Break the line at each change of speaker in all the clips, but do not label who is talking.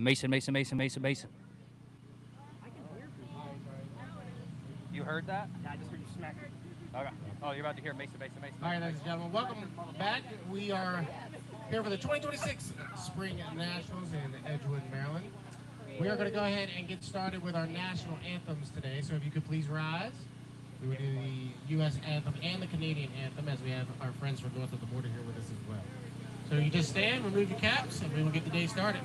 Mason, Mason, Mason, Mason, Mason. You heard that?
Yeah, I just heard you smack.
Okay. Oh, you're about to hear Mason, Mason, Mason.
All right, ladies and gentlemen, welcome back. We are here for the 2026 Spring Nationals in Edgewood, Maryland. We are going to go ahead and get started with our national anthems today. So if you could please rise. We will do the U.S. anthem and the Canadian anthem as we have our friends from north of the border here with us as well. So you just stand, remove your caps, and we will get the day started.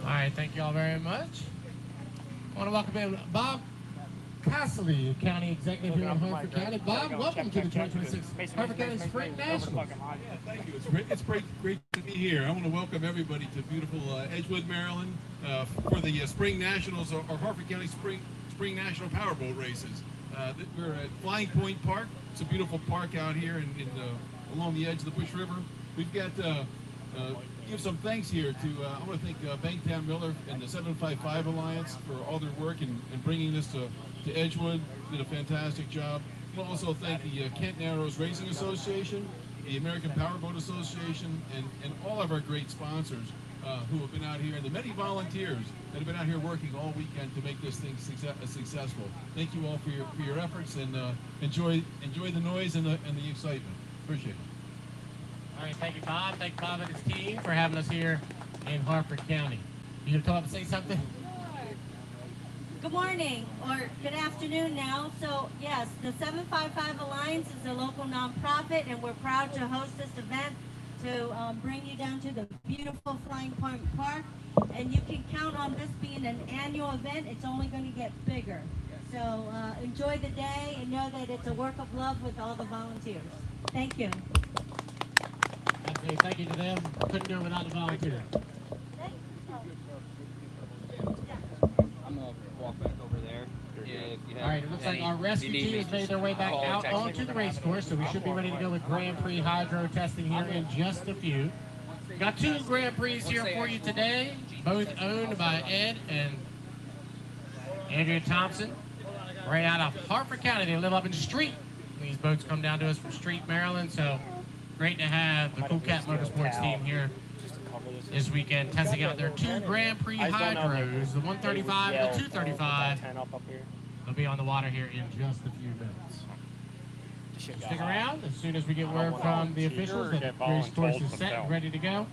All right, thank you all very much. I want to welcome in Bob Castley, County Executive here in Harford County. Bob, welcome to the 2026 Harford County Spring Nationals.
Yeah, thank you. It's great to be here. I want to welcome everybody to beautiful Edgewood, Maryland, for the Spring Nationals or Harford County Spring National Powerboat races. We're at Flying Point Park. It's a beautiful park out here along the edge of the Bush River. We've got give some thanks here to I want to thank Banktown Miller and the 755 Alliance for all their work in bringing this to Edgewood. Did a fantastic job. I want to also thank the Kent Narrows Racing Association, the American Powerboat Association, and all of our great sponsors who have been out here, and the many volunteers that have been out here working all weekend to make this thing successful. Thank you all for your efforts, and enjoy the noise and the excitement. Appreciate it.
All right, thank you, Bob. Thank Bob and his team for having us here in Harford County. You gonna come up and say something?
Good morning, or good afternoon now. So, yes, the 755 Alliance is a local nonprofit, and we're proud to host this event to bring you down to the beautiful Flying Point Park. And you can count on this being an annual event. It's only going to get bigger. So, enjoy the day and know that it's a work of love with all the volunteers. Thank you.
Okay, thank you to them. Couldn't do it without the volunteers.
I'm gonna walk back over there.
All right, it looks like our rescue team has made their way back out onto the race course, so we should be ready to go with Grand Prix hydro testing here in just a few. Got two Grand Prix here for you today, both owned by Ed and Andrea Thompson, right out of Harford County. They live up in Street. These boats come down to us from Street, Maryland, so great to have the Cool Cat Motorsports team here this weekend testing out their two Grand Prix hydros, the 135 and the 235. They'll be on the water here in just a few minutes. Stick around. As soon as we get word from the officials that the race course is set and ready to go,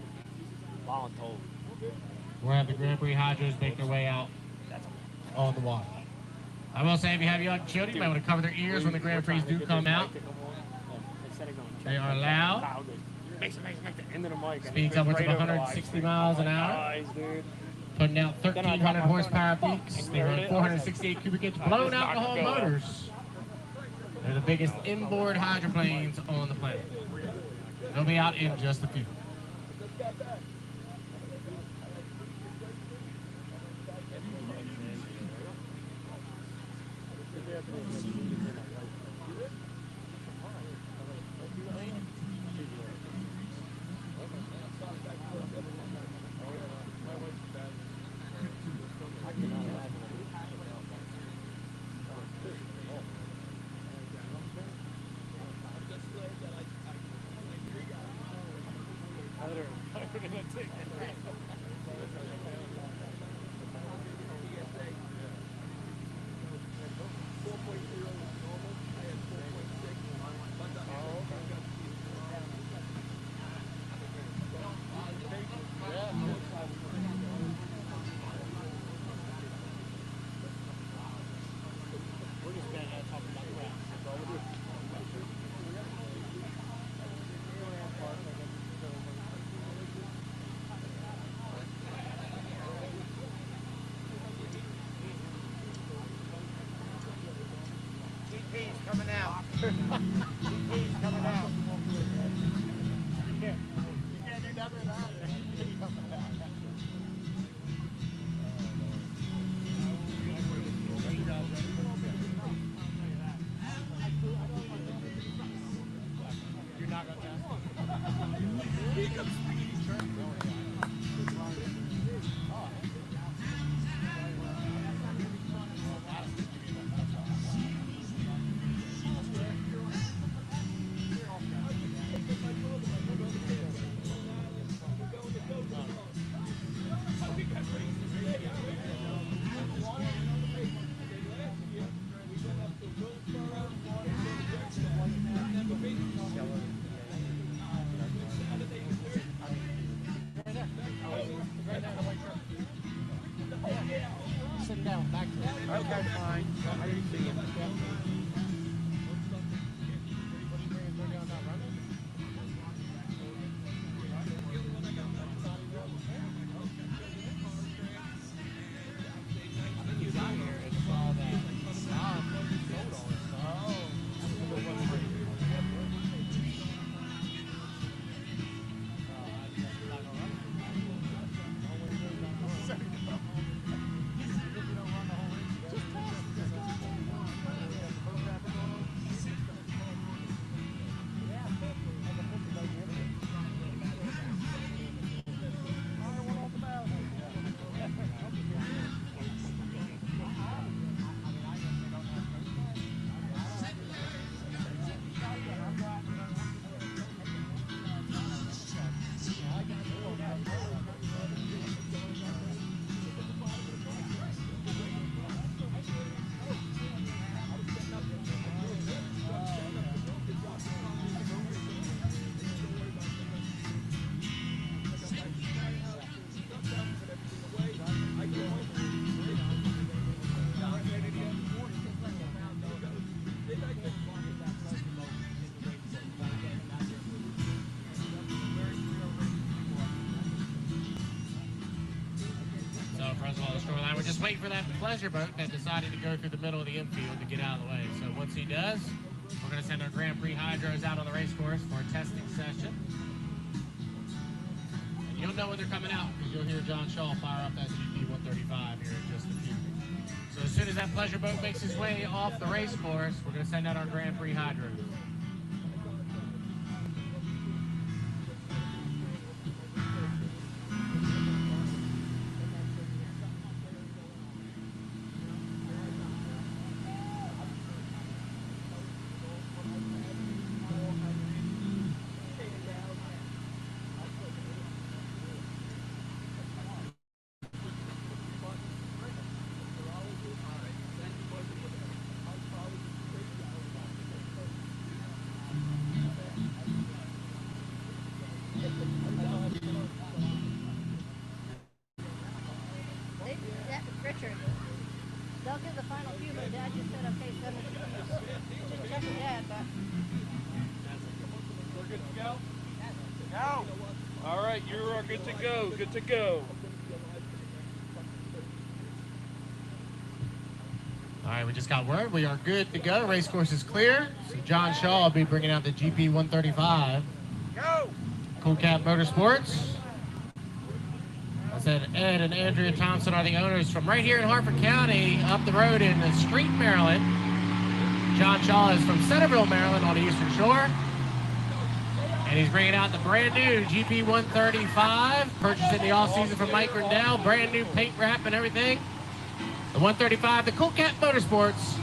we'll have the Grand Prix hydros make their way out on the water. I will say, if you have young children, you might want to cover their ears when the Grand Prix do come out. They are loud. Speeds upwards of 160 miles an hour. Putting out 1,300 horsepower peaks. They run 468 cubic inch blown alcohol motors. They're the biggest inboard hydroplanes on the planet. They'll be out in just a few.
Coming out. He's coming out. You can't do nothing without it. He's coming out. You're not going to test? Here comes Speedy Trent. Sit down, back to it. Okay, fine. I didn't see him.
We're just waiting for that pleasure boat that decided to go through the middle of the infield to get out of the way. So once he does, we're going to send our Grand Prix hydros out on the race course for a testing session. And you'll know when they're coming out because you'll hear John Shaw fire up that GP 135 here in just a few. So as soon as that pleasure boat makes its way off the race course, we're going to send out our Grand Prix hydros.
They'll give the final few, but Dad just said, okay, 17. Didn't check with Dad, but.
We're good to go? Go! All right, you are good to go. Good to go.
All right, we just got word. We are good to go. Race course is clear. So John Shaw will be bringing out the GP 135.
Go!
Cool Cat Motorsports. I said Ed and Andrea Thompson are the owners from right here in Harford County, up the road in Street, Maryland. John Shaw is from Centerville, Maryland on the Eastern Shore. And he's bringing out the brand new GP 135, purchased in the off-season from Mike Grindell, brand new paint wrap and everything. The 135, the Cool Cat Motorsports,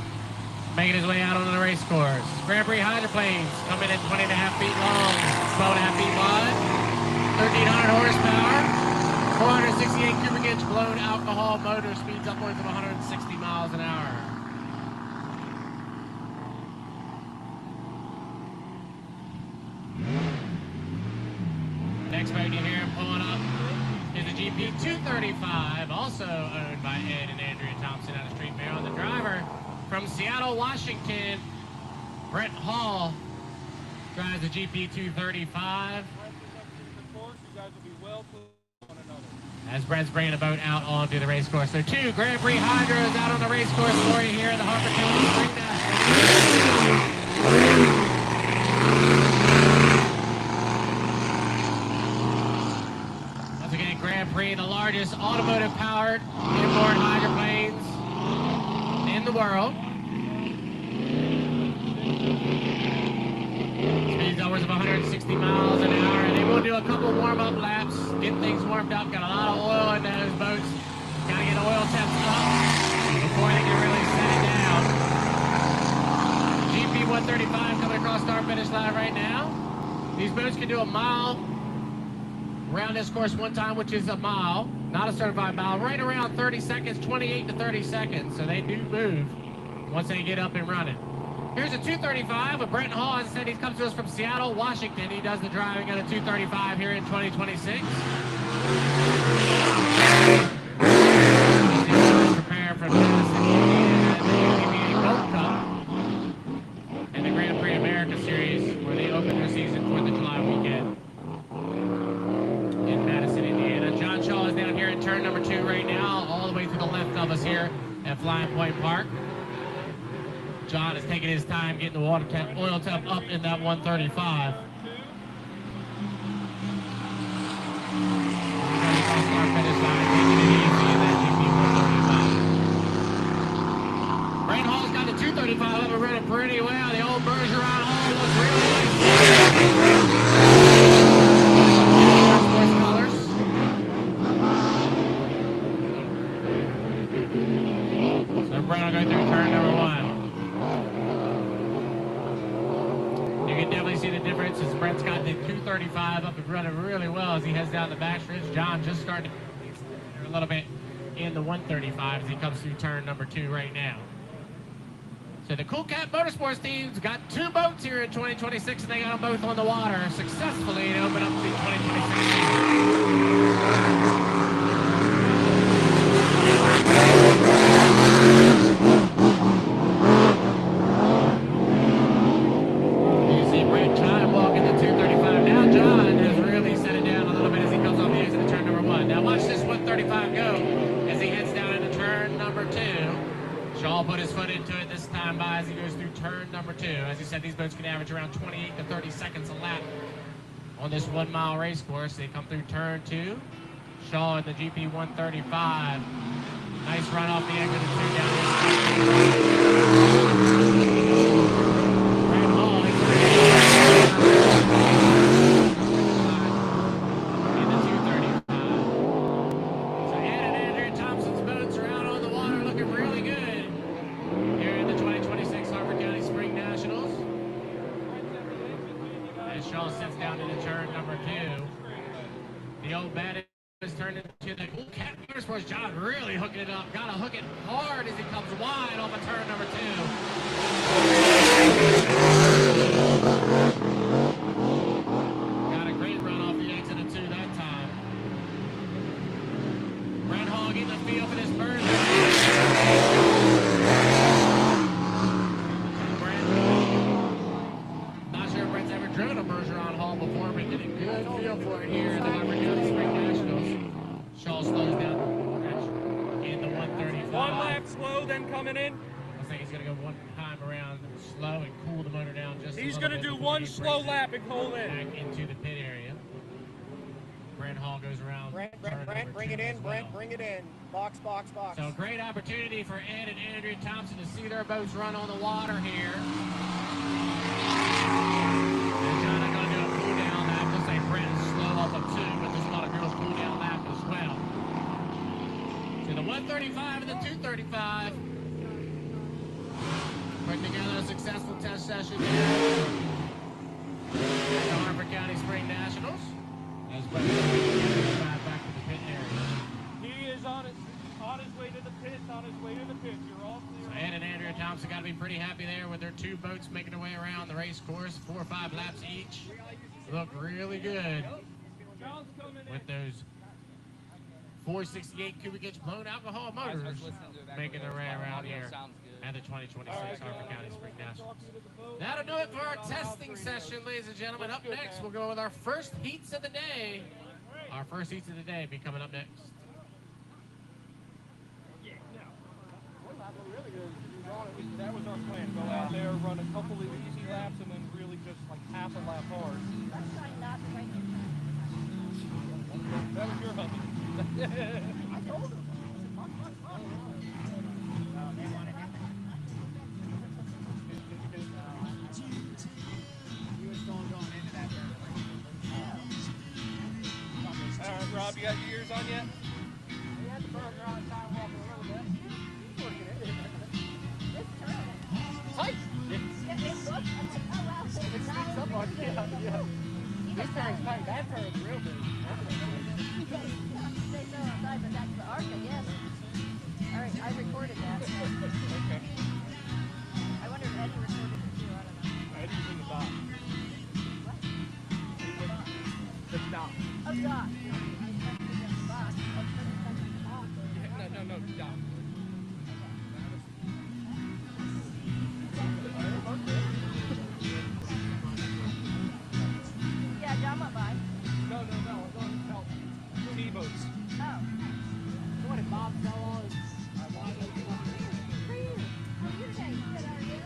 making his way out on the race course. Grand Prix hydroplanes coming in 20.5 feet long, 12.5 feet wide, 1,300 horsepower. 468 cubic inch blown alcohol motor, speeds upwards of 160 miles an hour. Next boat you hear pulling up is the GP 235, also owned by Ed and Andrea Thompson out of Street, Maryland. The driver from Seattle, Washington, Brett Hall, drives the GP 235. As Brett's bringing the boat out onto the race course. So 2 Grand Prix Hydros out on the race course for you here in the Harford County Spring Nationals. Once again, Grand Prix, the largest automotive-powered inboard hydroplanes in the world. Speeds upwards of 160 miles an hour. And they will do a couple warm-up laps, get things warmed up. Got a lot of oil in those boats. Got to get oil temps up before they can really set it down. GP 135 coming across start finish line right now. These boats can do a mile around this course one time, which is a mile, not a certified mile, right around 30 seconds, 28 to 30 seconds. So they do move once they get up and running. Here's a 235 with Brent Hall. As I said, he comes to us from Seattle, Washington. He does the driving of a 235 here in 2026. Prepare for Madison, Indiana, the PBA Gold Cup and the Grand Prix America Series, where they open their season 4th of July weekend in Madison, Indiana. John Shaw is down here in turn number 2 right now, all the way to the left of us here at Flying Point Park. John is taking his time getting the oil temp up in that 135. Brent Hall's got the 235 up and running pretty well. The old Bergeron Hall looks really nice. So Brent will go through turn number 1. You can definitely see the difference as Brent's got the 235 up and running really well as he heads down the back stretch. John just starting to a little bit in the 135 as he comes through turn number 2 right now. So the Cool Cat Motorsports team's got 2 boats here in 2026 and they got them both on the water successfully to open up the 2026 season. Put his foot into it this time by as he goes through turn number 2. As he said, these boats can average around 28 to 30 seconds a lap on this 1 mile race course. They come through turn 2. Shaw in the GP 135. Nice run off the exit of 2 down this. Brent Hall in the 235. So Ed and Andrea Thompson's boats are out on the water looking really good here in the 2026 Harford County Spring Nationals. As Shaw sits down into turn number 2. The old bat is turned into the Cool Cat Motorsports. John really hooking it up. Gotta hook it hard as he comes wide off of turn number 2. Got a great run off the exit of 2 that time. Brent Hall getting the feel for this bird. feel for it here at the Harford County Spring Nationals. Shaw slows down in the 135.
One lap slow, then coming in.
I think he's going to go one time around slow and cool the motor down just
He's
a
going
little
to
bit
do
before
one
he
slow
brings it
lap and hold in.
back into the pit area. Brent Hall goes around.
Brent, bring it in, Brent, bring it in. Box, box, box.
So great opportunity for Ed and Andrea Thompson to see their boats run on the water here. And John, I'm going to do a cool down lap. Just say Brent is slow off of 2, but there's a lot of real cool down lap as well. So the 135 and the 235. Putting together a successful test session here at the Harford County Spring Nationals. As Brent goes back to the pit area.
He is on his way to the pit, You're all clear.
So Ed and Andrea Thompson got to be pretty happy there with their 2 boats making their way around the race course, 4 or 5 laps each. Look really good with those 468 cubic inch blown alcohol motors making their way around here at the 2026 Harford County Spring Nationals. That'll do it for our testing session, ladies and gentlemen. Up next, we'll go with our first heats of the day. Our first heats of the day be coming up next.
That was our plan. Go out there, run a couple of easy laps, and then really just like half a lap hard.
I'm trying not to break it.
That was your hubby.
I told him.
All right, Rob, you got your ears on yet?
We had to burn around the sidewalk a little bit. He's working it.
It's terrible.
Tight.
Yeah, it looks, I'm like, oh wow, so
It sneaks up on you. Yeah. This turn's tight. That turn's real big.
Say so outside, but that's the ARCA, yes. All right, I recorded that.
Okay.
I wonder if Eddie recorded it too, I don't know.
Eddie's in the dock. The dock.
Oh, God. I was trying to figure out the box. I was trying to find the box.
No, dock.
Yeah, John went by.
No, I was on the help. T-boats.
Oh.
What did Bob sell all his?
How are you today? Good, how are you?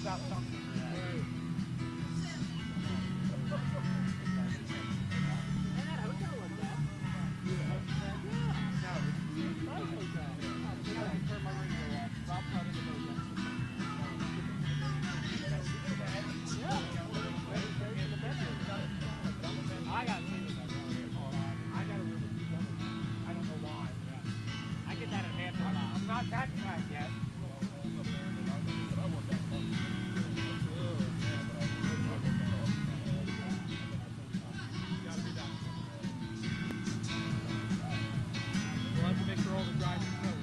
got something. I got I don't know why. I get that at half. I'm not that tight yet. We'll have to make sure all the drivers know.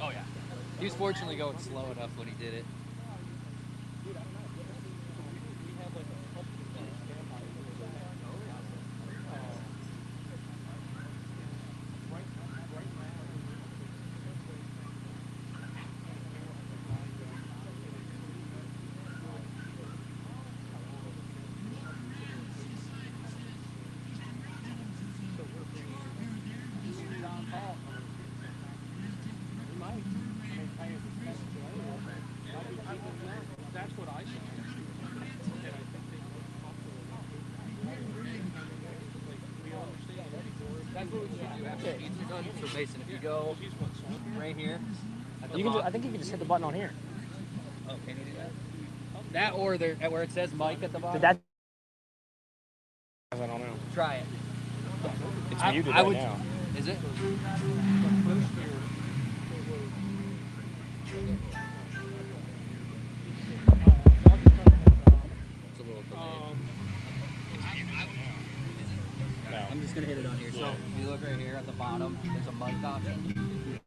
Oh yeah. He was fortunately going slow enough when he did it.
That's what I saw.
That's what we should do after beats are done. So Mason, if you go right here, at the
You can.
bottom.
I think you can just hit the button on here.
Oh, can you do that? That or there, where it says mic at the bottom.
Did that? I don't know.
Try it.
It's muted
I
right
would.
now.
Is it? It's a little delayed.
No.
I'm just gonna hit it on here. So if you look right here at the bottom, there's a mic option.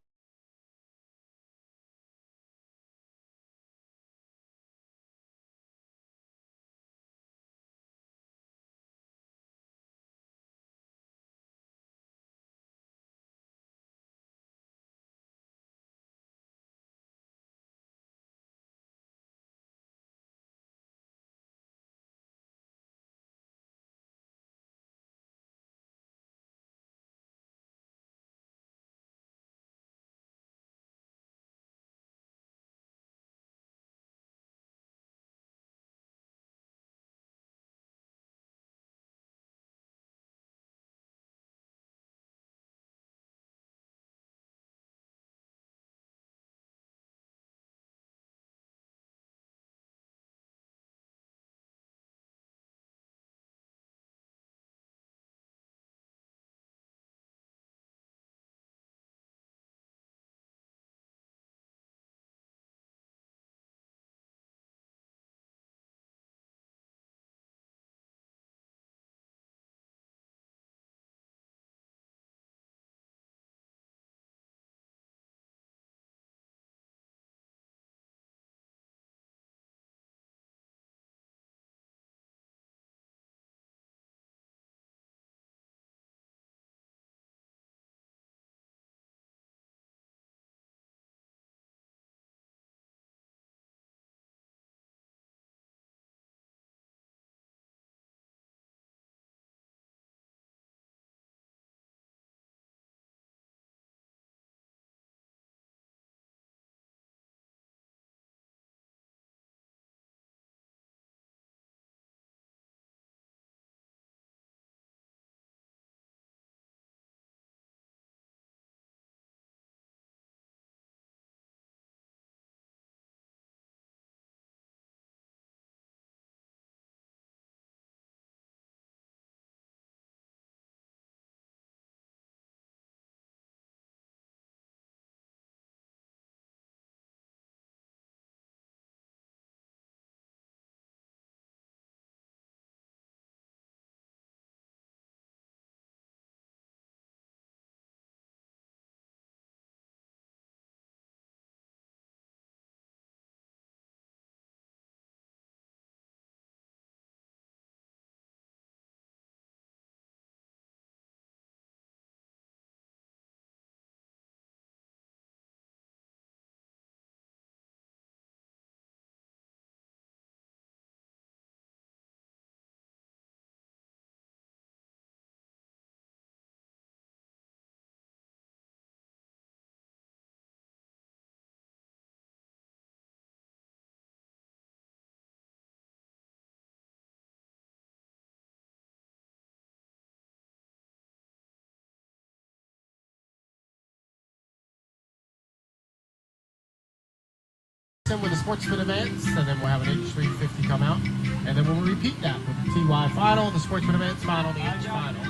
in with the sportsman events, and then we'll have an H350 come out. And then we'll repeat that with the TY final, the sportsman events final, the H final.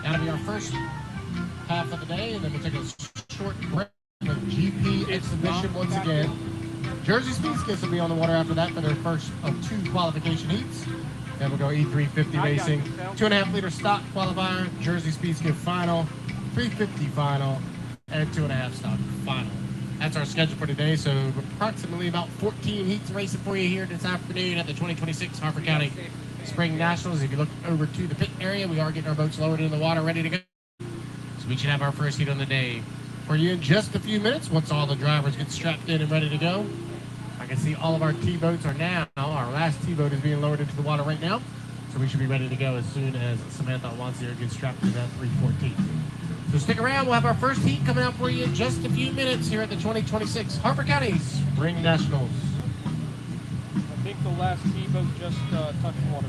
That'll be our first half of the day, and then we'll take a short break with GP exhibition once again. Jersey Speed Skids will be on the water after that for their first of 2 qualification heats. Then we'll go E350 racing, 2.5 liter stock qualifier, Jersey Speed Skid final, 350 final, and 2.5 stock final. That's our schedule for today. So approximately about 14 heats racing for you here this afternoon at the 2026 Harford County Spring Nationals. If you look over to the pit area, we are getting our boats lowered in the water, ready to go. So we should have our first heat on the day for you in just a few minutes once all the drivers get strapped in and ready to go. I can see all of our T-boats are now, our last T-boat is being lowered into the water right now. So we should be ready to go as soon as Samantha Wansier gets strapped into that 314. So stick around, we'll have our first heat coming out for you in just a few minutes here at the 2026 Harford County Spring Nationals.
I think the last T-boat just touched water.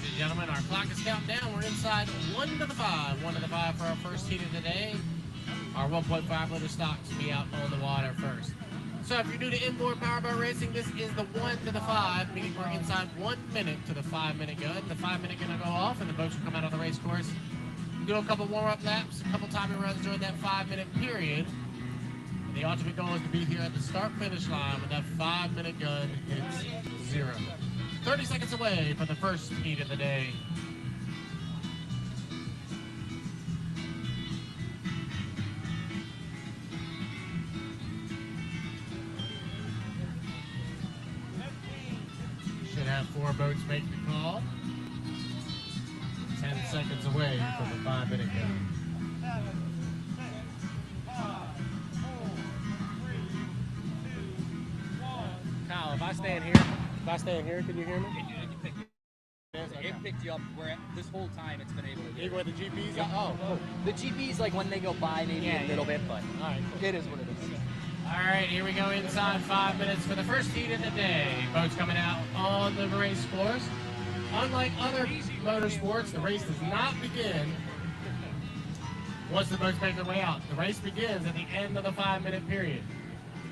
and gentlemen, our clock is counting down. We're inside 1 to the 5. 1 to the 5 for our first heat of the day. Our 1.5 liter stocks will be out on the water first. So if you're new to inboard powerboat racing, this is the 1 to the 5, meaning we're inside 1 minute to the 5-minute gun. The 5-minute gun will go off, and the boats will come out on the race course. Do a couple warm-up laps, a couple timing runs during that 5-minute period. And the ultimate goal is to be here at the start-finish line when that 5-minute gun hits 0. 30 seconds away from the first heat of the day. Should have 4 boats make the call. 10 seconds away from the 5-minute gun.
7, 6, 5, 4, 3, 2, 1.
Kyle, if I stand here, can you hear me? It picked you up where this whole time it's been able to do.
Even with the GPs?
Yeah.
Oh.
The GPs, like when they go by, maybe a little bit, but
All right, cool.
it is what it is.
All right, here we go inside 5 minutes for the first heat of the day. Boats coming out on the race course. Unlike other motorsports, the race does not begin once the boats make their way out. The race begins at the end of the 5-minute period.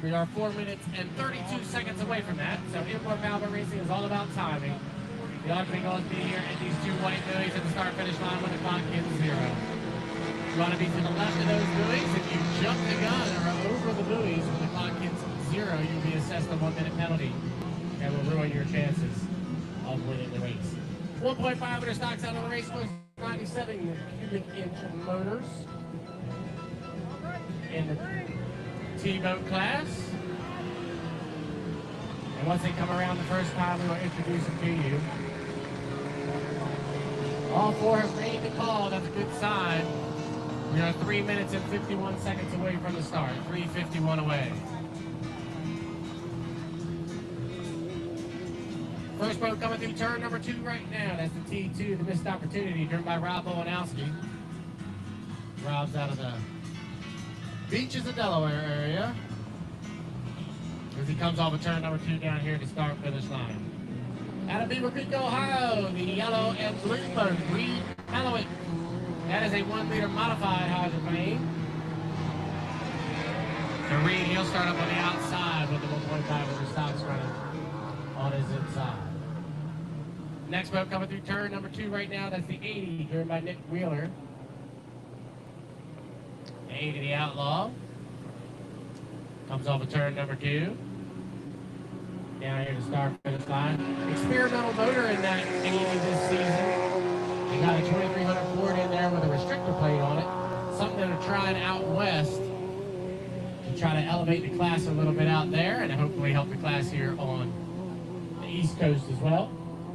We are 4 minutes and 32 seconds away from that, so inboard powerboat racing is all about timing. The ultimate goal is to be here at these 2 white buoys at the start-finish line when the clock hits 0. You want to be to the left of those buoys. If you jump the gun or are over the buoys when the clock hits 0, you'll be assessed a 1-minute penalty and will ruin your chances of winning the race. 1.5 liter stocks out on the race course, 97 cubic inch motors in the T-boat class. And once they come around the first time, we will introduce them to you. All 4 have made the call. That's a good sign. We are 3 minutes and 51 seconds away from the start. 3:51 away. First boat coming through turn number 2 right now. That's the T2, the missed opportunity, driven by Rob Bowanowski. Rob's out of the beaches of Delaware area as he comes off of turn number 2 down here to start finish line. Out of Beaver Creek, Ohio, the yellow and blue boat, Reed Halloween. That is a 1 liter modified hydroplane. So Reed, he'll start up on the outside with the 1.5 liter stocks running on his inside. Next boat coming through turn number 2 right now, that's the 80, driven by Nick Wheeler. The 80, the Outlaw. Comes off of turn number 2. Down here to start finish line. Experimental motor in that 80 this season. They got a 2300 Ford in there with a restrictor plate on it. Something they're trying out west to try to elevate the class a little bit out there and hopefully help the class here on the East Coast as well.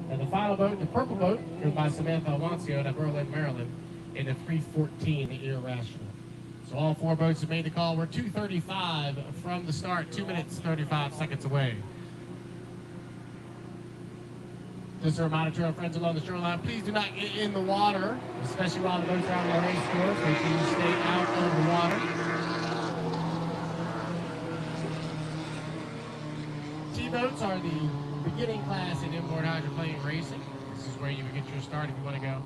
And the final boat, the purple boat, driven by Samantha Aloncio out of Berlin, Maryland, in the 314, the Irrational. So all 4 boats have made the call. We're 2:35 from the start, 2 minutes, 35 seconds away. Just a reminder to our friends along the shoreline, please do not get in the water, especially while the boats are out on the race course. Make sure you stay out of the water. T-boats are the beginning class in inboard hydroplane racing. This is where you would get your start if you want to go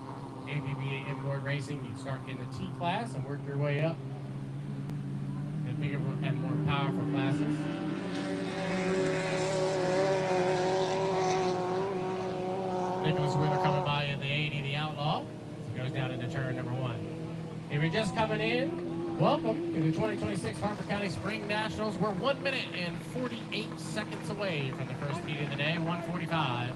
APB inboard racing. You start in the T class and work your way up in bigger and more powerful classes. Nicholas Wheeler coming by in the 80, the Outlaw. He goes down into turn number 1. If you're just coming in, welcome to the 2026 Harford County Spring Nationals. We're 1 minute and 48 seconds away from the first heat of the day, 1:45.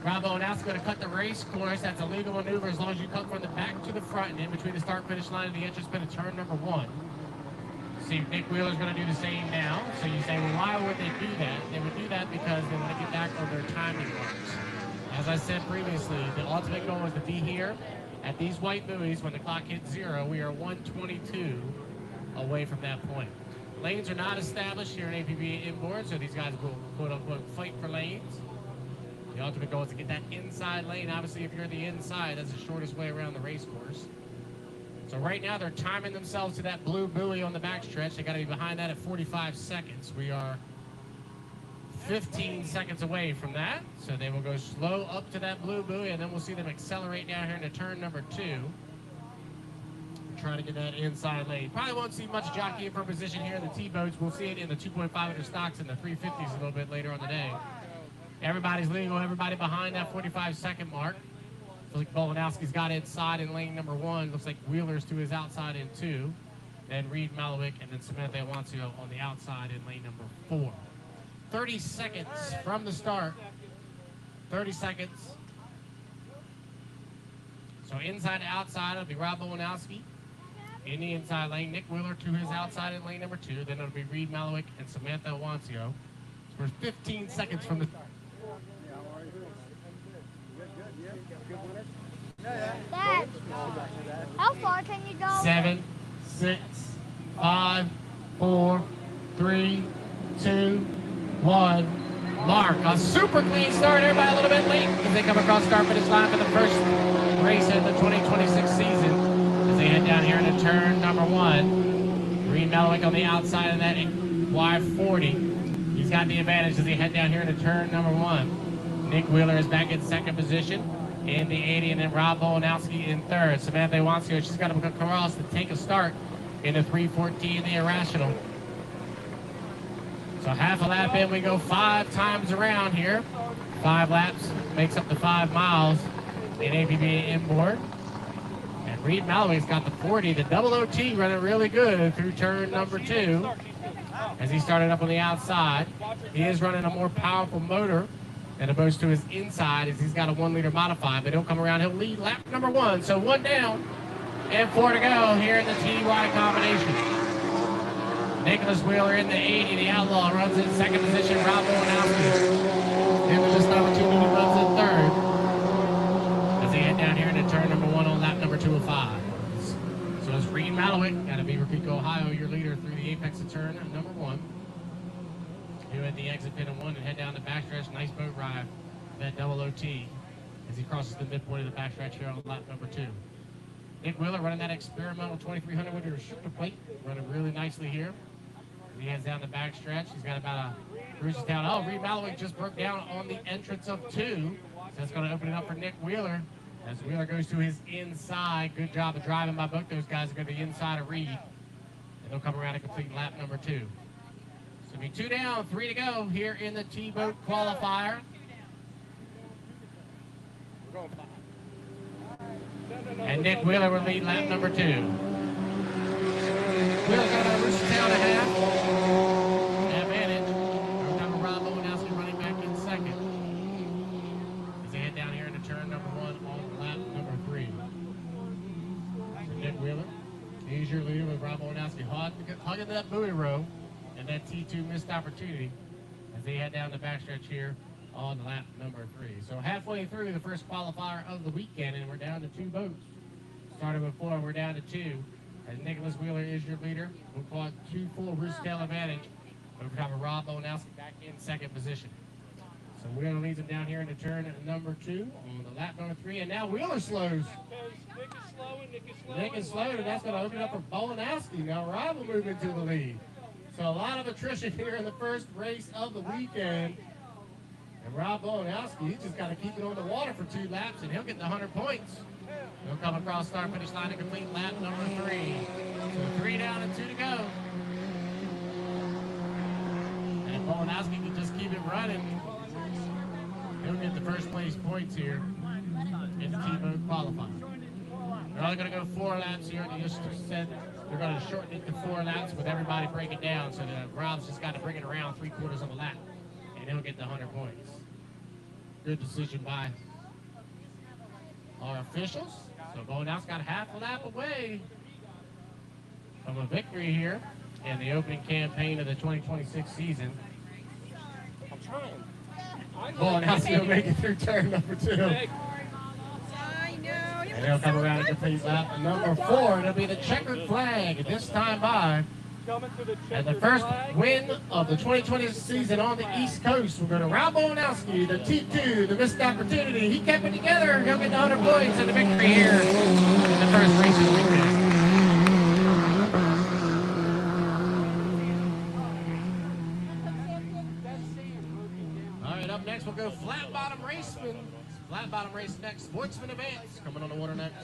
Rob Bowanowski going to cut the race course. That's a legal maneuver as long as you come from the back to the front and in between the start-finish line and the entrance pin of turn number 1. See, Nick Wheeler's going to do the same now. So you say, well, why would they do that? They would do that because they want to get back on their timing marks. As I said previously, the ultimate goal is to be here at these white buoys when the clock hits 0. We are 1:22 away from that point. Lanes are not established here in APB inboard, so these guys will quote-unquote fight for lanes. The ultimate goal is to get that inside lane. Obviously, if you're the inside, that's the shortest way around the race course. So right now, they're timing themselves to that blue buoy on the backstretch. They got to be behind that at 45 seconds. We are 15 seconds away from that. So they will go slow up to that blue buoy, and then we'll see them accelerate down here into turn number 2. Trying to get that inside lane. Probably won't see much jockeying for position here in the T-boats. We'll see it in the 2.5 stocks and the 350s a little bit later on the day. Everybody's legal. Everybody behind that 45-second mark. Looks like Bolanowski's got inside in lane number 1. Looks like Wheeler's to his outside in 2. Then Reed Malowick and then Samantha Iwancio on the outside in lane number 4. 30 seconds from the start. 30 seconds. So inside to outside, it'll be Rob Bolanowski. In the inside lane, Nick Wheeler to his outside in lane number 2. Then it'll be Reed Malowick and Samantha Iwancio. So we're 15 seconds from the...
Dad, how far can you go?
7, 6, 5, 4, 3, 2, 1. Mark, a super clean start. Everybody a little bit late as they come across start finish line for the first race in the 2026 season. As they head down here into turn number 1. Reed Malowick on the outside of that Y40. He's got the advantage as they head down here into turn number 1. Nick Wheeler is back in second position in the 80, and then Rob Bolanowski in third. Samantha Iwancio, she's got to come across to take a start in the 314, the Irrational. So half a lap in, we go 5 times around here. 5 laps makes up the 5 miles in APB inboard. And Reed Malowick's got the 40, the double OT running really good through turn number 2 as he started up on the outside. He is running a more powerful motor and opposed to his inside as he's got a 1-liter modified, but he'll come around, he'll lead lap number 1. So 1 down and 4 to go here in the TY combination. Nicholas Wheeler in the 80, the Outlaw runs in second position. Rob Bolanowski given this opportunity, runs in third as they head down here into turn number 1 on lap number 2 of 5. So it's Reed Malowick out of Beaver Creek, Ohio, your leader through the apex of turn number 1. He'll at the exit pin in 1 and head down the backstretch. Nice boat ride, that double OT as he crosses the midpoint of the backstretch here on lap number 2. Nick Wheeler running that experimental 2300 with your restrictor plate, running really nicely here. He heads down the backstretch. He's got about a Brucestown. Oh, Reed Malowick just broke down on the entrance of 2. So that's going to open it up for Nick Wheeler as Wheeler goes to his inside. Good job of driving by both those guys. They're going to be inside of Reed. And they'll come around and complete lap number 2. So it'll be 2 down, 3 to go here in the T-boat qualifier. And Nick Wheeler will lead lap number 2. Wheeler got a Brucestown and a half. Advantage. We're talking Rob Bolanowski running back in second as they head down here into turn number 1 on lap number 3. So Nick Wheeler, he's your leader with Rob Bolanowski hugging that buoy row and that T2 missed opportunity as they head down the backstretch here on lap number 3. So halfway through the first qualifier of the weekend, and we're down to 2 boats. Started with 4, we're down to 2. As Nicholas Wheeler is your leader, we'll call it 2 full Roosevelt advantage. Over top of Rob Bolanowski back in second position. So Wheeler leads him down here into turn number 2 on the lap number 3, and now Wheeler slows. Nick is slowing, and that's going to open it up for Bolanowski. Now Rob will move into the lead. So a lot of attrition here in the first race of the weekend. And Rob Bolanowski, he's just got to keep it on the water for 2 laps, and he'll get the 100 points. He'll come across start finish line and complete lap number 3. So 3 down and 2 to go. And if Bolanowski can just keep it running, he'll get the first place points here in the T-boat qualifier. They're only going to go 4 laps here. They just said they're going to shorten it to 4 laps with everybody breaking down. So Rob's just got to bring it around 3/4 of a lap, and he'll get the 100 points. Good decision by our officials. So Bolanowski got half a lap away from a victory here in the opening campaign of the 2026 season.
I'm trying.
Bolanowski will make it through turn number 2. And they'll come around and complete lap number 4. It'll be the checkered flag this time by. And the first win of the 2020 season on the East Coast. We're going to Rob Bolanowski, the T2, the missed opportunity. He kept it together. He'll get the 100 points and the victory here in the first race of the weekend. go flat bottom raceman. Flat bottom race next. Sportsman Advance coming on the water next.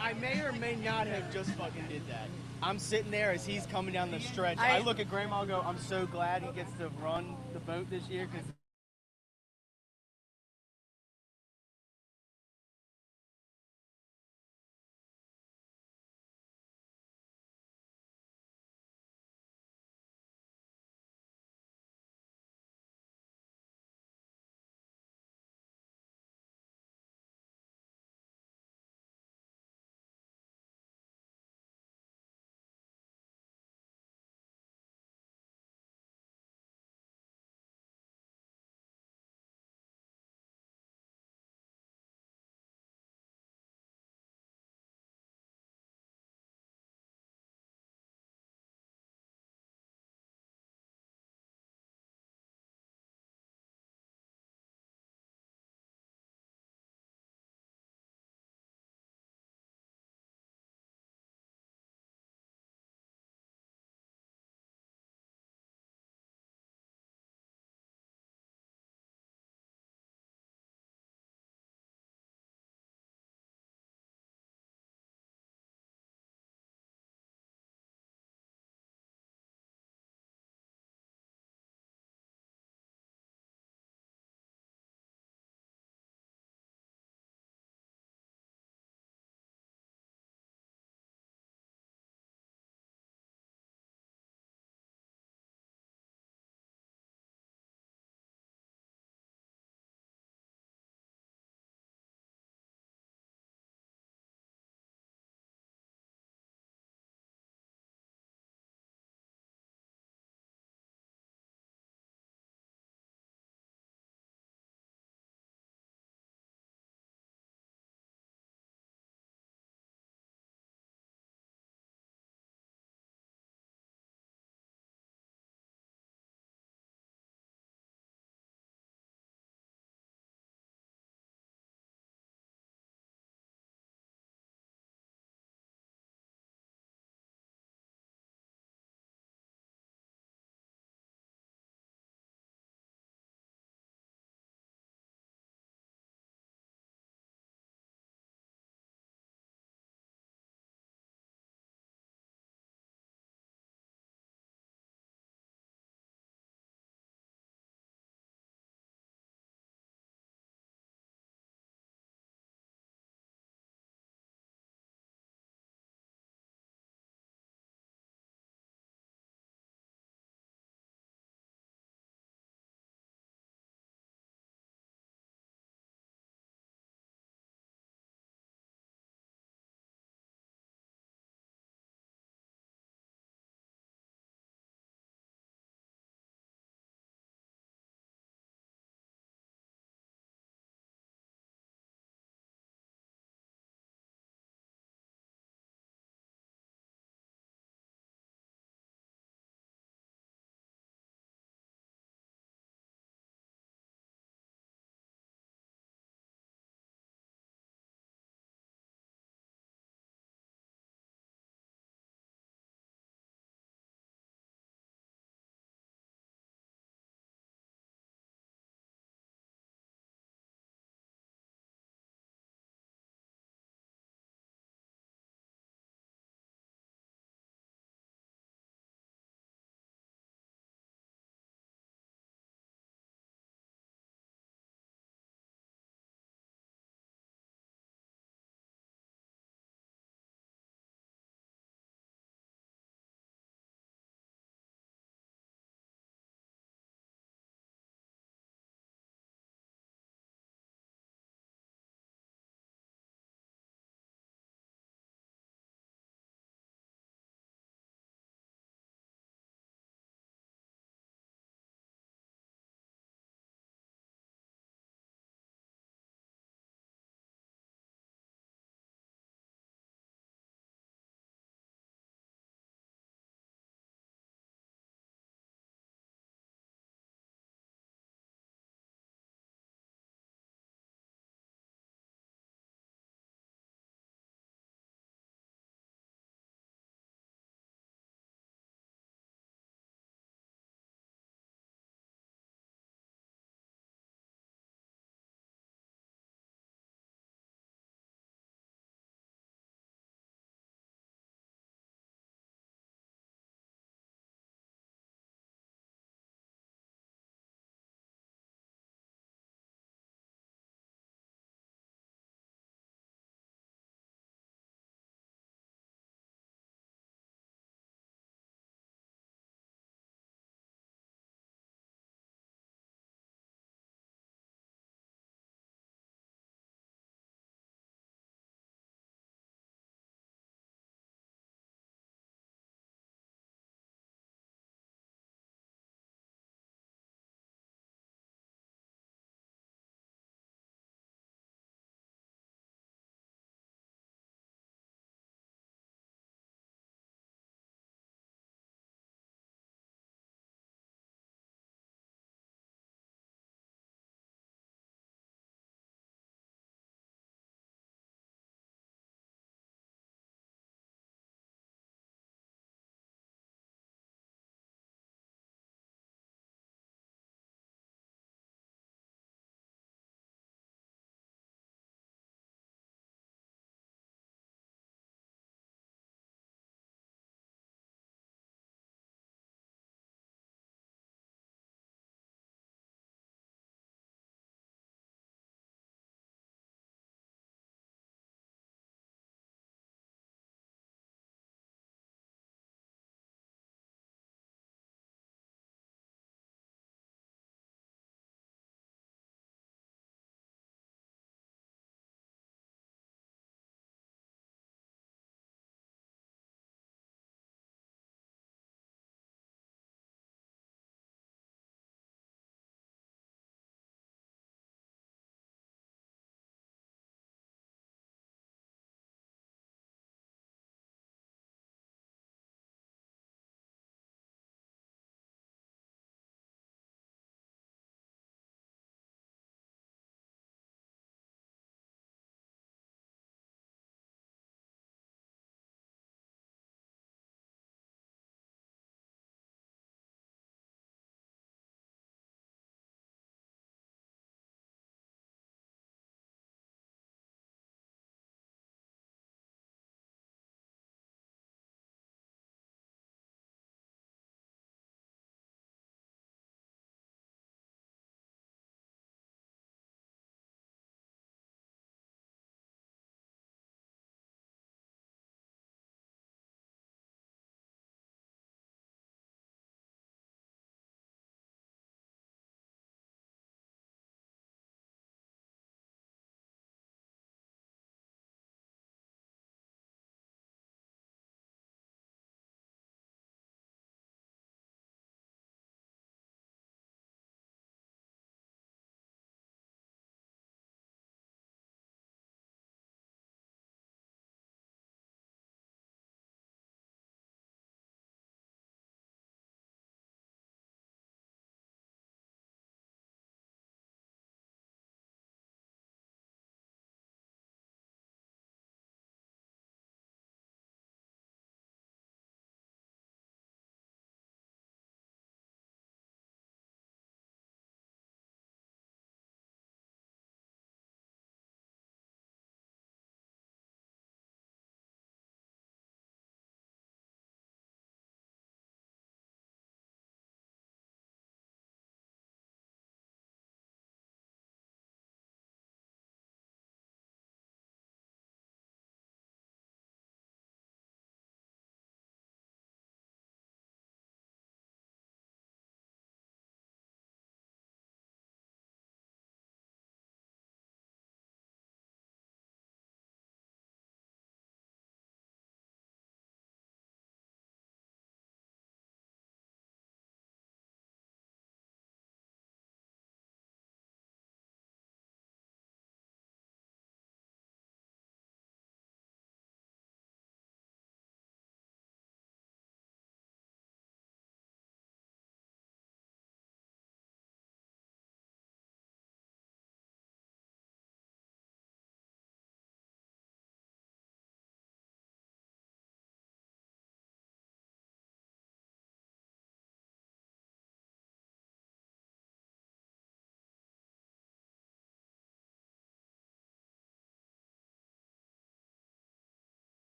I may or may not have just fucking did that. I'm sitting there as he's coming down the stretch. I look at Grandma and go, I'm so glad he gets to run the boat this year because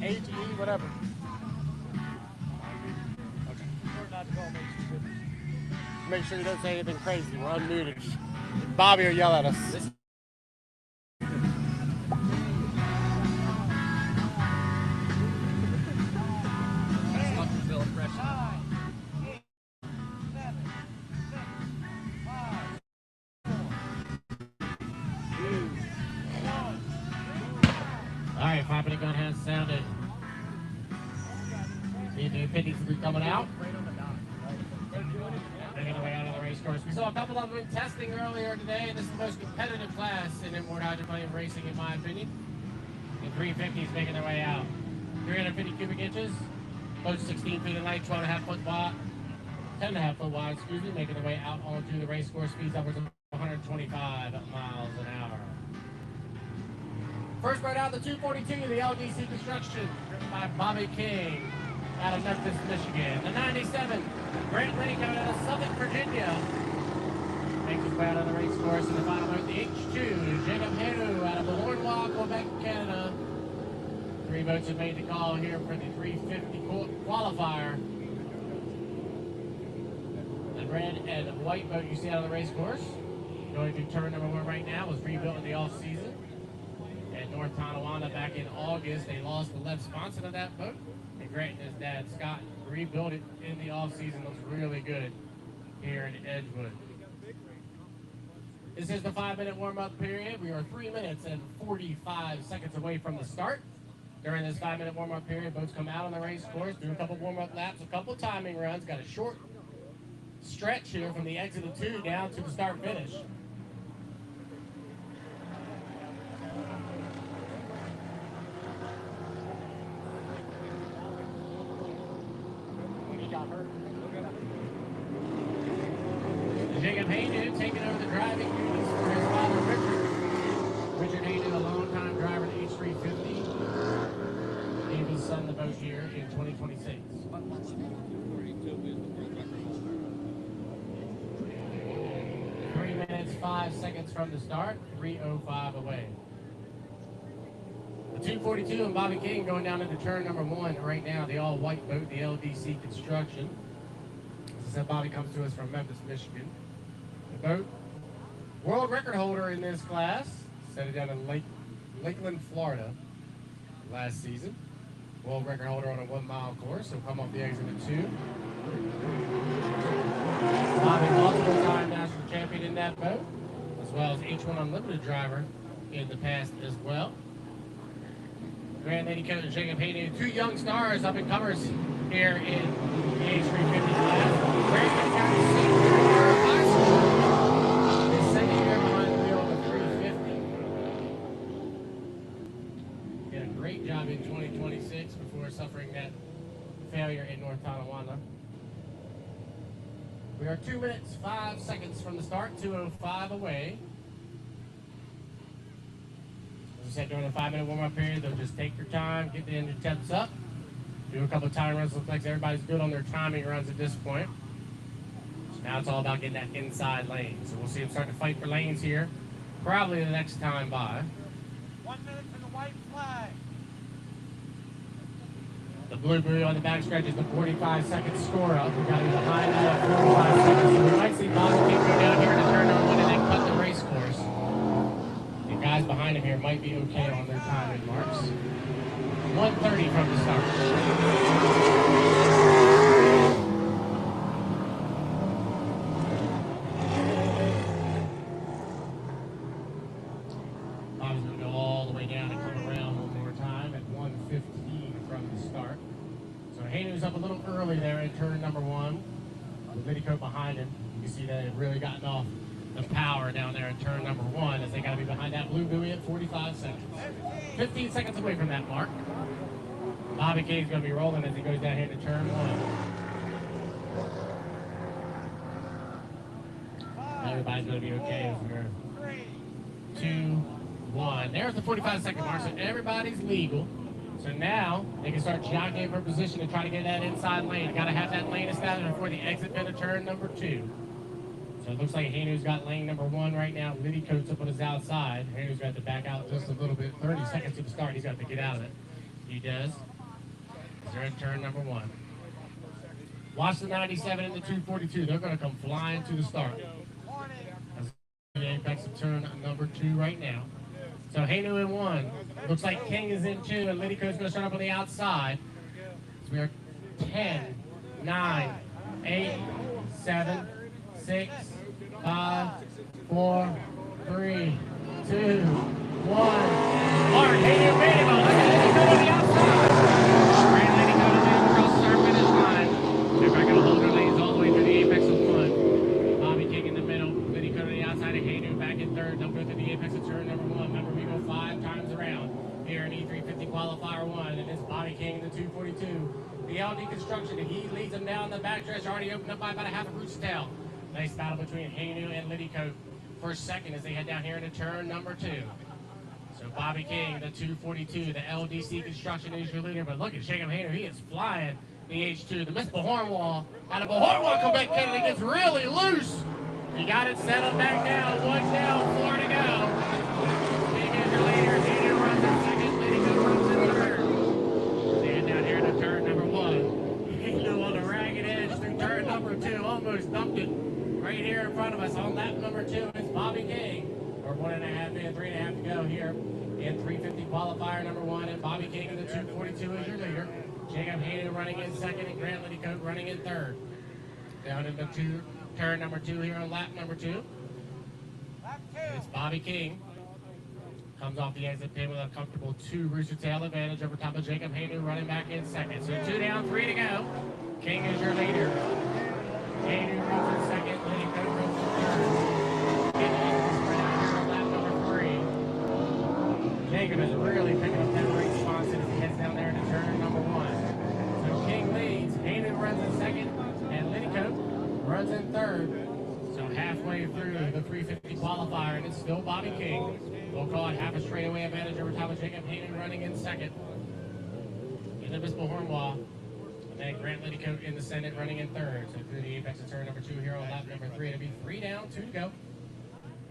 ATE, whatever.
We're not to call him HT.
Make sure you don't say anything crazy. We're unmuted. Bobby will yell at us.
All right, 5-minute gun has sounded. See if the 53 coming out. Making their way out of the race course. We saw a couple of them testing earlier today. This is the most competitive class in import hydroplane racing, in my opinion. The 350s making their way out. 350 cubic inches, both 16 feet in length, 12.5 foot wide, 10.5 foot wide, excuse me, making their way out onto the race course. Speeds upwards of 125 miles an hour. First right out, the 242, the LDC Construction, driven by Bobby King out of Memphis, Michigan. The 97, Grant Liddy coming out of Suffolk, Virginia. Makes his way out on the race course in the final vote. The H2, Jacob Hanu out of Beauharnois, Quebec, Canada. 3 votes have made the call here for the 350 qualifier. The red and white boat you see out on the race course, going through turn number 1 right now, was rebuilt in the off-season. At North Tonawanda back in August, they lost the left sponson of that boat. And Grant and his dad, Scott, rebuilt it in the off-season. Looks really good here in Edgewood. This is the 5-minute warm-up period. We are 3 minutes and 45 seconds away from the start. During this 5-minute warm-up period, boats come out on the race course, do a couple warm-up laps, a couple timing runs, got a short stretch here from the exit of 2 down to the start-finish. Jacob Hayden taking over the driving duties for his father, Richard. Richard Hayden, a longtime driver of the H350. Gave his son the boat here in 2026. 3 minutes, 5 seconds from the start, 3:05 away. The 242 and Bobby King going down into turn number 1 right now, the all-white boat, the LDC Construction. As I said, Bobby comes to us from Memphis, Michigan. The boat, world record holder in this class, set it down in Lakeland, Florida last season. World record holder on a 1-mile course, he'll come off the exit at 2. Bobby, multiple-time national champion in that boat, as well as H1 Unlimited driver in the past as well. Grand Lady coach Jacob Hayden, 2 young stars, up-and-comers here in the H350 class. Grayson County Senior High School, his second year behind the wheel of the 350. Did a great job in 2026 before suffering that failure in North Tonawanda. We are 2 minutes, 5 seconds from the start, 2:05 away. As I said, during the 5-minute warm-up period, they'll just take their time, get the engine temps up, do a couple of time runs. Looks like everybody's good on their timing runs at this point. So now it's all about getting that inside lane. So we'll see them starting to fight for lanes here, probably the next time by.
1 minute for the white flag.
The blue buoy on the backstretch is the 45-second score up. We've got to be behind that at 45 seconds. So we might see Bobby King go down here to turn number 1 and then cut the race course. The guys behind him here might be okay on their timing marks. 1:30 from the start. Bobby's going to go all the way down and come around one more time at 1:15 from the start. So Hanu's up a little early there in turn number 1. With Liddy behind him. You see that they've really gotten off the power down there in turn number 1 as they got to be behind that blue buoy at 45 seconds. 15 seconds away from that mark. Bobby King's going to be rolling as he goes down here to turn 1. Everybody's going to be okay as we're 2, 1. There's the 45-second mark, so everybody's legal. So now they can start jockeying for position to try to get that inside lane. Got to have that lane established before the exit pin of turn number 2. So it looks like Hanu's got lane number 1 right now. Liddy coats up on his outside. Hanu's got to back out just a little bit. 30 seconds to the start. He's got to get out of it. He does. They're in turn number 1. Watch the 97 and the 242. They're going to come flying to the start. As the apex of turn number 2 right now. So Hainu in 1. Looks like King is in 2, and Liddyco's going to start up on the outside. So we are 10, 9, 8, 7, 6, 5, 4, 3, 2, 1. Mark, Hainu made him. Look at Liddyco on the outside. Grand Liddyco across our finish line. They're back going to hold their lanes all the way through the apex of 1. Bobby King in the middle. Liddyco to the outside, and Hainu back in 3rd. They'll go through the apex of turn number 1. Remember, we go 5 times around here in E350 qualifier 1, and it's Bobby King in the 242. The LD construction, he leads them down the backstretch, already opened up by about a half a root's tail. Nice battle between Hainu and Liddyco for second as they head down here into turn number 2. So Bobby King, the 242, the LDC construction is your leader, but look at Jacob Hainu, he is flying the H2. The Miss Bahornwall out of Bahornwall, Quebec, Canada gets really loose. He got it set up back down, 1 down, 4 to go. King is your leader, Hainu runs in second, Liddyco runs in third. Stand down here to turn number 1. Hainu on a ragged edge through turn number 2, almost dumped it right here in front of us on lap number 2. It's Bobby King. We're 1.5 in, 3.5 to go here in 350 qualifier number 1, and Bobby King in the 242 is your leader. Jacob Hainu running in second, and Grant Liddyco running in 3rd. Down into turn number 2 here on lap number 2. It's Bobby King. Comes off the exit pin with a comfortable 2 rooster tail advantage over top of Jacob Hainu running back in second. So 2 down, 3 to go. King is your leader. Hainu runs in second, Liddyco runs in 3rd. Getting into the sprint out here on lap number 3. Jacob is really picking up that great spot as he heads down there to turn number 1. So King leads, Hainu runs in second, and Liddyco runs in 3rd. So halfway through the 350 qualifier, and it's still Bobby King. We'll call it half a straightaway advantage over top of Jacob Hainu running in second. And then Miss Bahornwall. And then Grant Liddyco in the Senate running in 3rd. So through the apex of turn number 2 here on lap number 3. It'll be 3 down, 2 to go.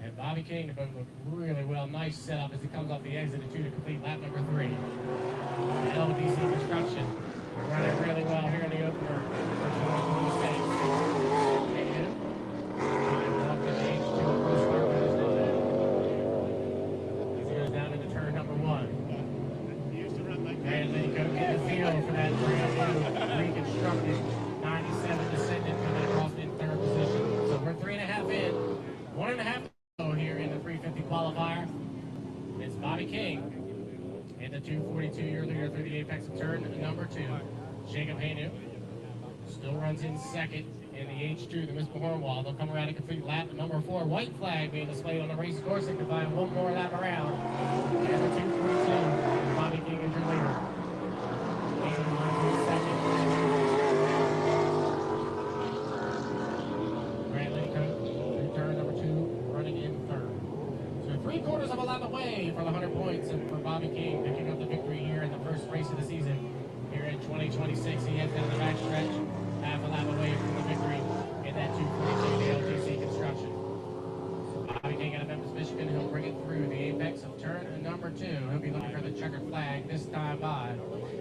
And Bobby King, the boat looked really well. Nice setup as he comes off the exit of 2 to complete lap number 3. LDC construction running really well here in the opener for 2026. For that reconstructed 97 descendant coming across in 3rd position. So we're 3.5 in, 1.5 here in the 350 qualifier. It's Bobby King in the 242, your leader through the apex of turn number 2. Jacob Hainu still runs in second in the H2, the Miss Bahornwall. They'll come around and complete lap number 4. White flag being displayed on the race course, signifying 1 more lap around. And the 242, Bobby King is your leader. Grant Liddyco, turn number 2, running in 3rd. So 3/4 of a lap away for the 100 points, and for Bobby King picking up the victory here in the first race of the season. Here in 2026, he heads down the back stretch, half a lap away from the victory in that 242 LGC construction. So Bobby King out of Memphis, Michigan, he'll bring it through the apex of turn number 2. He'll be looking for the checkered flag this time by.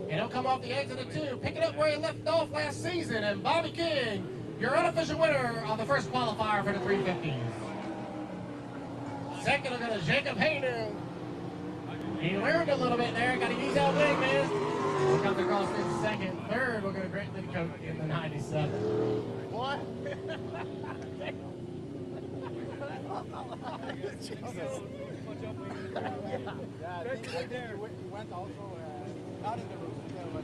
And he'll come off the exit of 2, picking up where he left off last season. And Bobby King, your unofficial winner on the first qualifier for the 350s. Second, we're going to Jacob Hainu. He learned a little bit there. Got to use that wing, man. He comes across in second. 3rd, we're going to Grant Liddyco in the 97.
What? Jesus. Yeah, he went also not in the room, but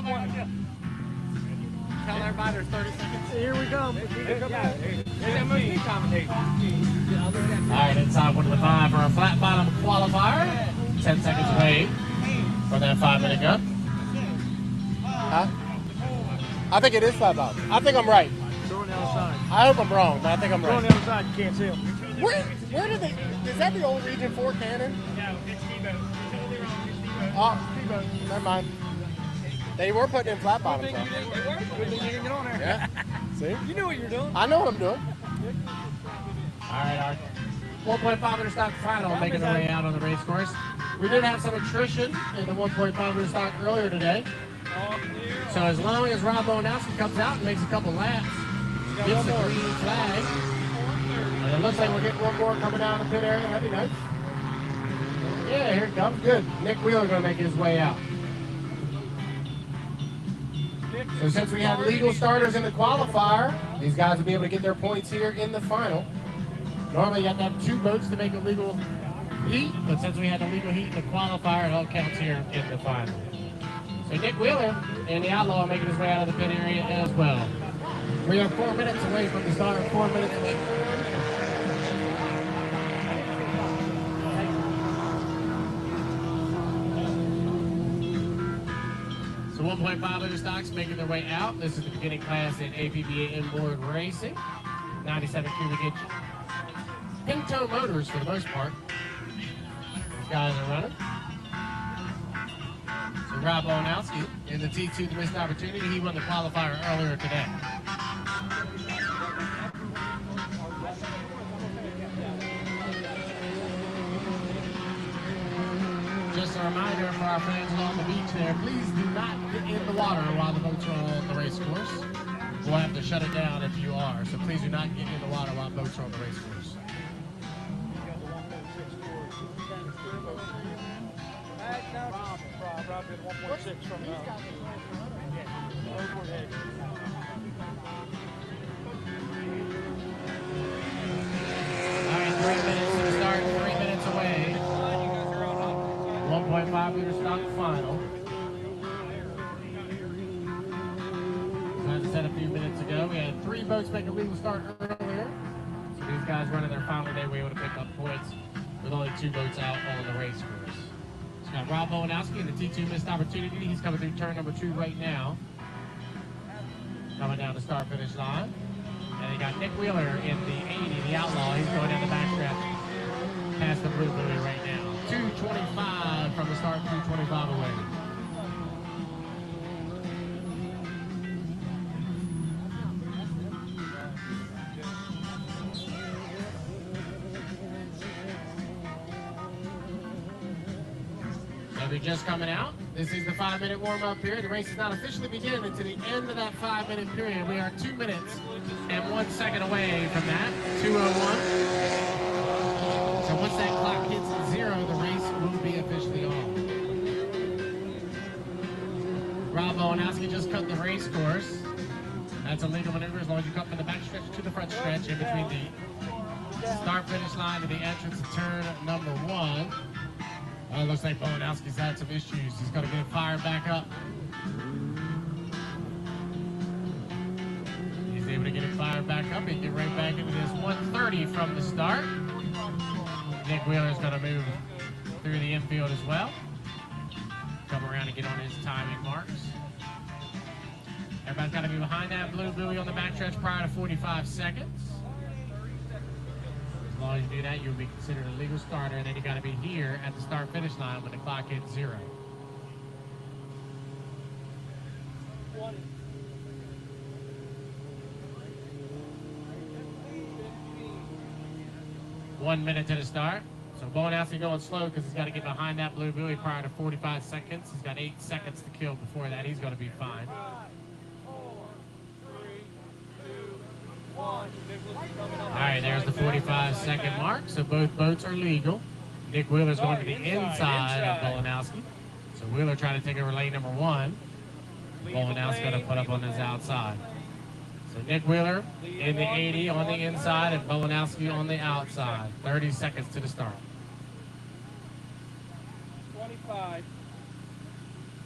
Tell everybody there's 30 seconds.
Here we go.
All right, inside 1 to the 5 for a flat bottom qualifier. 10 seconds away from that 5-minute gun.
Huh? I think it is flat bottom. I think I'm right.
Go on the other side.
I hope I'm wrong, but I think I'm
Go on
right.
the other side. You can't see them.
Where did they? Is that the old Region 4 cannon?
No, it's T-boat. Totally wrong. It's T-boat.
Oh, never mind. They were putting in flat bottoms.
Good thing you didn't get on there.
Yeah. See?
You knew what you were doing.
I know what I'm doing.
All right, our 1.5 stock final making their way out on the race course. We did have some attrition in the 1.5 stock earlier today. So as long as Rob Bowanowski comes out and makes a couple laps, gets the green flag, and it looks like we're getting one more coming down the pit area. That'd be nice. Yeah, here it comes. Good. Nick Wheeler going to make his way out. So since we have legal starters in the qualifier, these guys will be able to get their points here in the final. Normally you have to have 2 boats to make a legal heat, but since we had the legal heat in the qualifier, it all counts here in the final. So Nick Wheeler and the Outlaw are making his way out of the pit area as well. We are 4 minutes away from the start, 4 minutes away. So 1.5 liter stocks making their way out. This is the beginning class in APBA inboard racing. 97 cubic inch pin-toe motors for the most part. These guys are running. So Rob Bowanowski in the T2, the missed opportunity. He won the qualifier earlier today. Just a reminder for our friends along the beach there, please do not get in the water while the boats are on the race course. We'll have to shut it down if you are, so please do not get in the water while boats are on the race course.
Rob did 1.6 from
All right, 3 minutes to start, 3 minutes away. 1.5 liter stock final. As I said a few minutes ago, we had 3 boats make a legal start earlier. So these guys running their final day were able to pick up points with only 2 boats out on the race course. So got Rob Bowanowski in the T2 missed opportunity. He's coming through turn number 2 right now. Coming down the start finish line. And they got Nick Wheeler in the 80, the Outlaw. He's going down the backstretch past the blue buoy right now. 2:25 from the start, 2:25 away. So they're just coming out. This is the 5-minute warm-up period. The race is not officially beginning until the end of that 5-minute period. We are 2 minutes and 1 second away from that. 2:01. So once that clock hits 0, the race will be officially on. Rob Bowanowski just cut the race course. That's a legal maneuver as long as you cut from the back stretch to the front stretch in between the start-finish line and the entrance to turn number 1. It looks like Bowanowski's had some issues. He's going to get it fired back up. He's able to get it fired back up. He can get right back into this 130 from the start. Nick Wheeler's going to move through the infield as well. Come around and get on his timing marks. Everybody's got to be behind that blue buoy on the backstretch prior to 45 seconds. As long as you do that, you'll be considered a legal starter, and then you got to be here at the start-finish line when the clock hits 0. One minute to the start. So Bowanowski going slow because he's got to get behind that blue buoy prior to 45 seconds. He's got 8 seconds to kill before that. He's going to be fine. All right, there's the 45-second mark. So both boats are legal. Nick Wheeler's going to the inside of Bowanowski. So Wheeler trying to take over lane number 1. Bowanowski's going to put up on his outside. So Nick Wheeler in the 80 on the inside and Bowanowski on the outside. 30 seconds to the start.
25.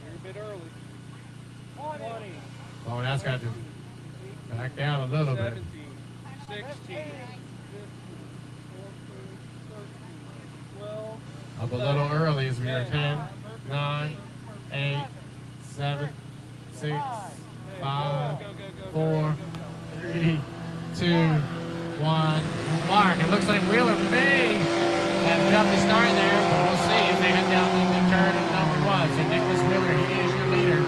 You're a bit early.
Oh, that's got to back down a little bit.
16, 12,
Up a little early as we are 10, 9, 8, 7, 6, 5, 4, 3, 2, 1. Mark, it looks like Wheeler may have jumped the start there, but we'll see if they head down into turn number 1. So Nicholas Wheeler, he is your leader.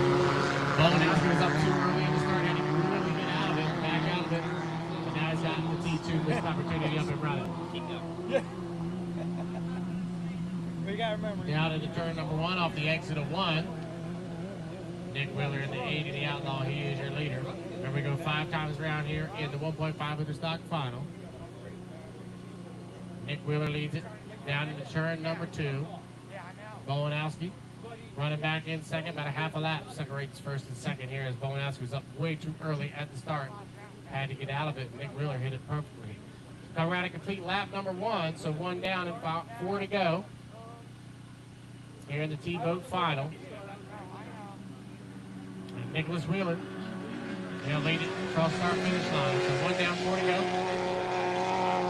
Bowenowski was up too early in the start, and he could really get out of it, back out of it. But now he's got the T2 missed opportunity up in front.
We gotta remember.
Down into turn number 1 off the exit of 1. Nick Wheeler in the 80, the Outlaw, he is your leader. Remember, we go 5 times around here in the 1.5 liter stock final. Nick Wheeler leads it down into turn number 2. Bowenowski running back in second, about a half a lap separates first and second here as Bowenowski was up way too early at the start. Had to get out of it. Nick Wheeler hit it perfectly. Come around a complete lap number 1, so 1 down and about 4 to go. Here in the T-Boat final. And Nicholas Wheeler, they'll lead it across start finish line. So 1 down, 4 to go.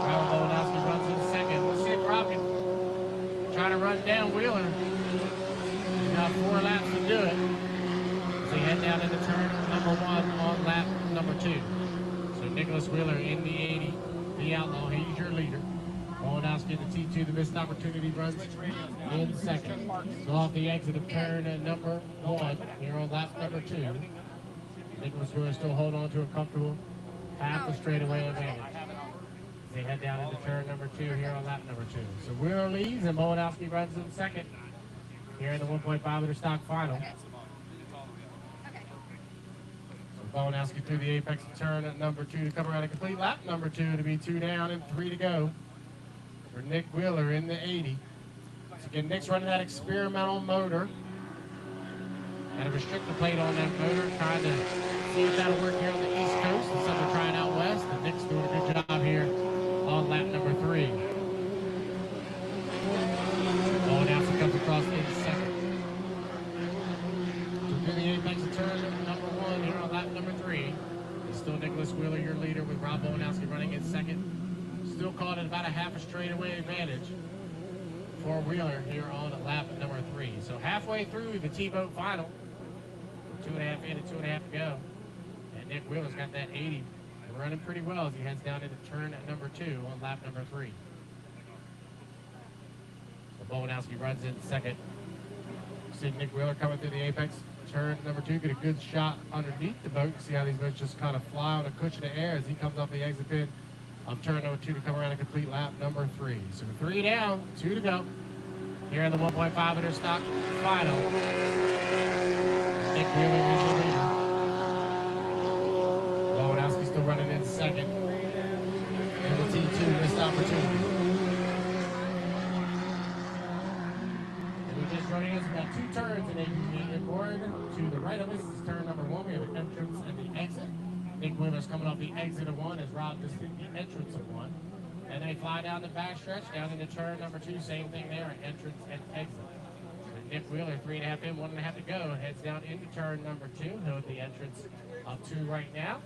Ronald Bowenowski runs in second. Let's see if Rob can try to run down Wheeler. He's got 4 laps to do it. As they head down into turn number 1 on lap number 2. So Nicholas Wheeler in the 80, the Outlaw, he's your leader. Bowenowski in the T2, the missed opportunity runs in second. So off the exit of turn number 1 here on lap number 2. Nicholas Wheeler still holding on to a comfortable half the straightaway advantage. They head down into turn number 2 here on lap number 2. So Wheeler leads and Bowenowski runs in second here in the 1.5 liter stock final. So Bowenowski through the apex of turn at number 2 to come around a complete lap number 2 to be 2 down and 3 to go for Nick Wheeler in the 80. So again, Nick's running that experimental motor. Got a restrictor plate on that motor, trying to see if that'll work here on the East Coast instead of trying out west. And Nick's doing a good job here on lap number 3. Bowenowski comes across in second. So through the apex of turn number 1 here on lap number 3. It's still Nicholas Wheeler, your leader, with Rob Bowenowski running in second. Still caught at about a half a straightaway advantage for Wheeler here on lap number 3. So halfway through the T-Boat final, 2.5 in and 2.5 to go. And Nick Wheeler's got that 80 running pretty well as he heads down into turn number 2 on lap number 3. So Bowenowski runs in second. See Nick Wheeler coming through the apex. Turn number 2, get a good shot underneath the boat. See how these boats just kind of fly on a cushion of air as he comes off the exit pin on turn number 2 to come around a complete lap number 3. So 3 down, 2 to go. Here in the 1.5 liter stock final. Nick Wheeler is the leader. Bowenowski still running in second. And the T2 missed opportunity. And we just running us about 2 turns in APV inboard. To the right of us is turn number 1. We have an entrance and the exit. Nick Wheeler's coming off the exit of 1 as Rob just did the entrance of 1. And they fly down the back stretch, down into turn number 2. Same thing there, an entrance and exit. And Nick Wheeler, 3.5 in, 1.5 to go, heads down into turn number 2. He'll at the entrance of 2 right now.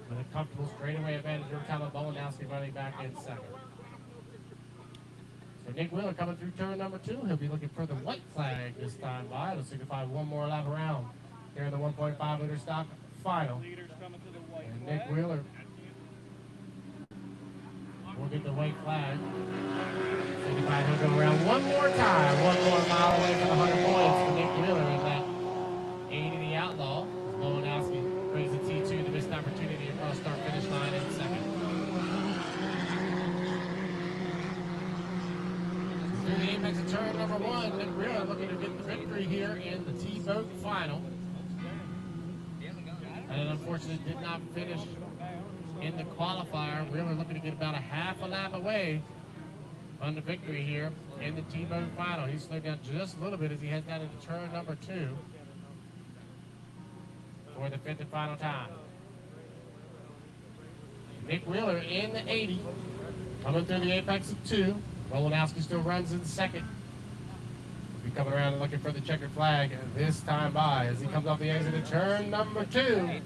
With a comfortable straightaway advantage over Tyler Bowenowski running back in second. So Nick Wheeler coming through turn number 2. He'll be looking for the white flag this time by. It'll signify 1 more lap around here in the 1.5 liter stock final. And Nick Wheeler will get the white flag. Signify he'll go around 1 more time, 1 more mile away from the 100 points for Nick Wheeler in that 80 the Outlaw. Bowenowski brings the T2, the missed opportunity across start finish line in second. Through the apex of turn number 1, Nick Wheeler looking to get the victory here in the T-Boat final. And unfortunately did not finish in the qualifier. Wheeler looking to get about a half a lap away on the victory here in the T-Boat final. He slowed down just a little bit as he heads down into turn number 2 for the 5th and final time. Nick Wheeler in the 80, coming through the apex of 2. Bowenowski still runs in second. We coming around and looking for the checkered flag this time by as he comes off the exit of turn number 2.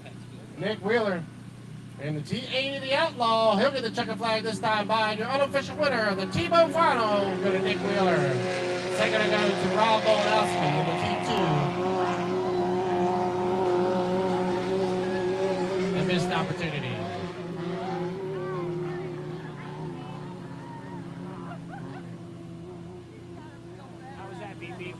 Nick Wheeler. And the T80, the Outlaw, he'll get the checkered flag this time by. And your unofficial winner, the T-Bone final, go to Nick Wheeler. Second to go to Rob Bolanowski in the T2. A missed opportunity.
How was that, BB?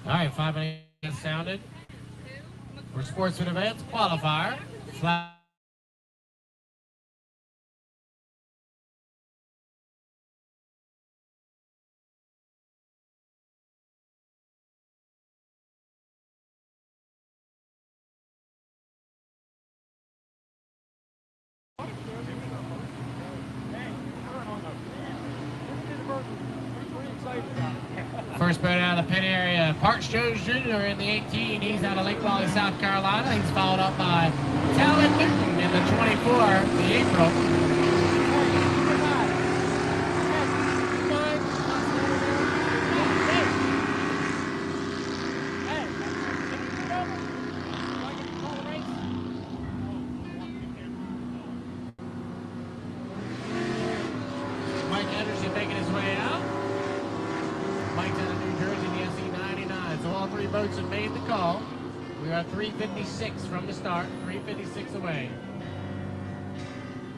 All right, 5 minutes sounded for Sportsman Events qualifier. Flag. First boat out of the pit area, Parks Jones Jr. in the 18. He's out of Lake Raleigh, South Carolina. He's followed up by Talon Newton in the 24, the April. Mike Anderson making his way out. Mike's out of New Jersey, the SE99. So all three boats have made the call. We are 3:56 from the start, 3:56 away.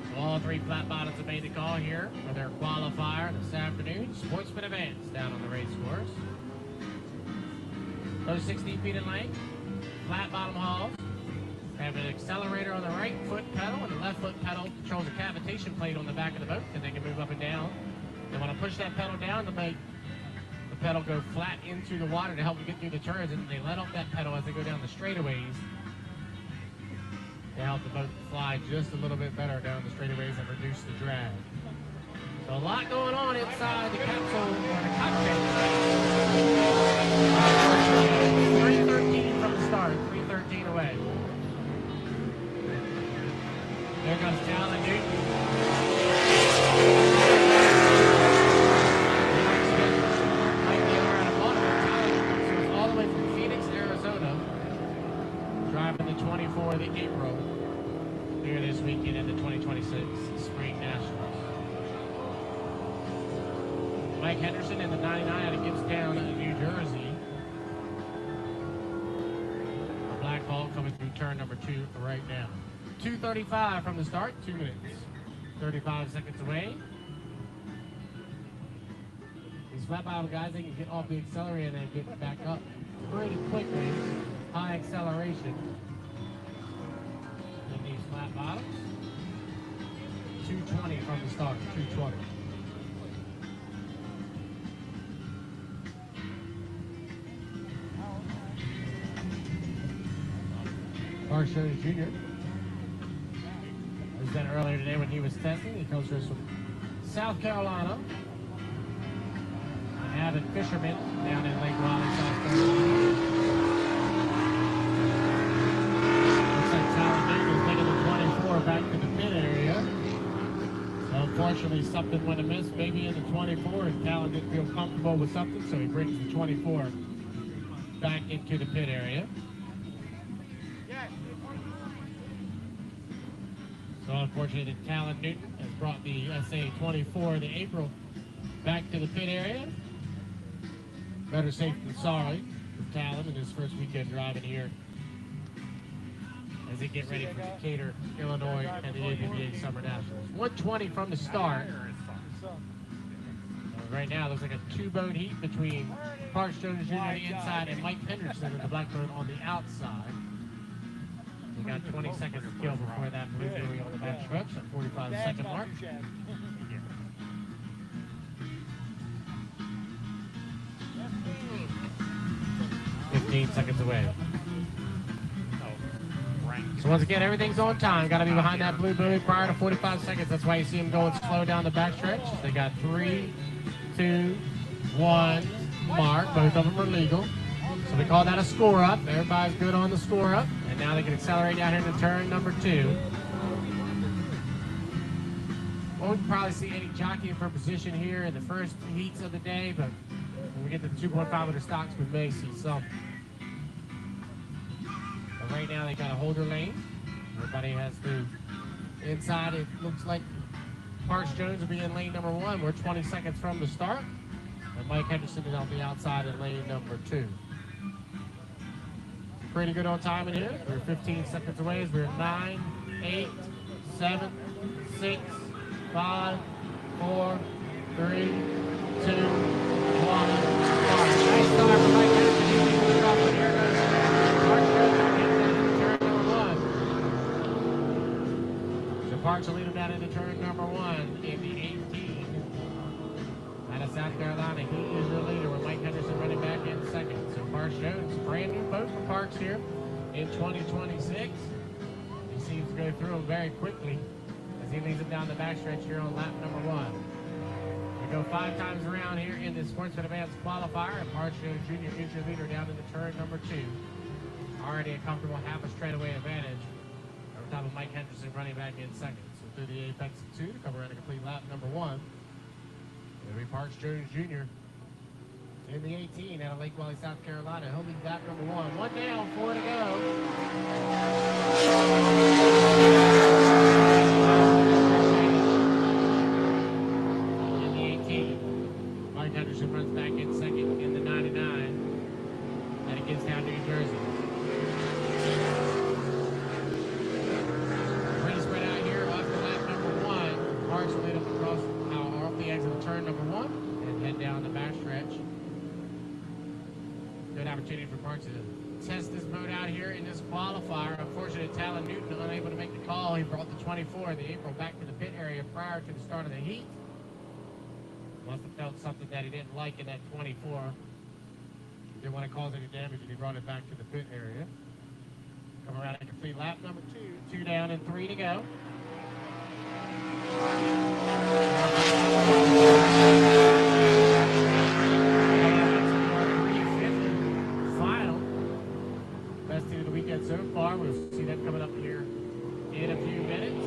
So all three flat bottoms have made the call here for their qualifier this afternoon. Sportsman Events down on the race course. Those 16 feet in length, flat bottom hulls. Have an accelerator on the right foot pedal, and the left foot pedal controls a cavitation plate on the back of the boat, and they can move up and down. They want to push that pedal down to make the pedal go flat into the water to help you get through the turns, and they let off that pedal as they go down the straightaways to help the boat fly just a little bit better down the straightaways and reduce the drag. So a lot going on inside the capsule or the cockpit. 3:13 from the start, 3:13 away. There comes Talon Newton. All the way from Phoenix, Arizona, driving the 24, the April, here this weekend at the 2026 Spring Nationals. Mike Henderson in the 99 out of Gibbstown, New Jersey. A black ball coming through turn number 2 right now. 2:35 from the start, 2 minutes. 35 seconds away. These flat bottom guys, they can get off the accelerator and get back up pretty quickly. High acceleration in these flat bottoms. 2:20 from the start, 2:20. Harford Jr. was done earlier today when he was testing. He comes to us from South Carolina. An avid fisherman down in Lake Raleigh, South Carolina. Looks like Talladega is making the 24 back to the pit area. So unfortunately something went amiss maybe in the 24 and Talon didn't feel comfortable with something, so he brings the 24 back into the pit area. So unfortunately, Talon Newton has brought the SA-24 the April back to the pit area. Better safe than sorry for Talon in his first weekend driving here as they get ready for Decatur, Illinois, and the ABBA Summer Nationals. 1:20 from the start. Right now, it looks like a two-boat heat between Parks Jones Jr. on the inside and Mike Henderson and the black boat on the outside. We got 20 seconds to kill before that blue buoy on the back stretch at 45-second mark. 15 seconds away. So once again, everything's on time. Got to be behind that blue buoy prior to 45 seconds. That's why you see them going slow down the back stretch. They got 3, 2, 1 mark. Both of them are legal. So we call that a score up. Everybody's good on the score up. And now they can accelerate down here into turn number 2. Won't probably see any jockeying for position here in the first heats of the day, but when we get to the 2.5 liter stocks, we may see some. But right now they got a holder lane. Everybody has to inside. It looks like Parks Jones will be in lane number 1. We're 20 seconds from the start. And Mike Henderson is on the outside in lane number 2. Pretty good on time in here. We're 15 seconds away as we're 9, 8, 7, 6, 5, 4, 3, 2, 1. Nice start for Mike Henderson. He's leading the drop, but here goes Parks Jones into turn number 1. So Parks will lead him down into turn number 1 in the 18. Out of South Carolina, he is the leader with Mike Henderson running back in second. So Parks Jones, brand new boat for Parks here in 2026. He seems to go through them very quickly as he leads them down the backstretch here on lap number 1. We go 5 times around here in the Sportsman Advanced Qualifier, and Parks Jones Jr. is your leader down into turn number 2. Already a comfortable half a straightaway advantage over top of Mike Henderson running back in second. So through the apex of 2 to come around and complete lap number 1. It'll be Parks Jones Jr. in the 18 out of Lake Raleigh, South Carolina. He'll be lap number 1. 1 down, 4 to go. In the 18, Mike Henderson runs back in second in the 99 out of Gibbstown, New Jersey. Pretty spread out here off the lap number 1. Parks will lead up across off the exit of turn number 1 and head down the backstretch. Good opportunity for Parks to test this boat out here in this qualifier. Unfortunately, Talon Newton unable to make the call. He brought the 24 the April back to the pit area prior to the start of the heat. Must have felt something that he didn't like in that 24. Didn't want to cause any damage, and he brought it back to the pit area. Come around and complete lap number 2. 2 down and 3 to go. Final. Best team of the weekend so far. We'll see them coming up here in a few minutes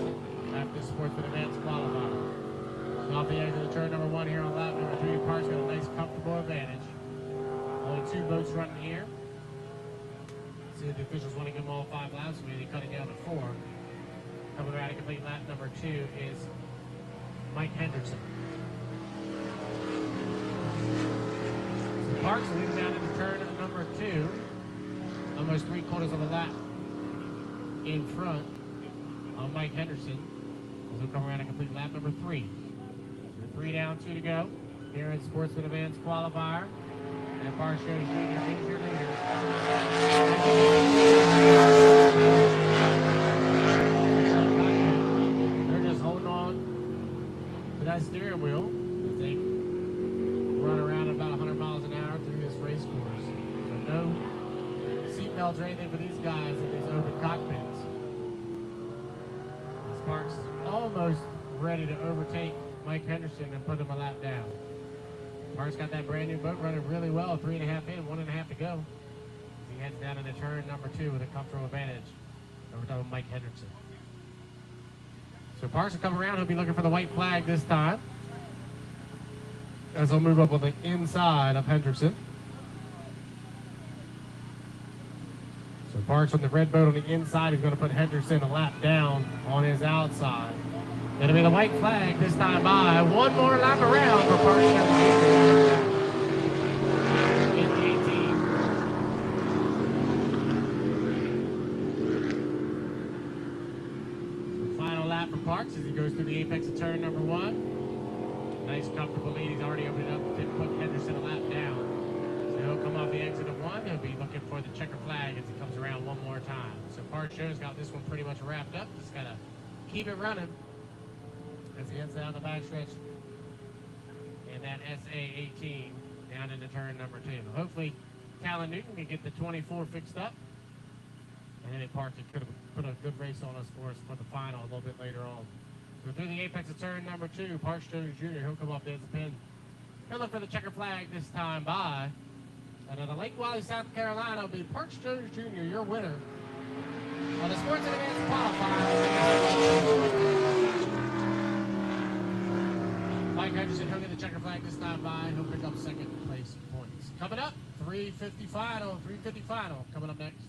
after the Sportsman Advanced Qualifier. Off the exit of turn number 1 here on lap number 3. Parks got a nice comfortable advantage. Only 2 boats running here. See if the officials want to give them all 5 laps, maybe they cut it down to 4. Coming around to complete lap number 2 is Mike Henderson. So Parks leads down into turn number 2. Almost 3/4 of a lap in front of Mike Henderson. As he'll come around and complete lap number 3. So 3 down, 2 to go. Here in Sportsman Events qualifier. And Parks Jr. is your leader. They're just holding on to that steering wheel as they run around about 100 miles an hour through this race course. So no seatbelts or anything for these guys in these open cockpits. Sparks almost ready to overtake Mike Henderson and put him a lap down. Parks got that brand new boat running really well, 3.5 in, 1.5 to go. He heads down into turn number 2 with a comfortable advantage over top of Mike Henderson. So Parks will come around, he'll be looking for the white flag this time. As he'll move up on the inside of Henderson. So Parks on the red boat on the inside is going to put Henderson a lap down on his outside. It'll be the white flag this time by. One more lap around for Parks in the 18. The final lap for Parks as he goes through the apex of turn number 1. Nice comfortable lead. He's already opened it up to put Henderson a lap down. So he'll come off the exit of 1. He'll be looking for the checker flag as he comes around one more time. So Parks Jones got this one pretty much wrapped up. Just got to keep it running as he heads down the backstretch in that SA-18 down into turn number 2. Hopefully, Callan Newton can get the 24 fixed up. And then Parks could have put a good race on us for the final a little bit later on. So through the apex of turn number 2, Parks Jones Jr., he'll come off the pin. He'll look for the checker flag this time by. And out of Lake Wiley, South Carolina, will be Parks Jones Jr., your winner on the Sports and Events qualifier. Mike Henderson, he'll get the checker flag this time by. He'll pick up second place points. Coming up, 350 final coming up next.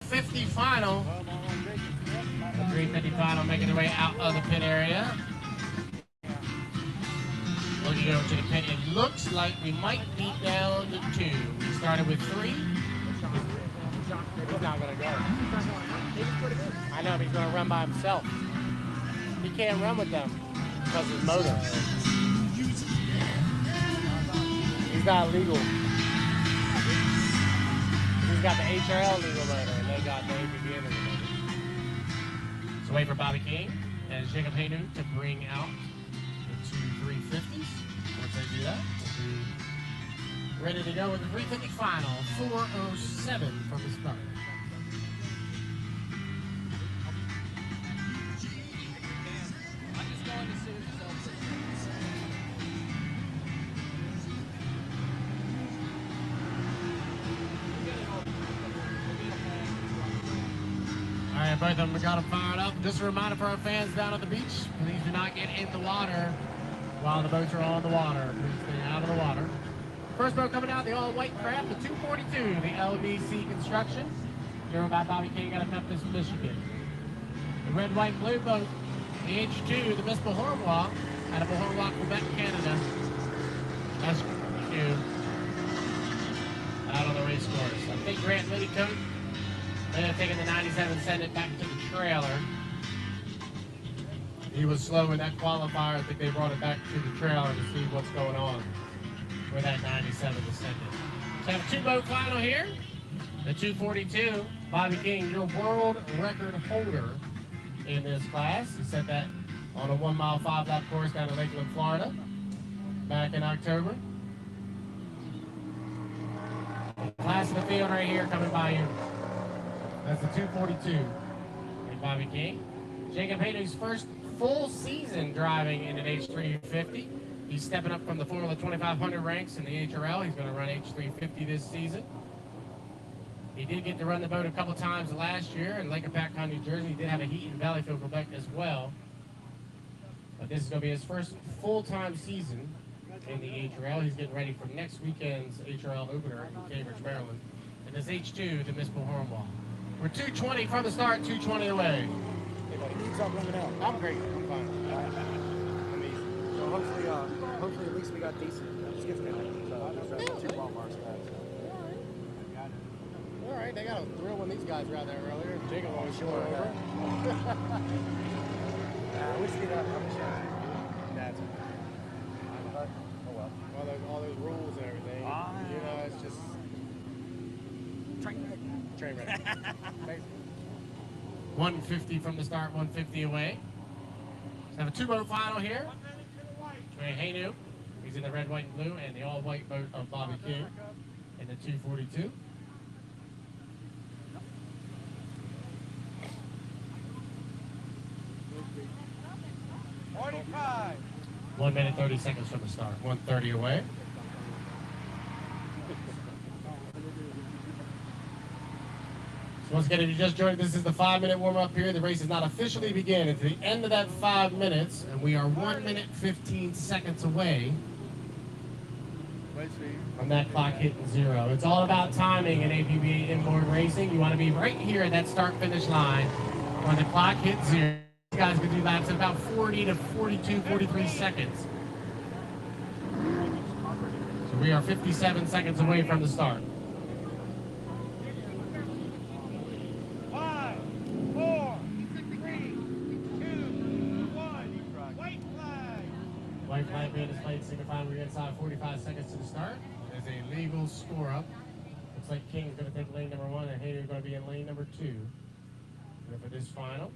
350 final. The 350 final making their way out of the pit area. Looking over to the pit, it looks like we might be down to 2. We started with 3.
He's not going to go. I know, but he's going to run by himself. He can't run with them because of his motor. He's not legal. He's got the HRL legal motor, and they got the ABB legal motor.
So wait for Bobby King and Jacob Haynu to bring out the 2 350s. Once they do that, we'll be ready to go with the 350 final. 4:07 from the start. All right, both of them got them fired up. Just a reminder for our fans down at the beach, please do not get in the water while the boats are on the water. Please stay out of the water. First boat coming out, the all-white craft, the 242, the LBC Construction, driven by Bobby King out of Memphis, Michigan. The red, white, blue boat, the H2, the Miss Bahorwa, out of Bahorwa, Quebec, Canada. That's new out on the race course. I think Grant Liddycoat ended up taking the 97, sending it back to the trailer. He was slow in that qualifier. I think they brought it back to the trailer to see what's going on with that 97 descendant. So I have a 2-boat final here. The 242, Bobby King, your world record holder in this class. He set that on a 1-mile 5-lap course down in Lakeland, Florida, back in October. Class of the field right here coming by you. That's the 242 and Bobby King. Jacob Haynu's first full season driving in an H350. He's stepping up from the Formula 2500 ranks in the HRL. He's going to run H350 this season. He did get to run the boat a couple times last year in Lake Apacon, New Jersey. He did have a heat in Valleyfield, Quebec as well. But this is going to be his first full-time season in the HRL. He's getting ready for next weekend's HRL opener in Cambridge, Maryland. And this H2, the Miss Bahorwa. We're 220 from the start, 220 away.
Hey, buddy, keep something out.
I'm great. I'm fine.
Amazing. So hopefully at least we got decent skiff connections. So 2 mile marks.
All right, they got a thrill when these guys were out there earlier. Jacob always showing over.
We see that on the show.
That's
Oh well.
all those rules and everything. You know, it's just train wreck. Basically.
150 from the start, 150 away. So have a 2-boat final here. Trey Haynu, he's in the red, white, and blue, and the all-white boat of Bobby King in the 242.
$45.
1 minute, 30 seconds from the start, 130 away. So once again, if you just joined, this is the 5-minute warm-up period. The race is not officially begun until the end of that 5 minutes, and we are 1 minute, 15 seconds away from that clock hitting 0. It's all about timing in APB inboard racing. You want to be right here at that start-finish line when the clock hits 0. These guys can do laps in about 40 to 42, 43 seconds. So we are 57 seconds away from the start.
5, 4, 3, 2, 1. White flag.
White flag being displayed, signifying we're inside 45 seconds to the start. There's a legal score up. Looks like King's going to take lane number 1 and Hayden's going to be in lane number 2. And for this final,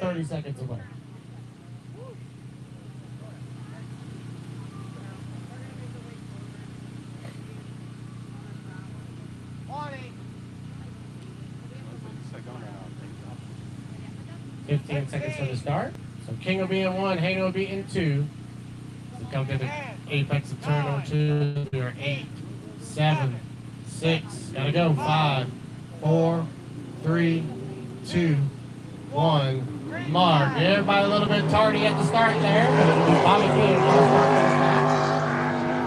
30 seconds away.
Morning.
15 seconds from the start. So King will be in 1, Hayden will be in 2. So come to the apex of turn number 2. We are 8, 7, 6. Gotta go. 5, 4, 3, 2, 1. Mark. Everybody a little bit tardy at the start there. Bobby King on the start.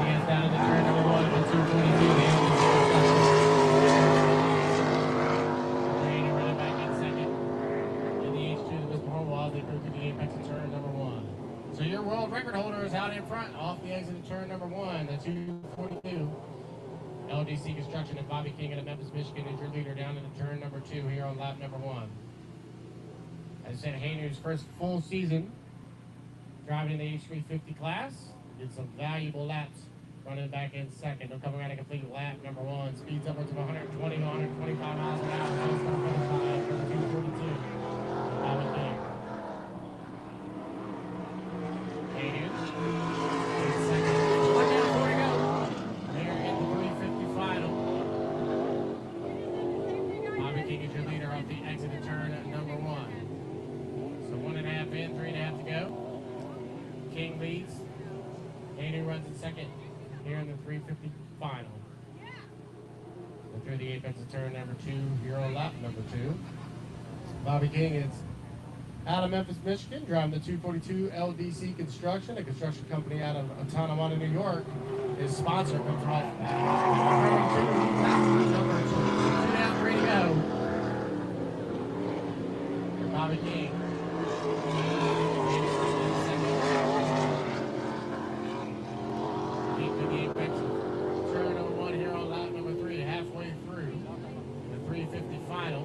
He is down in the turn number 1 at 222. off the exit of turn number 1, the 242. LDC Construction and Bobby King out of Memphis, Michigan is your leader down into turn number 2 here on lap number 1. As I said, Hayner's first full season driving in the H350 class. Did some valuable laps running back in second. They'll come around and complete lap number 1. Speeds upwards of 120 to 125 miles an hour. So start finish line for the 242. Bobby King. Hayner. In second. 1 down, 4 to go. They're in the 350 final. Bobby King is your leader off the exit of turn number 1. So 1.5 in, 3.5 to go. King leads. Hayner runs in second here in the 350 final. And through the apex of turn number 2 here on lap number 2. Bobby King is out of Memphis, Michigan, driving the 242 LDC Construction, a construction company out of Tonawanda, New York. His sponsor comes off number 2 down, 3 to go. Bobby King. Deep to the apex of turn number 1 here on lap number 3, halfway through the 350 final.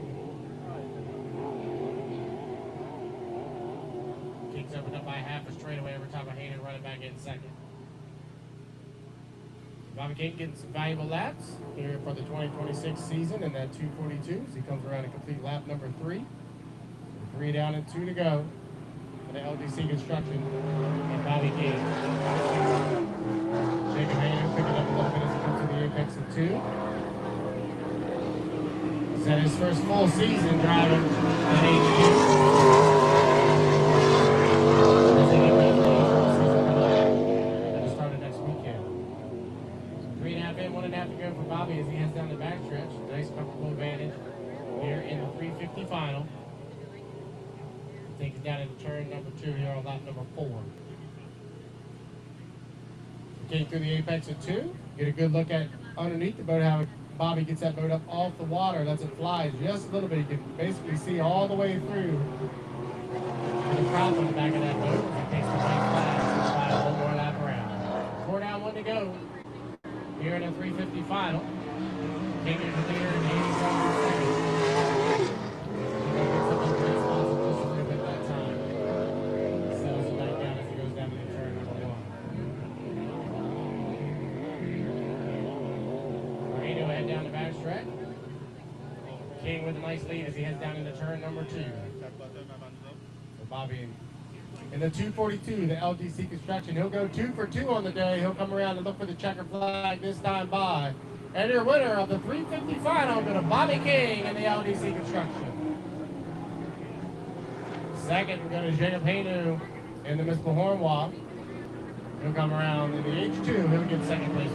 King's opened up by half a straightaway every time a Hayner running back in second. Bobby King getting some valuable laps here for the 2026 season in that 242 as he comes around and complete lap number 3. 3 down and 2 to go for the LDC Construction and Bobby King. Jacob Hayner picking up a little bit as he comes to the apex of 2. He's had his first full season driving at H2. As they get ready for the full season that'll start next weekend. So 3.5 in, 1.5 to go for Bobby as he heads down the backstretch. Nice comfortable advantage here in the 350 final. Takes it down into turn number 2 here on lap number 4. Came through the apex of 2. Get a good look at underneath the boat how Bobby gets that boat up off the water, lets it fly just a little bit. You can basically see all the way through the prop on the back of that boat. It takes the white flag to fly one more lap around. 4 down, 1 to go here in the 350 final. King is the leader and Hayes runs in second. Down the backstretch. King with a nice lead as he heads down into turn number 2. So Bobby in the 242, the LDC Construction. He'll go 2 for 2 on the day. He'll come around and look for the checker flag this time by. And your winner of the 350 final go to Bobby King in the LDC Construction. Second, we're going to Jacob Hayner in the Miss Bahornwa. He'll come around in the H2. He'll get second place.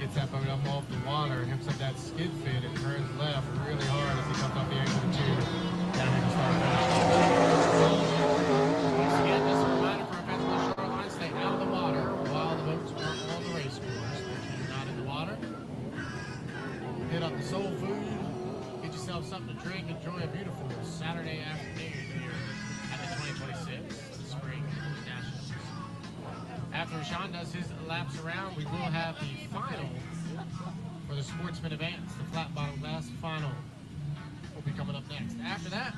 gets that boat up off the water, hooks up that skid fin, and turns left really hard as he comes off the exit of 2 down here to start Once again, just a reminder for our fans on the shoreline, stay out of the water while the boats are on the race course. Make sure you're not in the water. Hit up the soul food, get yourself something to drink, enjoy a beautiful Saturday afternoon here at the 2026 Spring Nationals. After Sean does his laps around, we will have the final for the Sportsman Advance, the flat bottom glass final will be coming up next. After that,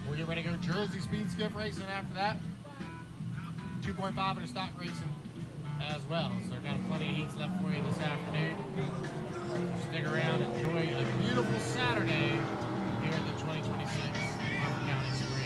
we'll get ready to go Jersey speed skiff racing after that. 2.5 in the stock racing as well. So we've got plenty of heats left for you this afternoon. Stick around, enjoy a beautiful Saturday here at the 2026 Harford County Spring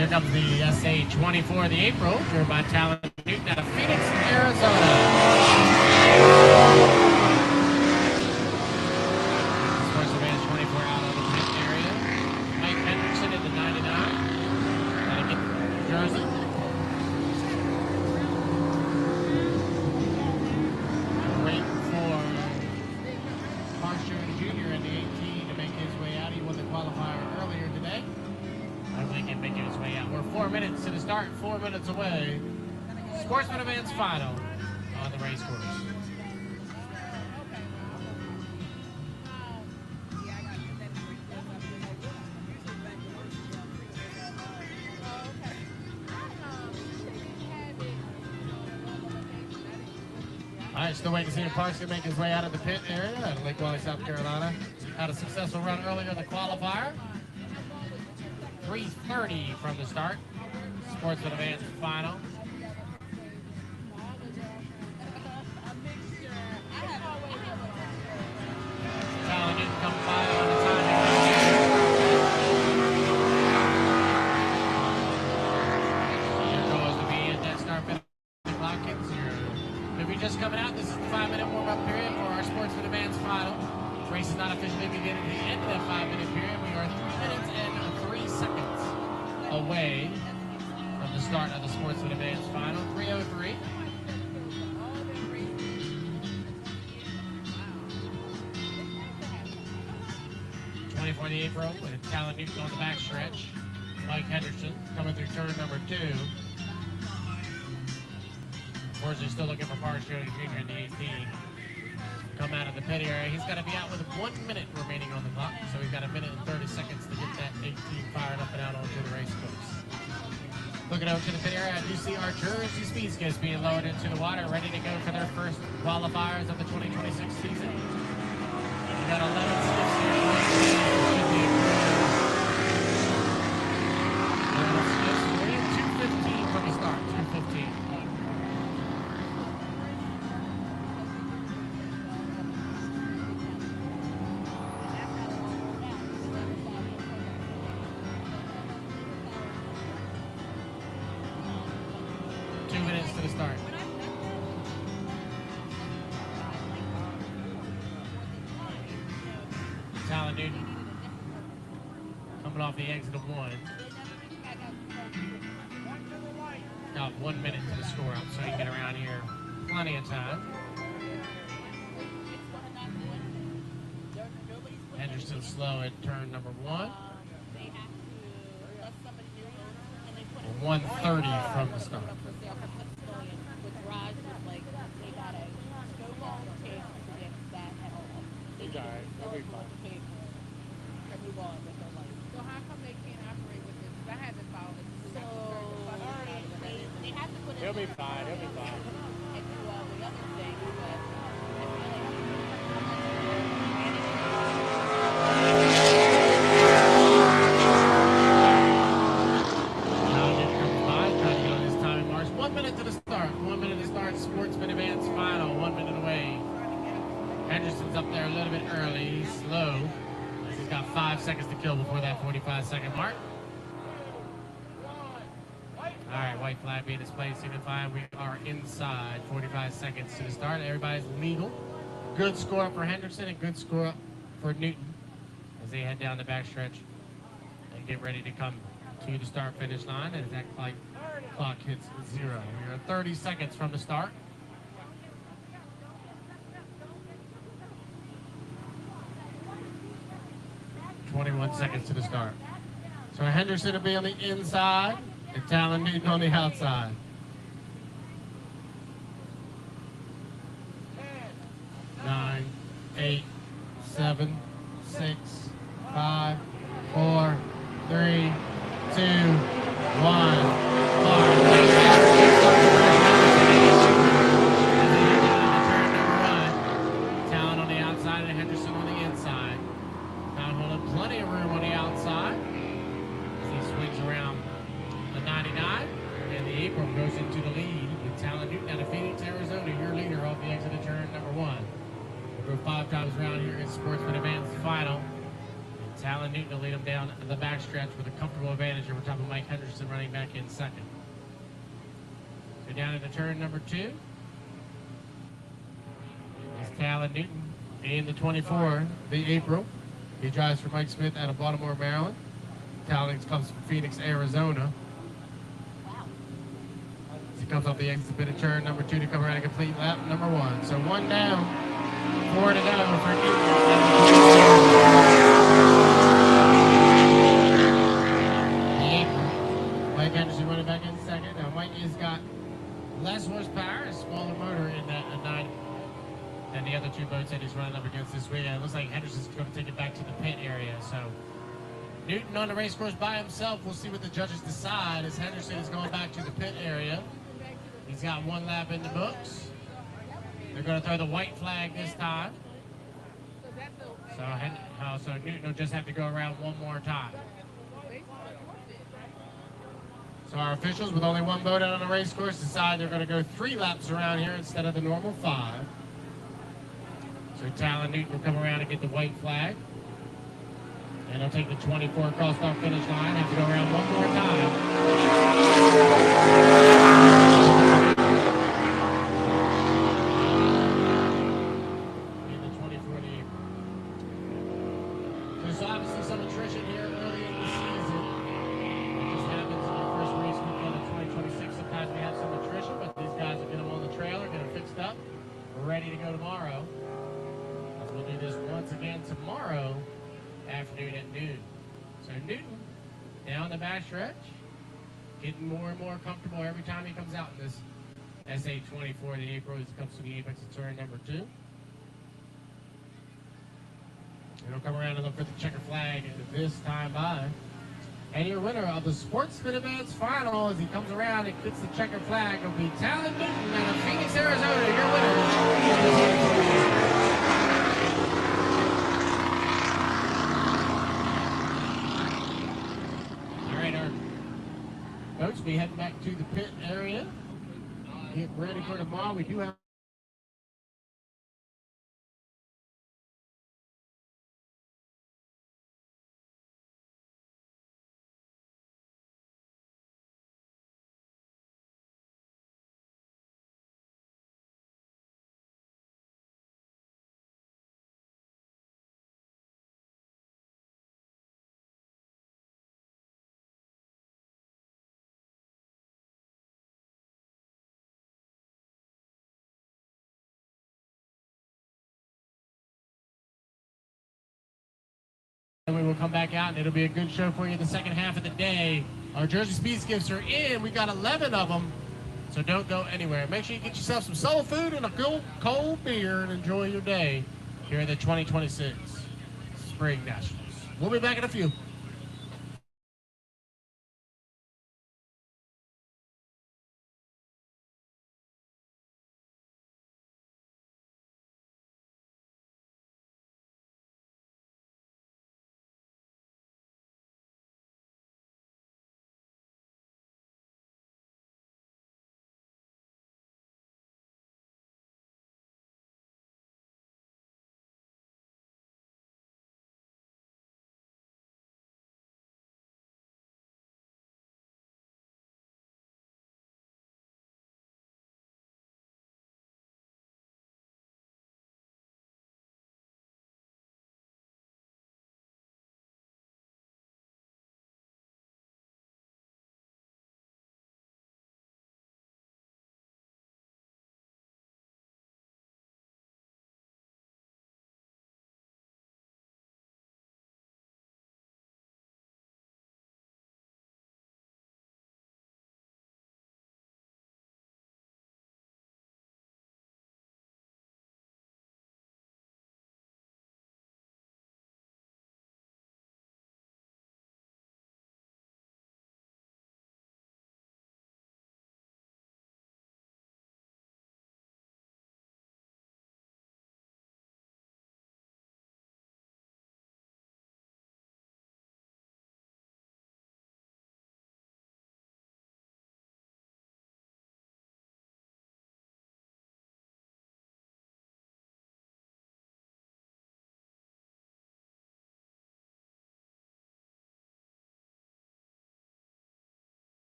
here comes the SA 24 of the April, driven by Talon Newton out of Phoenix, Arizona. Sports Advantage 24 out of the pit area. Mike Hendrickson in the 99. Gotta get the jersey. Waiting for Harford Jr. in the 18 to make his way out. He won the qualifier earlier today. Hopefully he can make his way out. We're 4 minutes to the start, 4 minutes away. Sportsman Events final on the race course. All right, still waiting to see if Parks can make his way out of the pit area at Lake Wally, South Carolina. Had a successful run earlier in the qualifier. 3:30 from the start. Sportsman Advance final. Talon Newton comes by on the time. Here goes the VN start finish. Clockins here. If you're just coming out, this is the 5-minute warm-up period for our Sportsman Advance final. The race is not officially beginning at the end of that 5-minute period. We are 3 minutes and 3 seconds away from the start of the Sportsman Advance final. 3:03. For the April with Talon Newton on the backstretch. Mike Henderson coming through turn number 2. Unfortunately, still looking for Parks Jr. in the 18. Come out of the pit area. He's got to be out with 1 minute remaining on the clock, so he's got 1 minute and 30 seconds to get that 18 fired up and out onto the race course. Looking over to the pit area, I do see our Jersey speed skids being lowered into the water, ready to go for their first qualifiers of the 2026 season. We got 11 skids here. 2:15 from the start. 2:15. To the start. Talon Newton coming off the exit of 1. Got 1 minute to the score up, so he can get around here plenty of time. Henderson slow at turn number 1. 1:30 from the start.
He's all right. He'll be fine.
So how come they can't operate with this? I haven't followed it.
So they have to put it
He'll be fine. He'll be fine.
and do all the other things, but
To the start. 1 minute to start. Sportsman Advance final. 1 minute away. Henderson's up there a little bit early. He's slow. He's got 5 seconds to kill before that 45-second mark. All right, white flag being displayed, signifying we are inside 45 seconds to the start. Everybody's legal. Good score up for Henderson and good score up for Newton as they head down the backstretch and get ready to come to the start-finish line. And that clock hits 0. We are 30 seconds from the start. .21 seconds to the start. So Henderson will be on the inside and Talon Newton on the outside. 9, 8, 7, 6, 5, 4, 3, 2, 1. Talon on the outside and Henderson on the inside. Now holding plenty of room on the outside as he swings around the 99. And the April goes into the lead with Talon Newton out of Phoenix, Arizona, your leader off the exit of turn number 1. We'll go 5 times around here in Sportsman Advance final. Talon Newton will lead them down the backstretch with a comfortable advantage over top of Mike Henderson running back in second. So down into turn number 2 is Talon Newton in the 24, the April. He drives for Mike Smith out of Baltimore, Maryland. Talon comes from Phoenix, Arizona. He comes off the exit bit of turn number 2 to come around and complete lap number 1. So 1 down, 4 to go for Newton. Mike Henderson running back in second. Now Mike has got less horsepower, a smaller motor in that 9 than the other 2 boats that he's running up against this week. And it looks like Henderson's going to take it back to the pit area. So Newton on the race course by himself. We'll see what the judges decide as Henderson is going back to the pit area. He's got 1 lap in the books. They're going to throw the white flag this time. So Newton will just have to go around 1 more time. So our officials, with only 1 boat out on the race course, decide they're going to go 3 laps around here instead of the normal 5. So Talon Newton will come around and get the white flag. And he'll take the 24 across the finish line. Have to go around 1 more time. In the 24 to April. There's obviously some attrition here early in the season. It just happens in your first race weekend of 2026. Sometimes we have some attrition, but these guys will get them on the trailer, get them fixed up. We're ready to go tomorrow. We'll do this once again tomorrow afternoon at noon. So Newton, down the backstretch, getting more and more comfortable every time he comes out in this SA24 in April as he comes to the apex of turn number 2. And he'll come around and look for the checker flag this time by. And your winner of the Sports Spin Events final as he comes around and gets the checker flag will be Talon Newton out of Phoenix, Arizona. Your winner. Folks, we head back to the pit area. Get ready for tomorrow. We do have and we will come back out and it'll be a good show for you the second half of the day. Our Jersey Speeds gifts are in. We got 11 of them, so don't go anywhere. Make sure you get yourself some soul food and a cold beer and enjoy your day here at the 2026 Spring Nationals. We'll be back in a few.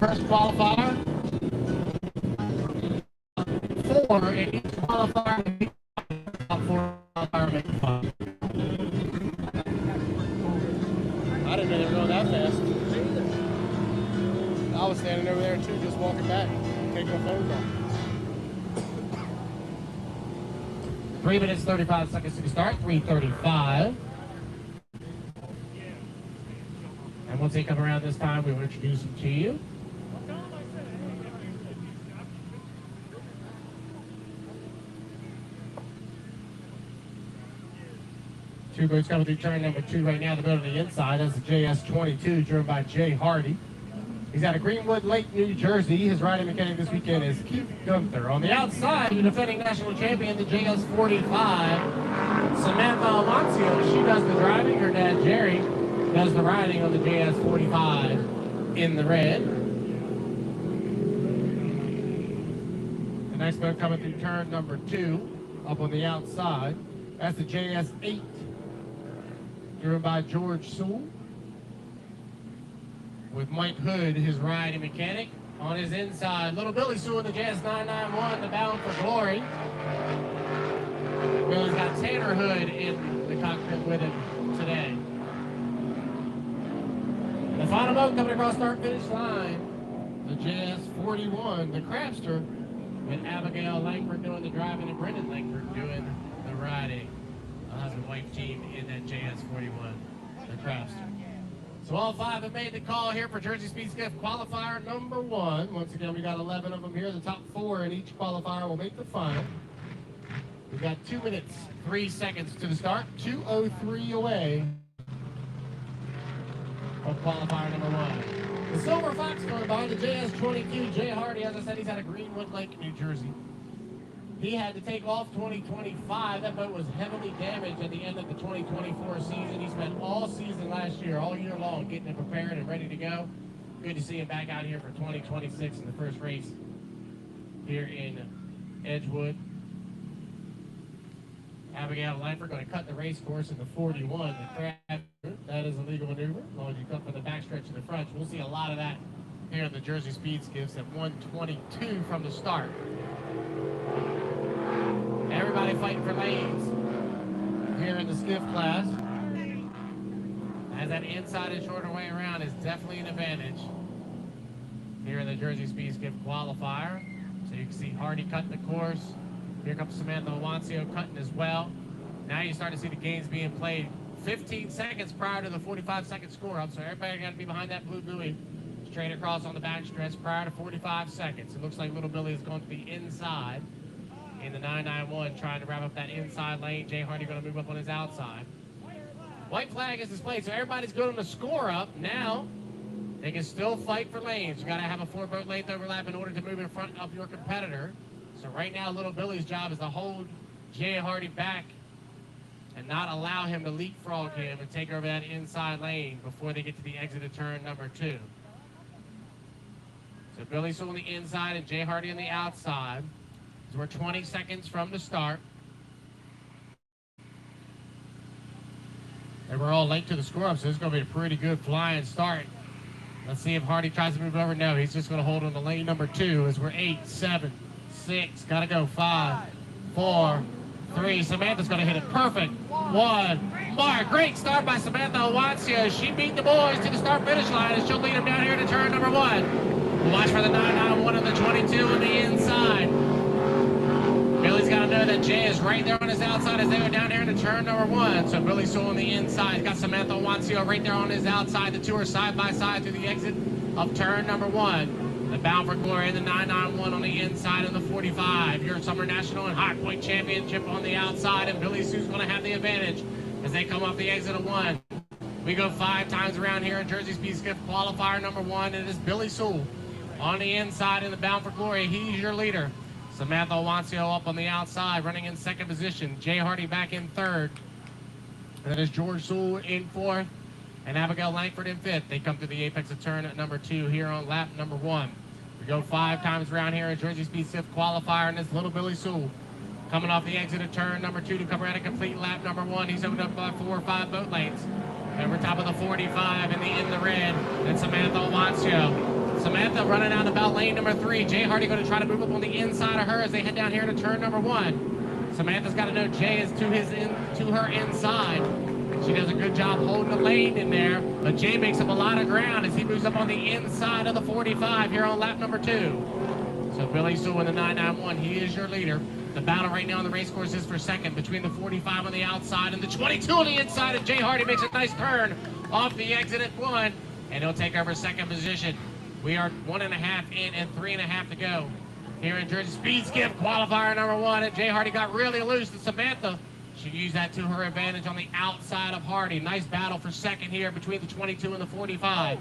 first qualifier. 4 in each qualifier. Top 4 qualifier make the final.
I didn't know they were going that fast. I was standing over there too, just walking back, taking a phone call.
3 minutes 35 seconds to start. 3:35. And once they come around this time, we will introduce them to you. Two boats coming through turn number 2 right now. They're going to the inside. That's the JS22, driven by Jay Hardy. He's out of Greenwood Lake, New Jersey. His riding mechanic this weekend is Keith Gunther. On the outside, the defending national champion, the JS45, Samantha Aloncio. She does the driving. Her dad, Jerry, does the riding on the JS45 in the red. The next boat coming through turn number 2, up on the outside. That's the JS8, driven by George Sewell, with Mike Hood, his riding mechanic. On his inside, little Billy Sewell in the JS991, the Bound for Glory. Billy's got Tanner Hood in the cockpit with him today. The final boat coming across start-finish line, the JS41, the Crabster, with Abigail Langford doing the driving and Brendan Langford doing the riding. A husband-wife team in that JS41, the Crabster. So all 5 have made the call here for Jersey Speed Skiff qualifier number 1. Once again, we got 11 of them here. The top 4 in each qualifier will make the final. We've got 2 minutes, 3 seconds to the start. 2:03 away of qualifier number 1. The Silver Fox going by, the JS22, Jay Hardy. As I said, he's out of Greenwood Lake, New Jersey. He had to take off 2025. That boat was heavily damaged at the end of the 2024 season. He spent all season last year, all year long, getting it prepared and ready to go. Good to see him back out here for 2026 in the first race here in Edgewood. Abigail Langford going to cut the race course in the 41. The crab, that is a legal maneuver. As long as you cut from the backstretch to the front. We'll see a lot of that here in the Jersey Speed Skiffs at 1:22 from the start. Everybody fighting for lanes here in the skiff class. As that inside and shorter way around is definitely an advantage here in the Jersey Speed Skiff qualifier. So you can see Hardy cutting the course. Here comes Samantha Aloncio cutting as well. Now you start to see the games being played 15 seconds prior to the 45-second score up. So everybody got to be behind that blue buoy straight across on the backstretch prior to 45 seconds. It looks like Little Billy is going to be inside in the 991, trying to wrap up that inside lane. Jay Hardy going to move up on his outside. White flag is displayed, so everybody's good on the score up. Now, they can still fight for lanes. You got to have a 4-boat length overlap in order to move in front of your competitor. So right now, Little Billy's job is to hold Jay Hardy back and not allow him to leapfrog him and take over that inside lane before they get to the exit of turn number 2. So Billy's on the inside and Jay Hardy on the outside. So we're 20 seconds from the start. And we're all late to the score-up, so it's going to be a pretty good flying start. Let's see if Hardy tries to move over. No, he's just going to hold on to lane number 2 as we're 8, 7, 6. Got to go 5, 4, 3. Samantha's going to hit it perfect. 1. Mark, great start by Samantha Aloncio. She beat the boys to the start-finish line, and she'll lead them down here to turn number 1. We'll watch for the 991 and the 22 on the inside. Billy's got to know that Jay is right there on his outside as they go down here into turn number 1. So Billy's still on the inside. He's got Samantha Aloncio right there on his outside. The two are side by side through the exit of turn number 1. The Bound for Glory and the 991 on the inside of the 45. Your Summer National and High Point Championship on the outside. And Billy Sue's going to have the advantage as they come off the exit of 1. We go 5 times around here in Jersey Speed Skiff qualifier number 1. And it is Billy Sue on the inside in the Bound for Glory. He's your leader. Samantha Aloncio up on the outside, running in 2nd position. Jay Hardy back in 3rd. And that is George Sewell in 4th. And Abigail Langford in 5th. They come to the apex of turn at number 2 here on lap number 1. We go 5 times around here at Jersey Speed Skiff qualifier, and it's Little Billy Sewell coming off the exit of turn number 2 to come around and complete lap number 1. He's opened up by 4 or 5 boat lengths. And we're top of the 45 in the red. That's Samantha Aloncio. Samantha running out about lane number 3. Jay Hardy going to try to move up on the inside of her as they head down here to turn number 1. Samantha's got to know Jay is to her inside. She does a good job holding the lane in there, but Jay makes up a lot of ground as he moves up on the inside of the 45 here on lap number 2. So Billy Sewell in the 991, he is your leader. The battle right now on the race course is for second between the 45 on the outside and the 22 on the inside, and Jay Hardy makes a nice turn off the exit at 1, and he'll take over second position. We are 1.5 in and 3.5 to go here in Jersey Speed Skip qualifier number 1, and Jay Hardy got really loose, and Samantha, she used that to her advantage on the outside of Hardy. Nice battle for second here between the 22 and the 45.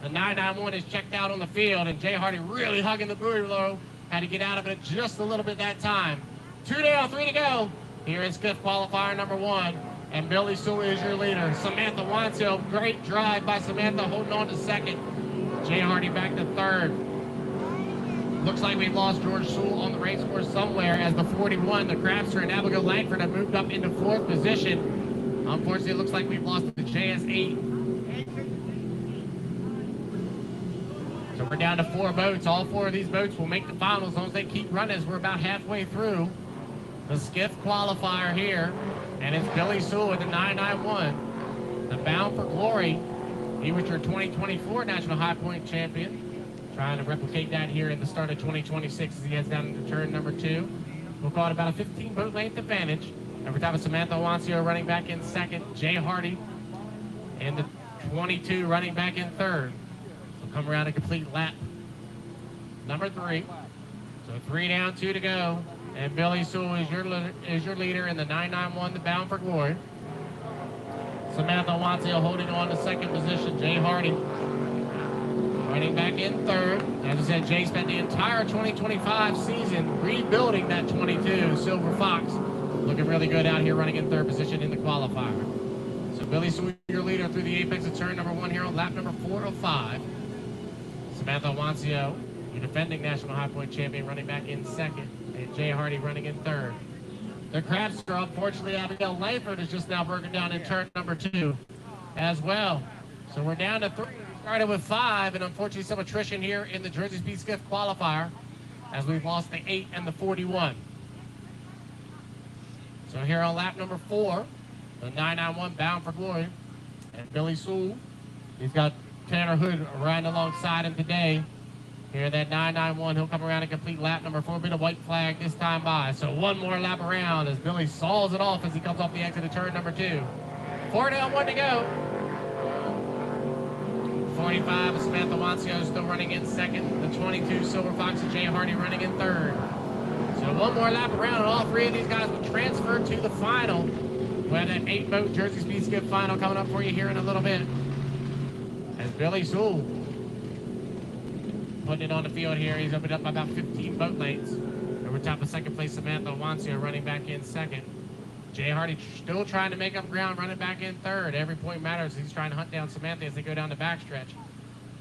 The 991 is checked out on the field, and Jay Hardy really hugging the buoy low. Had to get out of it just a little bit that time. 2 down, 3 to go. Here is Skiff qualifier number 1, and Billy Sewell is your leader. Samantha Wansill, great drive by Samantha, holding on to second. Jay Hardy back to third. Looks like we've lost George Sewell on the race course somewhere as the 41, the Crabster, and Abigail Langford have moved up into 4th position. Unfortunately, it looks like we've lost the JS8. So we're down to 4 boats. All 4 of these boats will make the finals as long as they keep running, as we're about halfway through the skiff qualifier here. And it's Billy Sewell with the 991. The Bound for Glory. He was your 2024 National High Point champion. Trying to replicate that here in the start of 2026 as he heads down into turn number 2. We'll call it about a 15 boat length advantage. Over top of Samantha Wansill running back in second. Jay Hardy and the 22 running back in third. We'll come around a complete lap number 3. So 3 down, 2 to go. And Billy Sewell is your leader in the 991, the Bound for Glory. Samantha Wansill holding on to second position. Jay Hardy running back in third. As I said, Jay spent the entire 2025 season rebuilding that 22 Silver Fox. Looking really good out here running in third position in the qualifier. So Billy Sewell, your leader through the apex of turn number 1 here on lap number 405. Samantha Wansill, your defending National High Point champion, running back in second. And Jay Hardy running in third. The Crabster, unfortunately, Abigail Langford is just now broken down in turn number 2 as well. So we're down to 3. Started with 5, and unfortunately some attrition here in the Jersey Speed Skiff qualifier as we've lost the 8 and the 41. So here on lap number 4, the 991 Bound for Glory, and Billy Sewell. He's got Tanner Hood riding alongside him today. Here that 991, he'll come around and complete lap number 4, bit of white flag this time by. So 1 more lap around as Billy saws it off as he comes off the exit of turn number 2. 4 down, 1 to go. 45, Samantha Wansill still running in second. The 22, Silver Fox and Jay Hardy running in third. So 1 more lap around, and all 3 of these guys will transfer to the final. We have that 8-boat Jersey Speed Skip final coming up for you here in a little bit. As Billy Sewell putting it on the field here. He's opened up by about 15 boat lengths. Over top of second place, Samantha Wansill running back in second. Jay Hardy still trying to make up ground, running back in third. Every point matters. He's trying to hunt down Samantha as they go down the backstretch.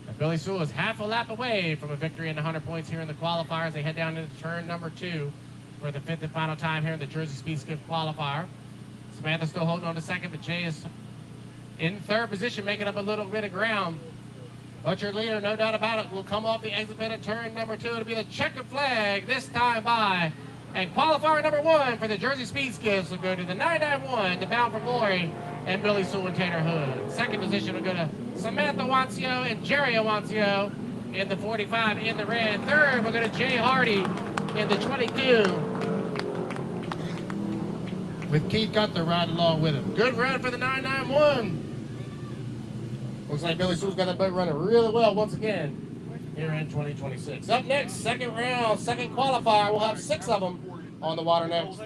And Billy Sewell is half a lap away from a victory in the 100 points here in the qualifiers. They head down into turn number 2 for the 5th and final time here in the Jersey Speed Skiff qualifier. Samantha still holding on to second, but Jay is in third position, making up a little bit of ground. But your leader, no doubt about it, will come off the exit pit at turn number 2. It'll be the checkered flag this time by. And qualifier number 1 for the Jersey Speed Skiffs will go to the 991, the Bound for Glory, and Billy Sewell and Tanner Hood. Second position will go to Samantha Wansill and Jerry Wansill in the 45 in the red. Third will go to Jay Hardy in the 22. With Keith Gunther riding along with him. Good run for the 991. Looks like Billy Sewell's got that boat running really well once again here in 2026. Up next, second round, second qualifier. We'll have 6 of them on the water next.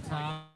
top.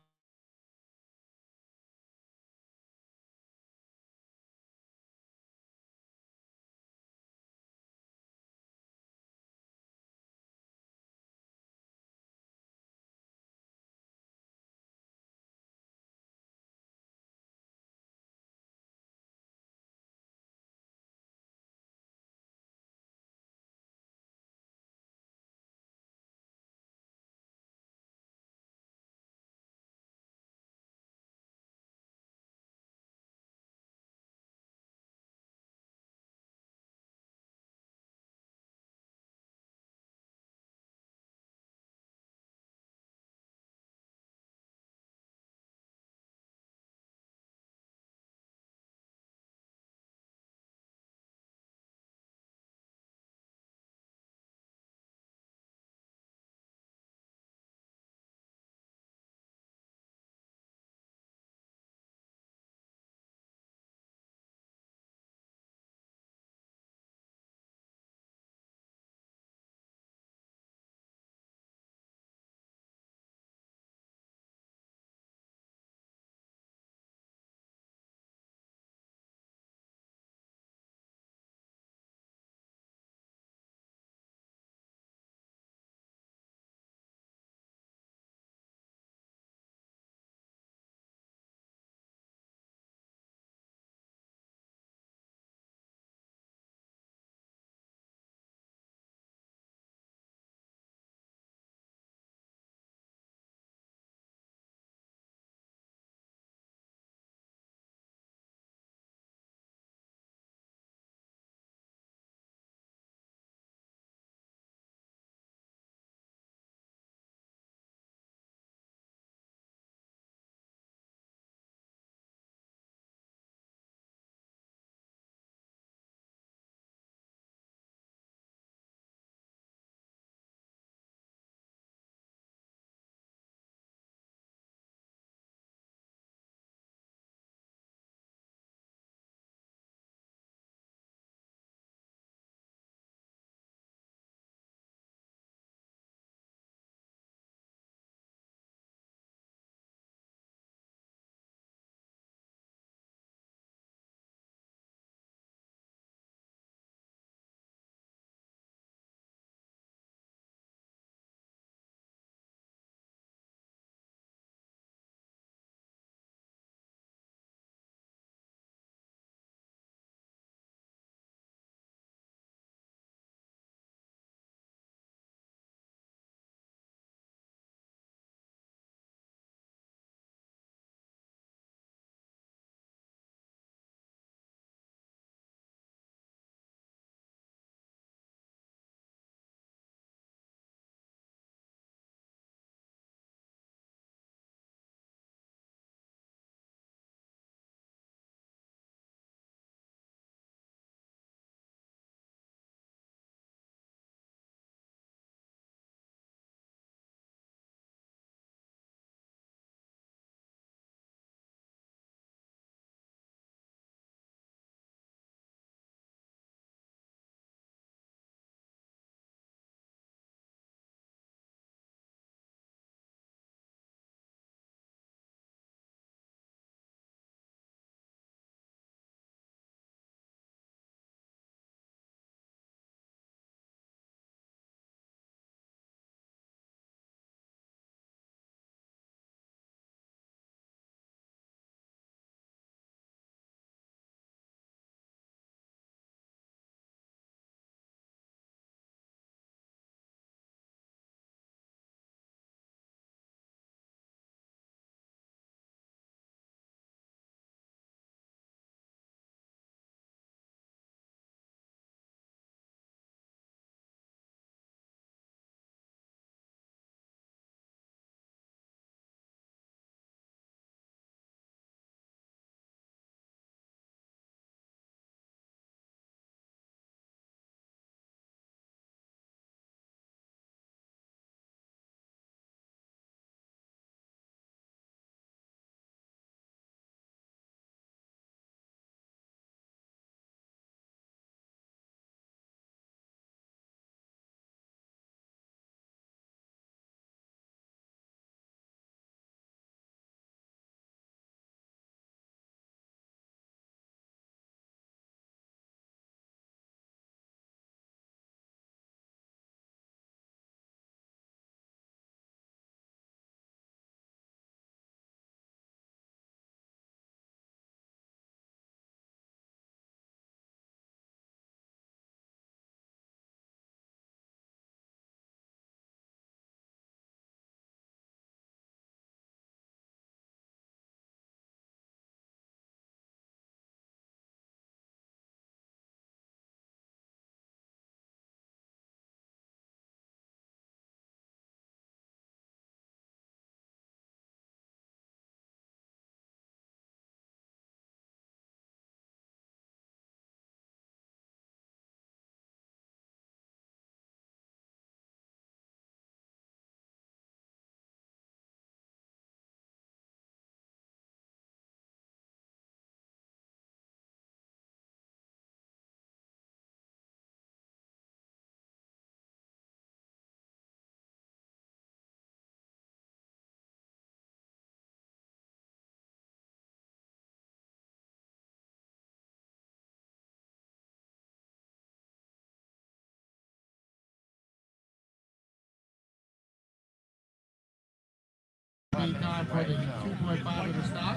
The time for the 2.5 liter stock.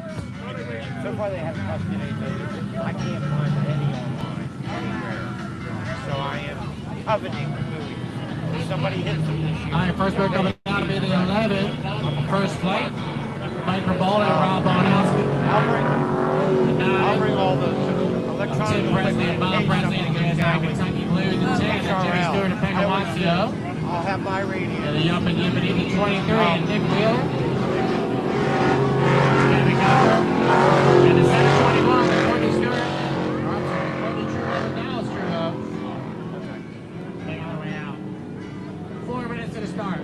So far they haven't touched anything. I can't find any online anywhere. So I am coveting the movie. If somebody hits them this year.
All right, first boat coming out of the 11. First flight. Mike Rabola and Rob Bonowski.
I'll bring all the electronic
Tim Presley and Bob Presley and Kentucky Blues and 10. Jimmy Stewart and Pegamoncio.
I'll have my radio.
And the Yumpin' Yippity, the 23, and Nick Wheeler. Kevin Gunther. And the 721, the Courtney Stewart. Or I'm sorry, Courtney True Love and Dallas True Love. Making their way out. 4 minutes to the start.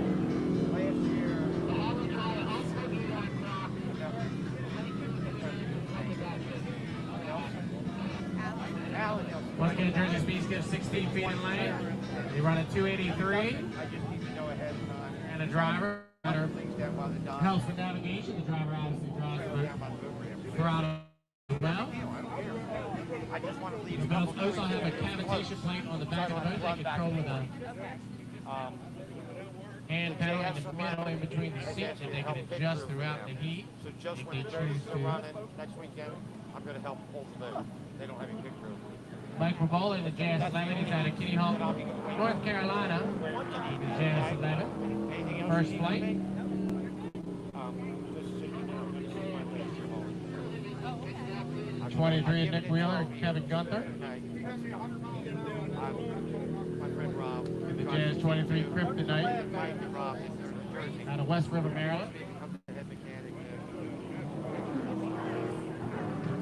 Once again, Jersey Speed skips 16 feet in lane. They run a 283. And a driver helps with navigation. The driver obviously drives the throttle as well. The boats also have a cavitation plate on the back of the boat. They control with a hand pedal in the middle in between the seats that they can adjust throughout the heat if they choose to.
Next weekend, I'm going to help pull the boat. They don't have any big room.
Mike Rabola in the Jazz 11. He's out of Kitty Hawk, North Carolina. The Jazz 11. First flight. 23, Nick Wheeler and Kevin Gunther. And the Jazz 23, Kryptonite. Out of West River, Maryland.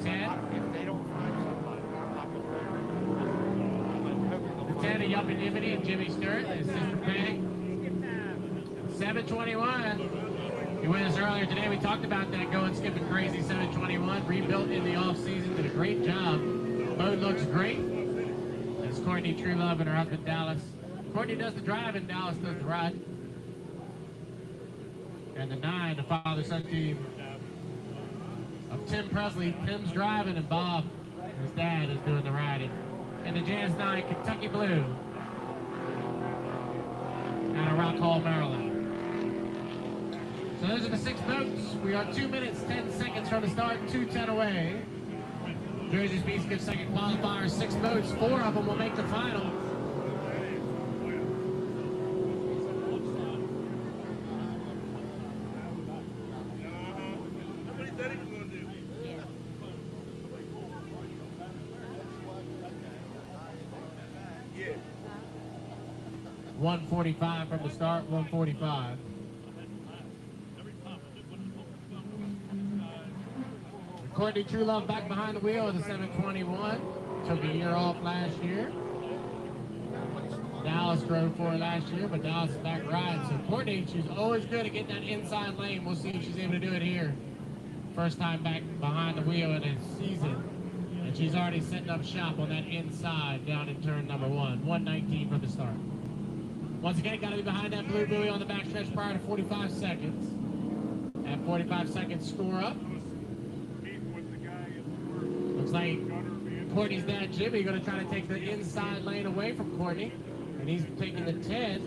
10. The 10 of Yumpin' Yippity and Jimmy Stewart and his sister Penny. 721. You with us earlier today, we talked about that going skipping crazy 721, rebuilt in the off-season, did a great job. Boat looks great. That's Courtney True Love and her husband Dallas. Courtney does the driving, Dallas does the ride. And the 9, the father-son team of Tim Presley. Tim's driving and Bob, his dad, is doing the riding. And the Jazz 9, Kentucky Blue, out of Rock Hall, Maryland. So those are the 6 boats. We are 2 minutes, 10 seconds from the start, 2:10 away. Jersey Speed skips second qualifier, 6 boats, 4 of them will make the final.
Yeah.
1:45 from the start, 1:45. Courtney True Love back behind the wheel of the 721. Took a year off last year. Dallas drove for her last year, but Dallas is back riding. So Courtney, she's always good at getting that inside lane. We'll see if she's able to do it here. First time back behind the wheel in a season. And she's already setting up shop on that inside down in turn number 1. 1:19 from the start. Once again, got to be behind that blue buoy on the backstretch prior to 45 seconds. At 45 seconds, score up. Looks like Courtney's dad, Jimmy, going to try to take the inside lane away from Courtney. And he's taking the 10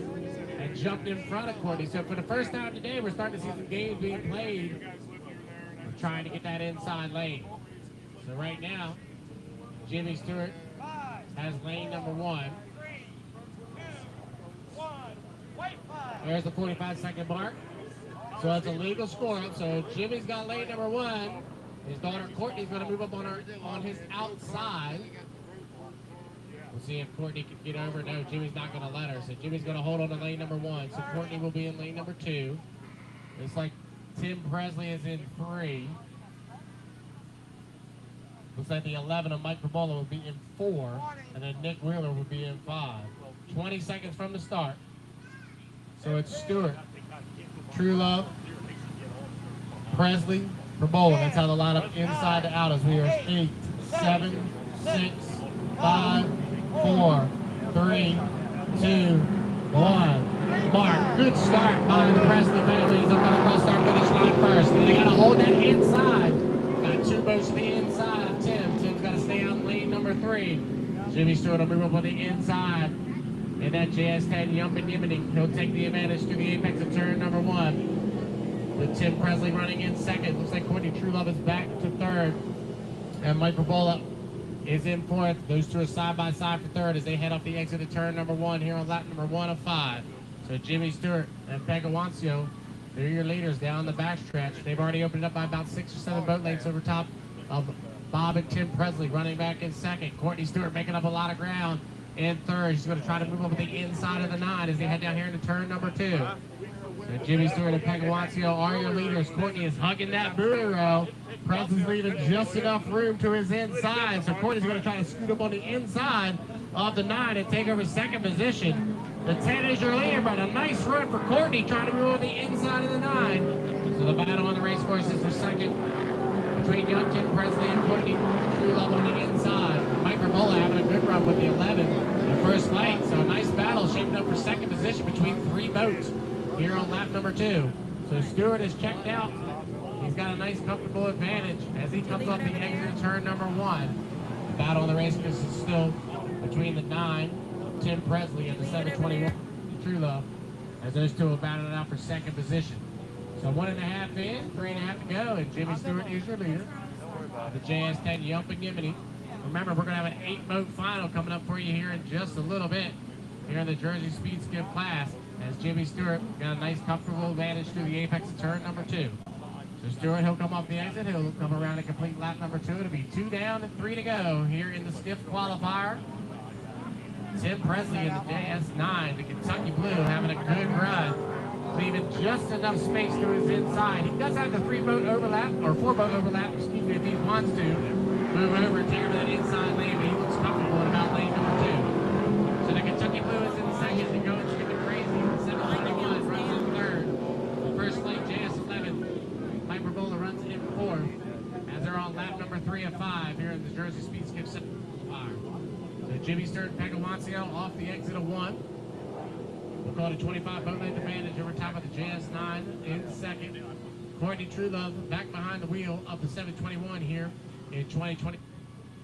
and jumped in front of Courtney. So for the first time today, we're starting to see some games being played. We're trying to get that inside lane. So right now, Jimmy Stewart has lane number 1. There's the 45-second mark. So that's a legal score-up. So Jimmy's got lane number 1. His daughter Courtney's going to move up on his outside. We'll see if Courtney can get over. No, Jimmy's not going to let her. So Jimmy's going to hold on to lane number 1. So Courtney will be in lane number 2. Looks like Tim Presley is in 3. Looks like the 11 of Mike Rabola will be in 4. And then Nick Wheeler will be in 5. 20 seconds from the start. So it's Stewart, True Love, Presley, Rabola. That's how the lineup inside to out is. We are 8, 7, 6, 5, 4, 3, 2, 1. Mark, good start by the Presley family. He's up on the cross start finish line first. And they got to hold that inside. Got 2 boats to the inside of Tim. Tim's got to stay on lane number 3. Jimmy Stewart will move up on the inside. And that Jazz 10 Yumpin' Yippity. He'll take the advantage to the apex of turn number 1. with Tim Presley running in second. Looks like Courtney Truelove is back to third. And Mike Rabola is in fourth. Those two are side by side for third as they head off the exit of turn number 1 here on lap number 1 of 5. So Jimmy Stewart and Pegawancio, they're your leaders down the backstretch. They've already opened up by about 6 or 7 boat lengths over top of Bob and Tim Presley running back in second. Courtney Stewart making up a lot of ground in third. She's going to try to move over the inside of the 9 as they head down here into turn number 2. So Jimmy Stewart and Pegawancio are your leaders. Courtney is hugging that buoy rail. Presley's leaving just enough room to his inside. So Courtney's going to try to scoot up on the inside of the 9 and take over second position. The 10 is your leader, but a nice run for Courtney trying to move over the inside of the 9. So the battle on the race course is for second between young Tim Presley and Courtney Truelove on the inside. Mike Rabola having a good run with the 11 in first flight. So a nice battle shaping up for second position between 3 boats here on lap number 2. So Stewart is checked out. He's got a nice comfortable advantage as he comes off the exit of turn number 1. The battle on the race course is still between the 9, Tim Presley, and the 721 Truelove, as those two will battle it out for second position. So 1.5 in, 3.5 to go, and Jimmy Stewart is your leader. The JS10 Yelp and Yimini. Remember, we're going to have an 8-boat final coming up for you here in just a little bit here in the Jersey Speed Skip class, as Jimmy Stewart got a nice comfortable advantage through the apex of turn number 2. So Stewart, he'll come off the exit. He'll come around and complete lap number 2. It'll be 2 down and 3 to go here in the skiff qualifier. Tim Presley in the JS9, the Kentucky Blue, having a good run, leaving just enough space to his inside. He does have the 3-boat overlap, or 4-boat overlap, excuse me, if he wants to move over and take over that inside lane, but he looks comfortable in about lane number 2. So the Kentucky Blue is in second and going skipping crazy. The 721 runs in third. The first lane, JS11, Mike Rabola runs in fourth, as they're on lap number 3 of 5 here in the Jersey Speed Skip qualifier. So Jimmy Stewart and Pegawancio off the exit of 1. We'll call it a 25 boat length advantage over top of the JS9 in second. Courtney Truelove back behind the wheel of the 721 here in 2020,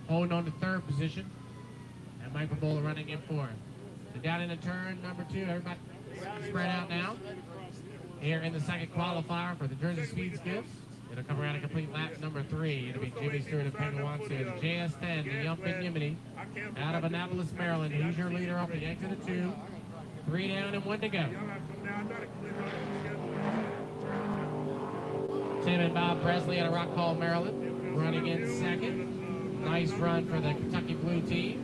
holding on to third position. And Mike Rabola running in fourth. So down into turn number 2, everybody spread out now. Here in the second qualifier for the Jersey Speed Skips. It'll come around and complete lap number 3. It'll be Jimmy Stewart and Pegawancio. The JS10, the Yump and Yimini, out of Annapolis, Maryland. He's your leader off the exit of 2. 3 down and 1 to go. Tim and Bob Presley out of Rock Hall, Maryland, running in second. Nice run for the Kentucky Blue team.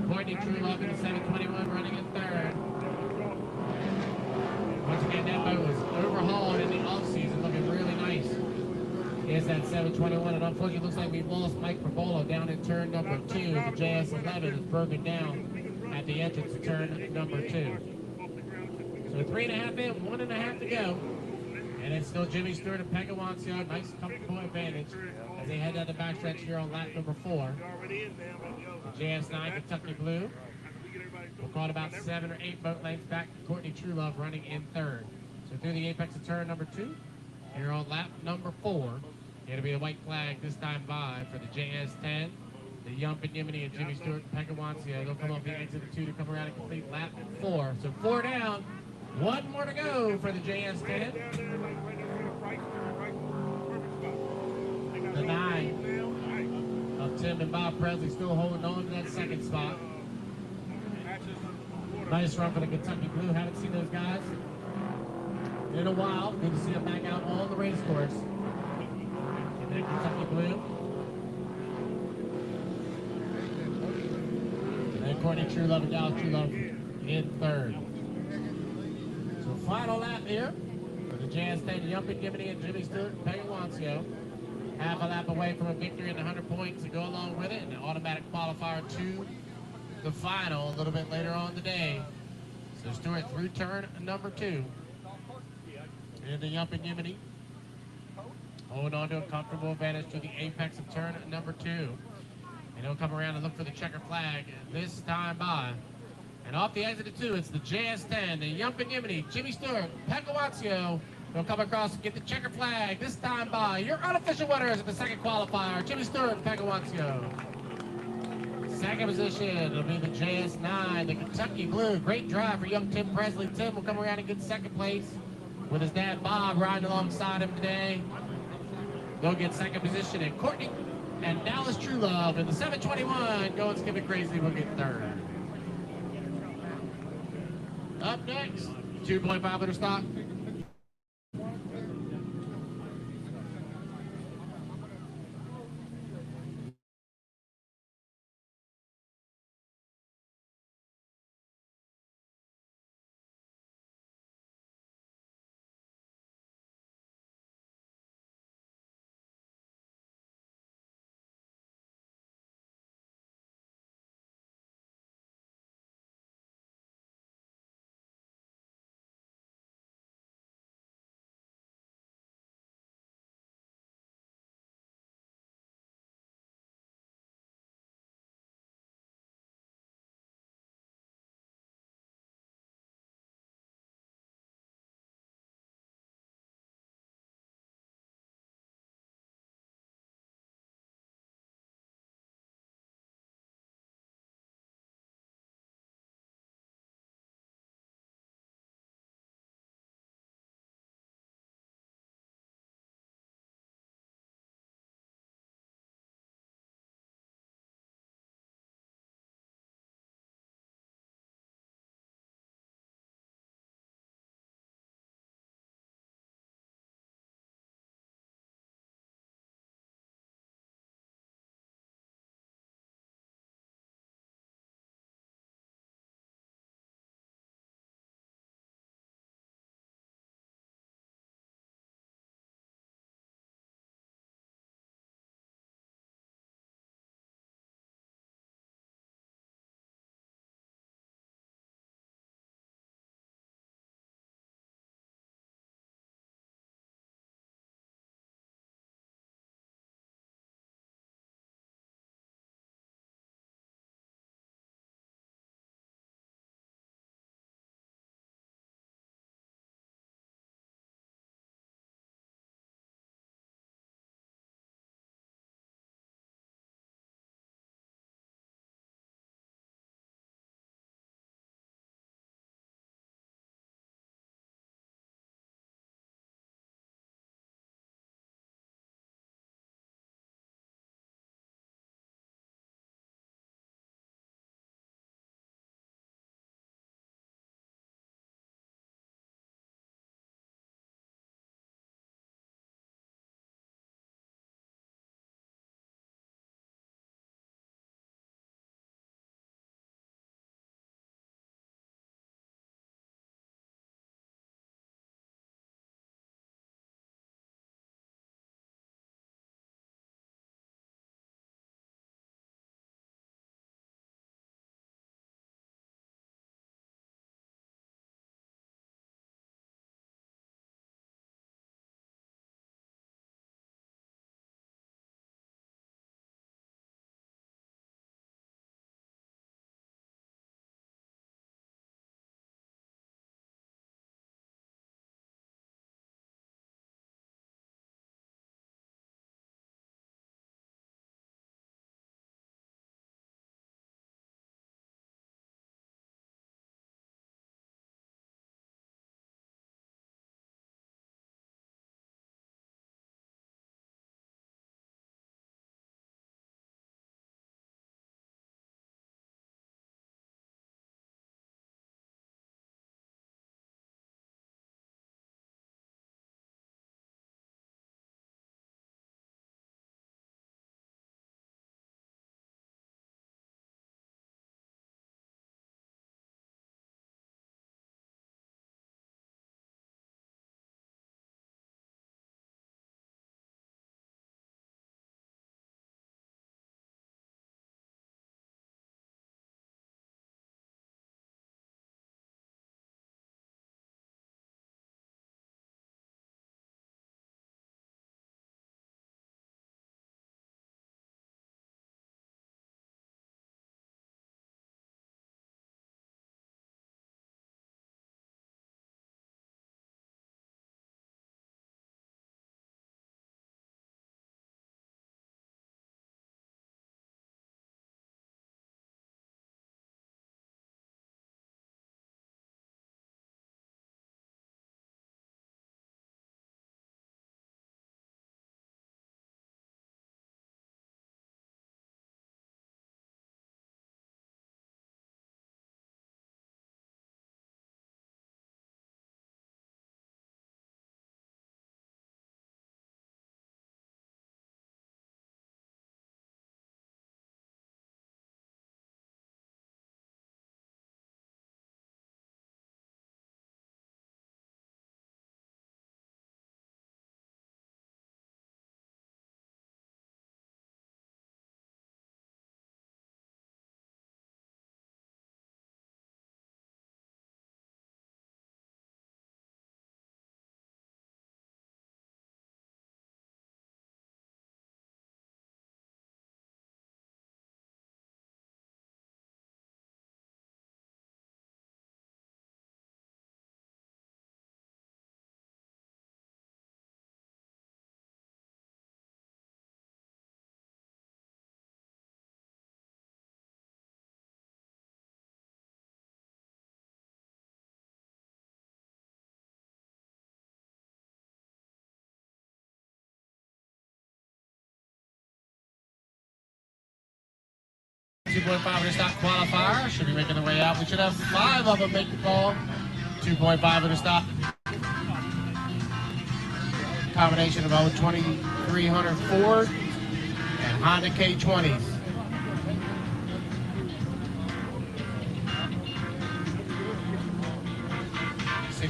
Courtney Truelove in the 721 running in third. Once again, that boat was overhauled in the offseason, looking really nice. Here's that 721, and unfortunately, it looks like we lost Mike Rabola down in turn number 2. The JS11 is broken down at the entrance to turn number 2. So 3.5 in, 1.5 to go. And it's still Jimmy Stewart and Pegawancio, nice comfortable advantage as they head down the backstretch here on lap number 4. The JS9 Kentucky Blue. We'll call it about 7 or 8 boat lengths back to Courtney Truelove running in third. So through the apex of turn number 2, here on lap number 4, it'll be the white flag this time by for the JS10, the Yump and Yimini and Jimmy Stewart and Pegawancio. They'll come off the exit of 2 to come around and complete lap 4. So 4 down, 1 more to go for the JS10. The 9 of Tim and Bob Presley still holding on to that second spot. Nice run for the Kentucky Blue. Haven't seen those guys in a while. Good to see them back out on the race course. And then Kentucky Blue. And then Courtney Truelove and Dallas Truelove in third. So final lap here for the JS10 Yump and Gibney and Jimmy Stewart and Pegawancio. Half a lap away from a victory and 100 points to go along with it, and an automatic qualifier to the final a little bit later on today. So Stewart through turn number 2. And the Yump and Yimini hold on to a comfortable advantage to the apex of turn number 2. And he'll come around and look for the checker flag this time by. And off the exit of 2, it's the JS10, the Yump and Yimini, Jimmy Stewart, Pegawancio. They'll come across and get the checker flag this time by. Your unofficial winners at the second qualifier, Jimmy Stewart and Pegawancio. Second position, it'll be the JS9, the Kentucky Blue. Great drive for young Tim Presley. Tim will come around and get second place. with his dad Bob riding alongside him today. They'll get second position, and Courtney and Dallas Truelove in the 721 going skip it crazy will get third. Up next, 2.5 liter stock. 2.5 under stop qualifier. Should be making their way out. We should have 5 of them make the call. 2.5 under stop. Combination of old 2300 Ford and Honda K20s.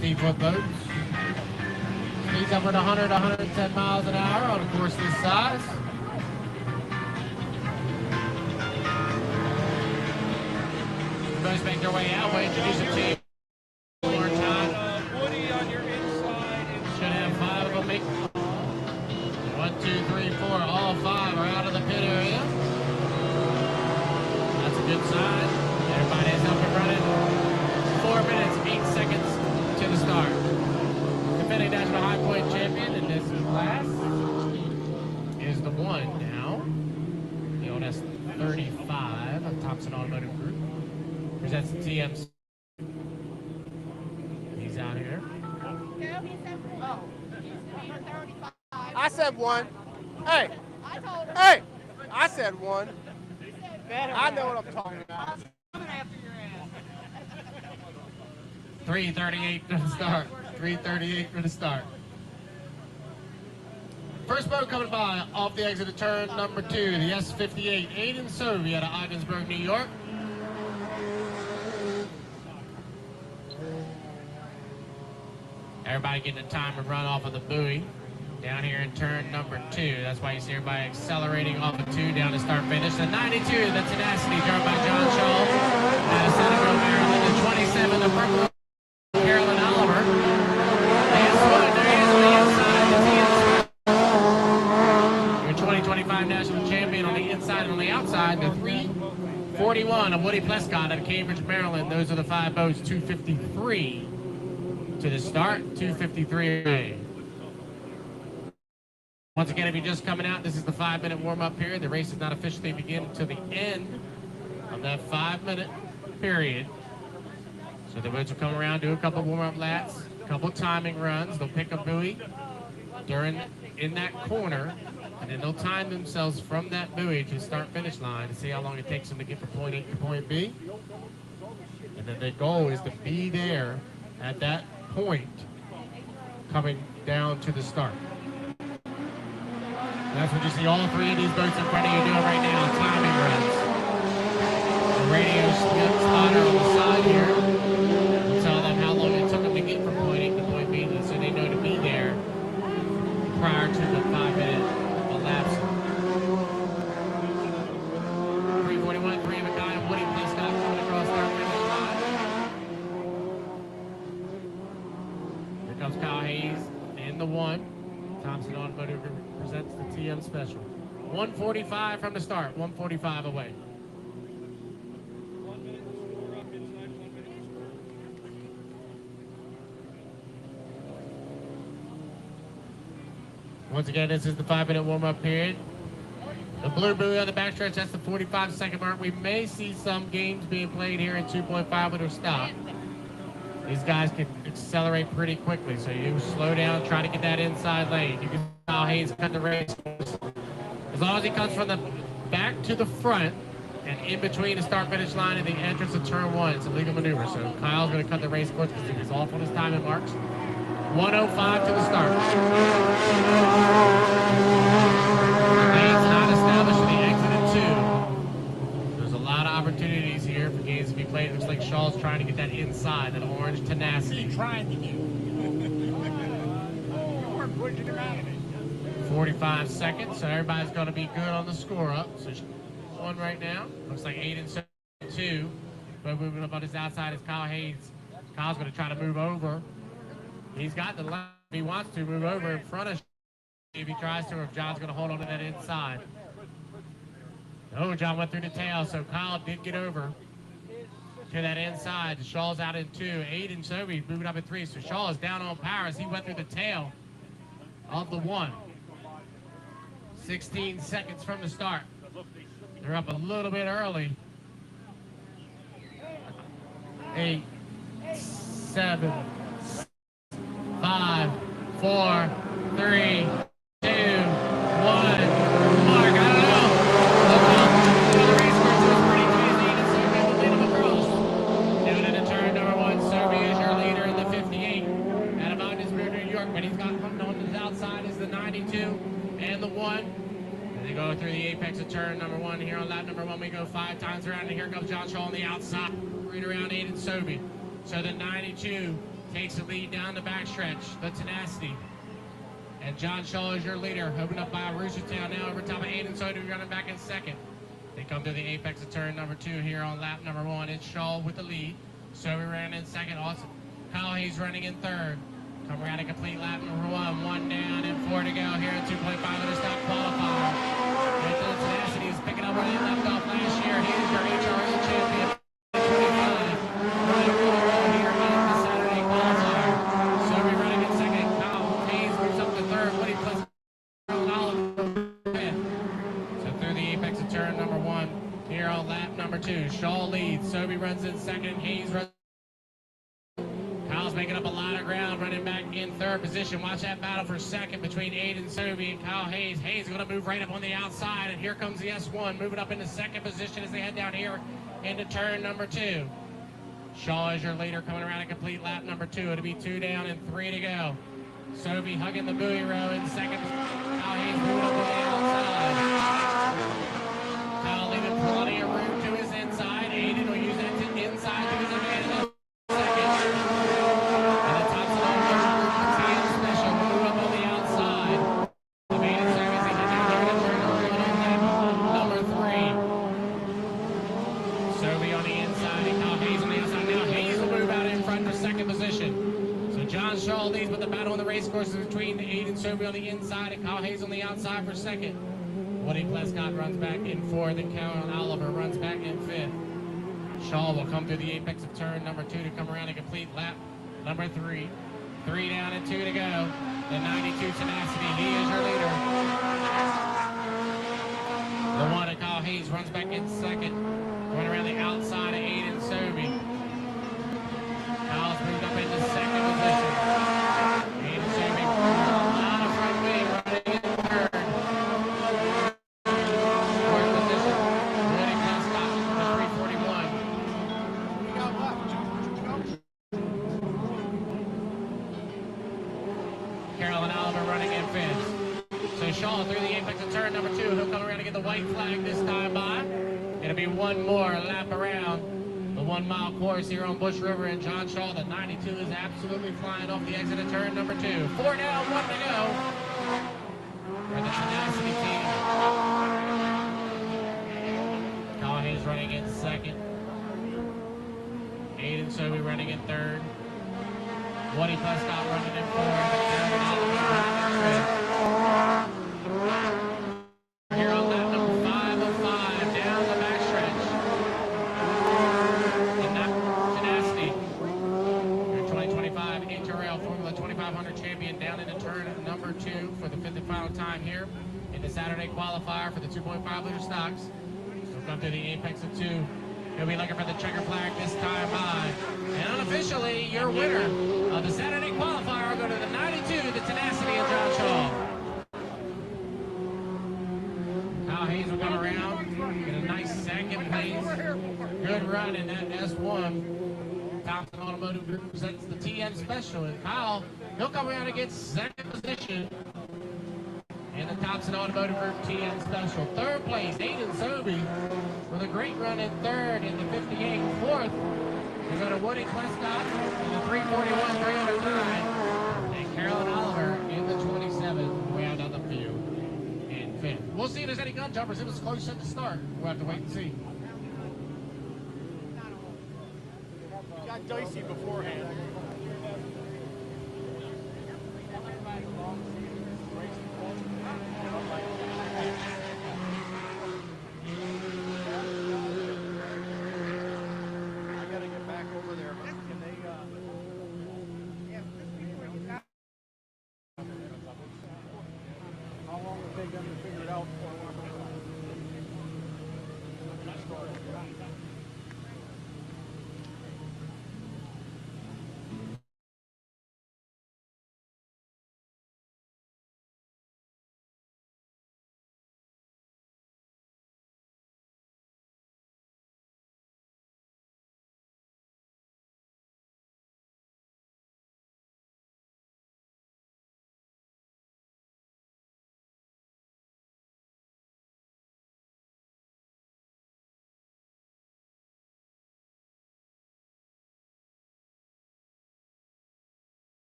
Foot boats. Speeds up at 100, 110 miles an hour on a course this size. The boats make their way out. We'll introduce them to you one more time.
Woody on your inside.
Should have 5 of them make. 1, 2, 3, 4. All 5 are out of the pit area. That's a good sign. Everybody is up and running. 4 minutes, 8 seconds to the start. Defending national high point champion in this class is the 1 now. The old S35 of Thompson Automotive Group presents the TMs. He's out here.
I said 1. Hey. Hey. I said 1. I know what I'm talking about.
3:38 for the start. 3:38 for the start. First boat coming by off the exit of turn number 2, the S58, Aiden Sovey out of Ogdensburg, New York. Everybody getting a time to run off of the buoy down here in turn number 2. That's why you see everybody accelerating off of 2 down to start finish. The 92, the Tenacity, driven by John Shaw out of Centerville, Maryland. The 27, the Purple Carolyn Oliver. Your 2025 national champion on the inside and on the outside. The 341 of Woody Plescott out of Cambridge, Maryland. Those are the 5 boats. 253 to the start. 253. Once again, if you're just coming out, this is the 5-minute warm-up period. The race does not officially begin until the end of that 5-minute period. So the boats will come around, do a couple warm-up laps, a couple timing runs. They'll pick a buoy in that corner, and then they'll time themselves from that buoy to start-finish line to see how long it takes them to get from point A to point B. And then the goal is to be there at that point coming down to the start. And that's what you see all 3 of these boats in front of you doing right now, timing runs. The radio spotter on the side here will tell them how long it took them to get from point A to point B, so they know to be there prior to the 5-minute elapse. 341, 3 of a kind, Woody Plescott coming across start finish line. Here comes Kyle Hayes in the 1. Thompson Automotive presents the TM Special. 1:45 from the start, 1:45 away.
1 minute to score up inside, 1 minute to score.
Once again, this is the 5-minute warm-up period. The blue buoy on the backstretch, that's the 45-second mark. We may see some games being played here in 2.5 with a stop. These guys can accelerate pretty quickly, so you slow down, try to get that inside lane. You can see how Hayes cut the race. As long as he comes from the back to the front and in between the start-finish line and the entrance of turn 1, it's a legal maneuver. So Kyle's going to cut the race course because he's off on his timing marks. 1:05 to the start. Lane's not established in the exit of 2. There's a lot of opportunities here for games to be played. It looks like Shaw's trying to get that inside, that orange Tenacity.
Trying to do.
45 seconds, so everybody's going to be good on the score up. So 1 right now. Looks like 8 and 2. But moving up on his outside is Kyle Hayes. Kyle's going to try to move over. He's got the line. He wants to move over in front of if he tries to, or if John's going to hold on to that inside. Oh, John went through the tail, so Kyle did get over to that inside. Shaw's out in 2. Aiden Sovey moving up in 3. So Shaw is down on power as he went through the tail of the 1. 16 seconds from the start. They're up a little bit early. 8, 7, 5, 4, 3, 2, 1. Mark, I don't know. The race course was pretty clean. And he's got hunting on his outside is the 92 and the 1. And they go through the apex of turn number 1 here on lap number 1. We go 5 times around, and here comes John Shaw on the outside, right around Aiden Sobey. So the 92 takes the lead down the backstretch, the Tenacity. And John Shaw is your leader, opened up by Roostertown now over top of Aiden Sobey, running back in second. They come to the apex of turn number 2 here on lap number 1. It's Shaw with the lead. Sobey ran in second. Also, Kyle Hayes running in third. Come around a complete lap number 1. 1 down and 4 to go here at 2.5 minutes stop qualifier. Anthony Tenacity is picking up where they left off last year. He is your HRL champion. 25. Running really well here in the Saturday qualifier. Sobey running in second. Kyle Hayes moves up to third. Woody Pleasant. So through the apex of turn number 1 here on lap number 2. Shaw leads. Sobey runs in second. Hayes runs. Kyle's making up a lot of ground, running back in third position. Watch that battle for second between Aiden Sobey and Kyle Hayes. Hayes going to move right up on the outside, and here comes the S1 moving up into second position as they head down here into turn number 2. Shaw is your leader, coming around a complete lap number 2. It'll be 2 down and 3 to go. Sobey hugging the buoy row in second. Kyle Hayes moving up on the outside. Kyle leaving plenty of room to his inside. Aiden will use that to inside to his advantage. Shaw leads, but the battle on the race course is between Aiden Sobey on the inside and Kyle Hayes on the outside for second. Woody Plescott runs back in fourth, and Karen Oliver runs back in fifth. Shaw will come through the apex of turn number 2 to come around a complete lap number 3. 3 down and 2 to go. The 92 Tenacity, he is your leader. The 1 of Kyle Hayes runs back in second, going around the outside of Aiden Sobey. Kyle's moved up into second position. Aiden Sobey a lot of front wing running in third. Fourth position. Woody Plescott for 341. Carolyn Oliver running in fifth. So Shaw through the apex of turn number 2. He'll come around to get the white flag this time by. It'll be one more lap around the 1 mile course here on Bush River, and John Shaw, the 92, is absolutely flying off the exit of turn number 2. 4 down, 1 to go for the Tenacity team. Kyle Hayes running in second. Aiden Sobey running in third. Woody Plescott running in fourth. Aaron Oliver running in fifth. Here on lap number 5 of 5, down the backstretch. HRL Formula 2500 champion down into turn number 2 for the 5th and final time here in the Saturday qualifier for the 2.5 liter stocks. He'll come through the apex of 2. He'll be looking for the checker flag this time by. And unofficially, your winner of the Saturday qualifier will go to the 92, the Tenacity of John Shaw. Kyle Hayes will come around, get a nice second place. Good run in that S1. Thompson Automotive Group presents the TN Special, and Kyle, he'll come around and get second position in the Thompson Automotive Group TN Special. Third place, Aiden Sobey with a great run in third in the 58. Fourth, we go to Woody Plescott in the 341, 309, and Carolyn Oliver in the 27, way out on the field in fifth. We'll see if there's any gun jumpers. It was close at the start. We'll have to wait and see.
Got dicey beforehand. I gotta get back over there. Can they, how long have they done to figure it out?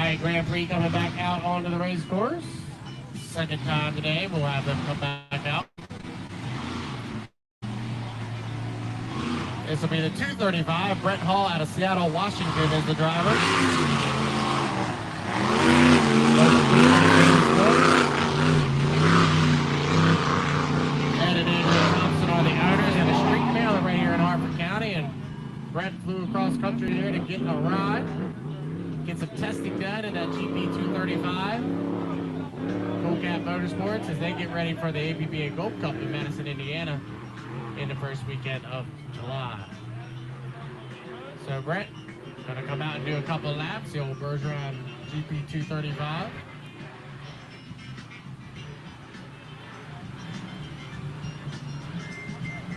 right, Grand Prix coming back out onto the race course. Second time today, we'll have them come back out. This will be the 235. Brett Hall out of Seattle, Washington is the driver. Ed and Adrian Thompson are the owners, and a street mailer right here in Harford County. And Brett flew across country here to get a ride, get some testing done in that GP 235. Cool Cat Motorsports as they get ready for the ABBA Gold Cup in Madison, Indiana in the first weekend of July. So Brett gonna come out and do a couple of laps, the old Bergeron GP 235.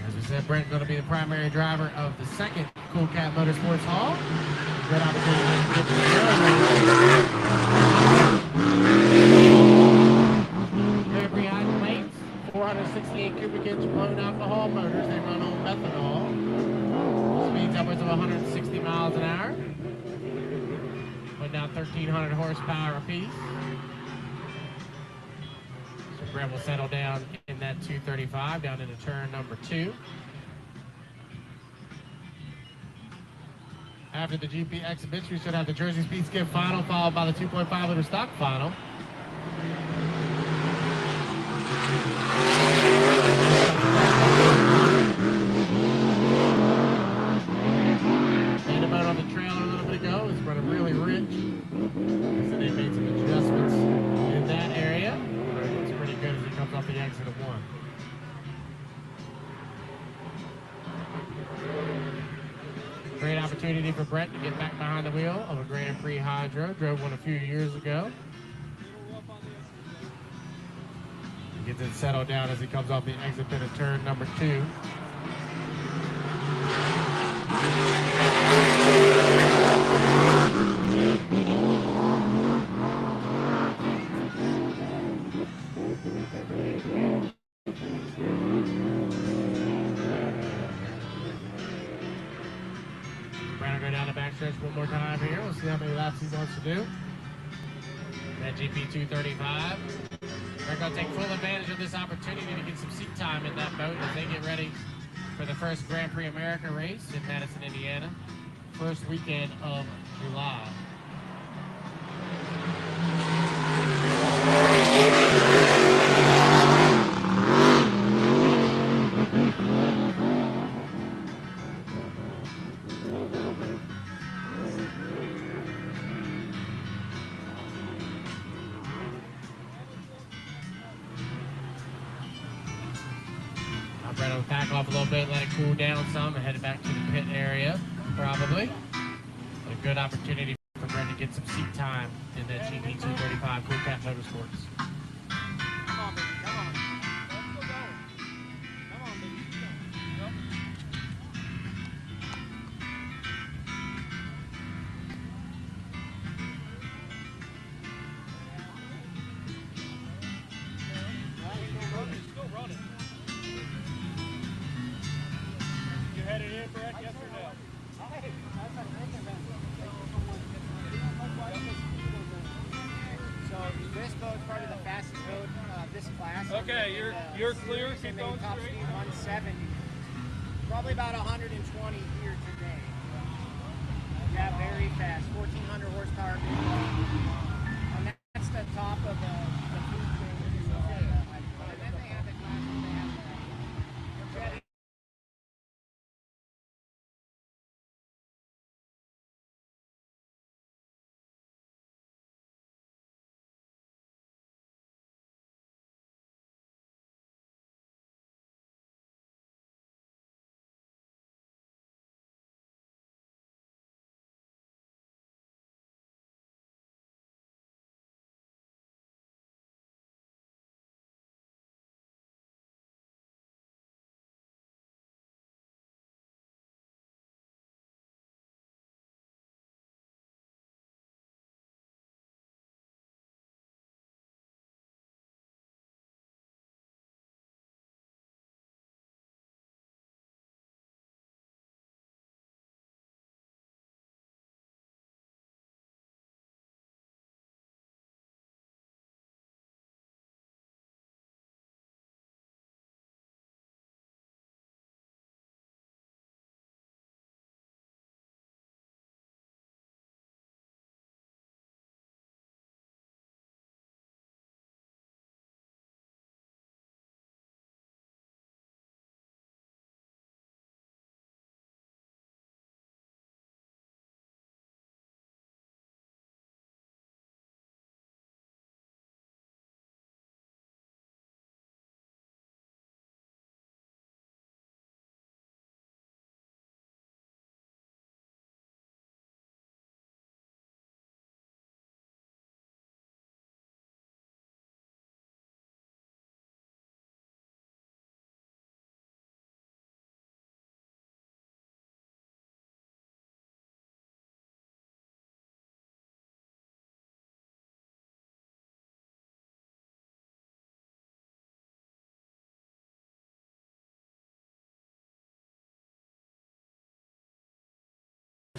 As we said, Brett gonna be the primary driver of the second Cool Cat Motorsports Hall. Good opportunity to get to the Grand Prix idle lanes, 468 cubic inch blown alcohol motors. They run on methanol. Speeds upwards of 160 miles an hour. Putting down 1,300 horsepower apiece. So Brett will settle down in that 235 down into turn number 2. After the GP exhibition, we should have the Jersey Speed Skip final, followed by the 2.5 liter stock final. And about on the trailer a little bit ago, it's running really rich. So they made some adjustments in that area. It looks pretty good as he comes off the exit of 1. Great opportunity for Brett to get back behind the wheel of a Grand Prix Hydro. Drove one a few years ago. He gets it settled down as he comes off the exit pit of turn number 2. Brad will go down the backstretch one more time here. We'll see how many laps he wants to do. That GP 235. They're going to take full advantage of this opportunity to get some seat time in that boat as they get ready for the first Grand Prix America race in Madison, Indiana. First weekend of July. Brett will back off a little bit, let it cool down some, and head back to the pit area, probably. But a good opportunity for Brett to get some seat time in that GP 235 Cool Cat Motorsports.
Come on, baby, come on. Let's go going. Come on, baby. Go.
Still running. You headed in, Brett? Yes or no?
So this boat's probably the fastest boat this class.
Okay, you're clear. Keep going
top
straight.
speed 170. Probably about 120 here today. Yeah, very fast. 1,400 horsepower. And that's the top of the food chain. And then they have the class. They have the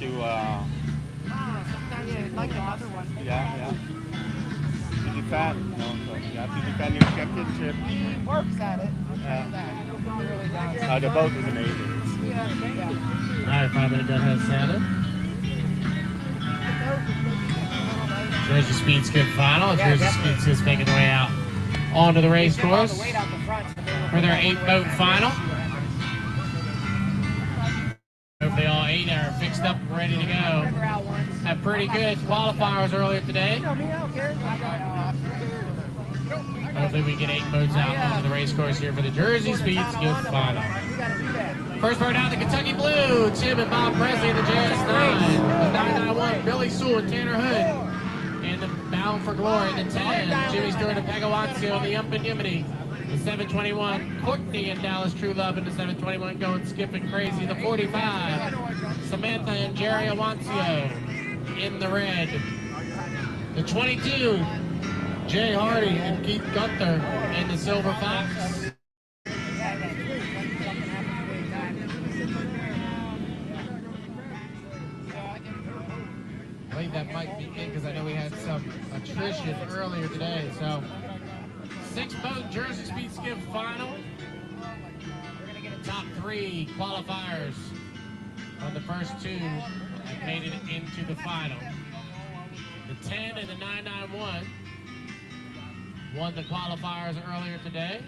to,
Sometimes you like another one.
yeah. Too fat. No, so, yeah, too fat in your championship.
He works at it.
Yeah.
He really does.
The boat was amazing.
Yeah.
All right, 5 minute gun has sounded. Jersey Speed Skip final. Jersey Speed Skip's making their way out onto the race course for their 8-boat final. Hopefully all 8 are fixed up and ready to go. Had pretty good qualifiers earlier today. Hopefully we get 8 boats out onto the race course here for the Jersey Speed Skip final. First boat out, the Kentucky Blue, Tim and Bob Presley in the JS9. The 991, Billy Sewell and Tanner Hood. And the Bound for Glory, the 10, Jimmy Stewart and Pegawatsi on the Ump and Yimini. The 721, Courtney and Dallas True Love in the 721 going skipping crazy. The 45, Samantha and Jerry Awancio in the red. The 22, Jay Hardy and Keith Gunther in the Silver Fox. I believe that might be it because I know we had some attrition earlier today. So 6-boat Jersey Speed Skip final. Top 3 qualifiers on the first 2 have made it into the final. The 10 and the 991 won the qualifiers earlier today.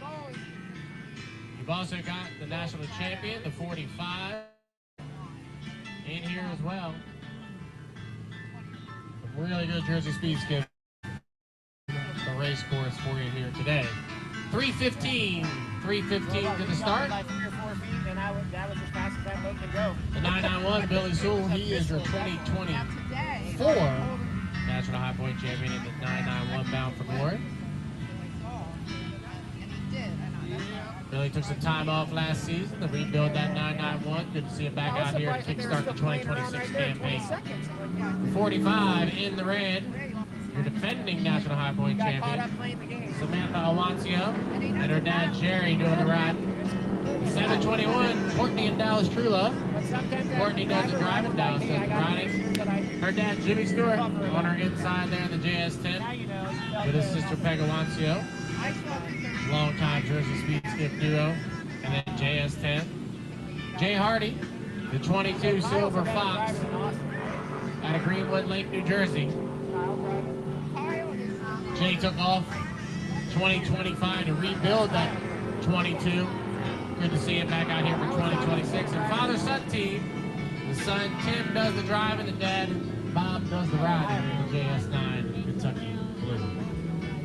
You've also got the national champion, the 45, in here as well. Really good Jersey Speed Skip. The race course for you here today. 3:15 to the start.
That was as fast as that boat can go.
The 991, Billy Sewell, he is your 2024 National High Point Champion in the 991 Bound for Glory. Billy took some time off last season to rebuild that 991. Good to see him back out here to kickstart the 2026 campaign. 45 in the red, your defending National High Point champion, Samantha Awancio, and her dad Jerry doing the ride. 721, Courtney and Dallas True Love. Courtney does the driving, Dallas does the riding. Her dad Jimmy Stewart on her inside there in the JS10 with his sister Peg Awancio. Long-time Jersey Speed Skip duo. And then JS10. Jay Hardy, the 22 Silver Fox out of Greenwood Lake, New Jersey. Jay took off 2025 to rebuild that 22. Good to see him back out here for 2026. And father-son team, the son Tim does the driving, the dad Bob does the riding in the JS9 Kentucky Blue.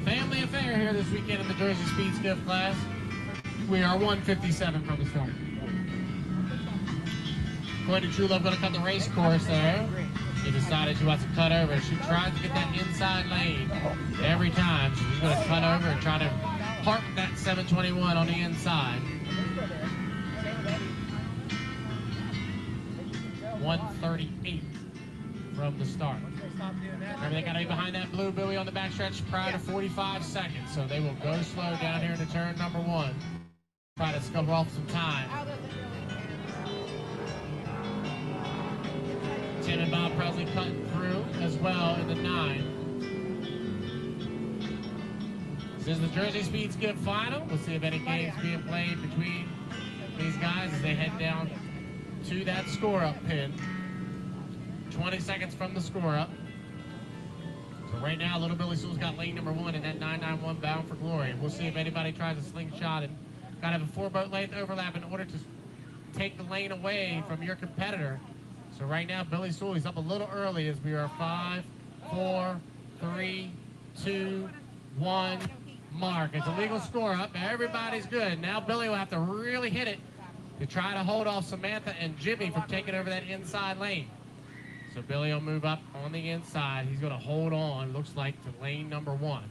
Family affair here this weekend in the Jersey Speed Skip class. We are 157 from the start. Courtney True Love going to cut the race course there. She decided she wants to cut over. She tries to get that inside lane every time. So she's going to cut over and try to park that 721 on the inside. 138 from the start. Remember, they got to be behind that blue buoy on the backstretch prior to 45 seconds. So they will go slow down here into turn number 1. Try to scupper off some time. Tim and Bob Presley cutting through as well in the 9. This is the Jersey Speed Skip final. We'll see if any games being played between these guys as they head down to that score-up pin. 20 seconds from the score-up. So right now, Little Billy Sewell's got lane number 1 in that 991 Bound for Glory. We'll see if anybody tries a slingshot and got to have a 4-boat length overlap in order to take the lane away from your competitor. So right now, Billy Sewell, he's up a little early as we are 5, 4, 3, 2, 1 mark. It's a legal score-up. Everybody's good. Now Billy will have to really hit it to try to hold off Samantha and Jimmy from taking over that inside lane. So Billy will move up on the inside. He's going to hold on, looks like, to lane number 1.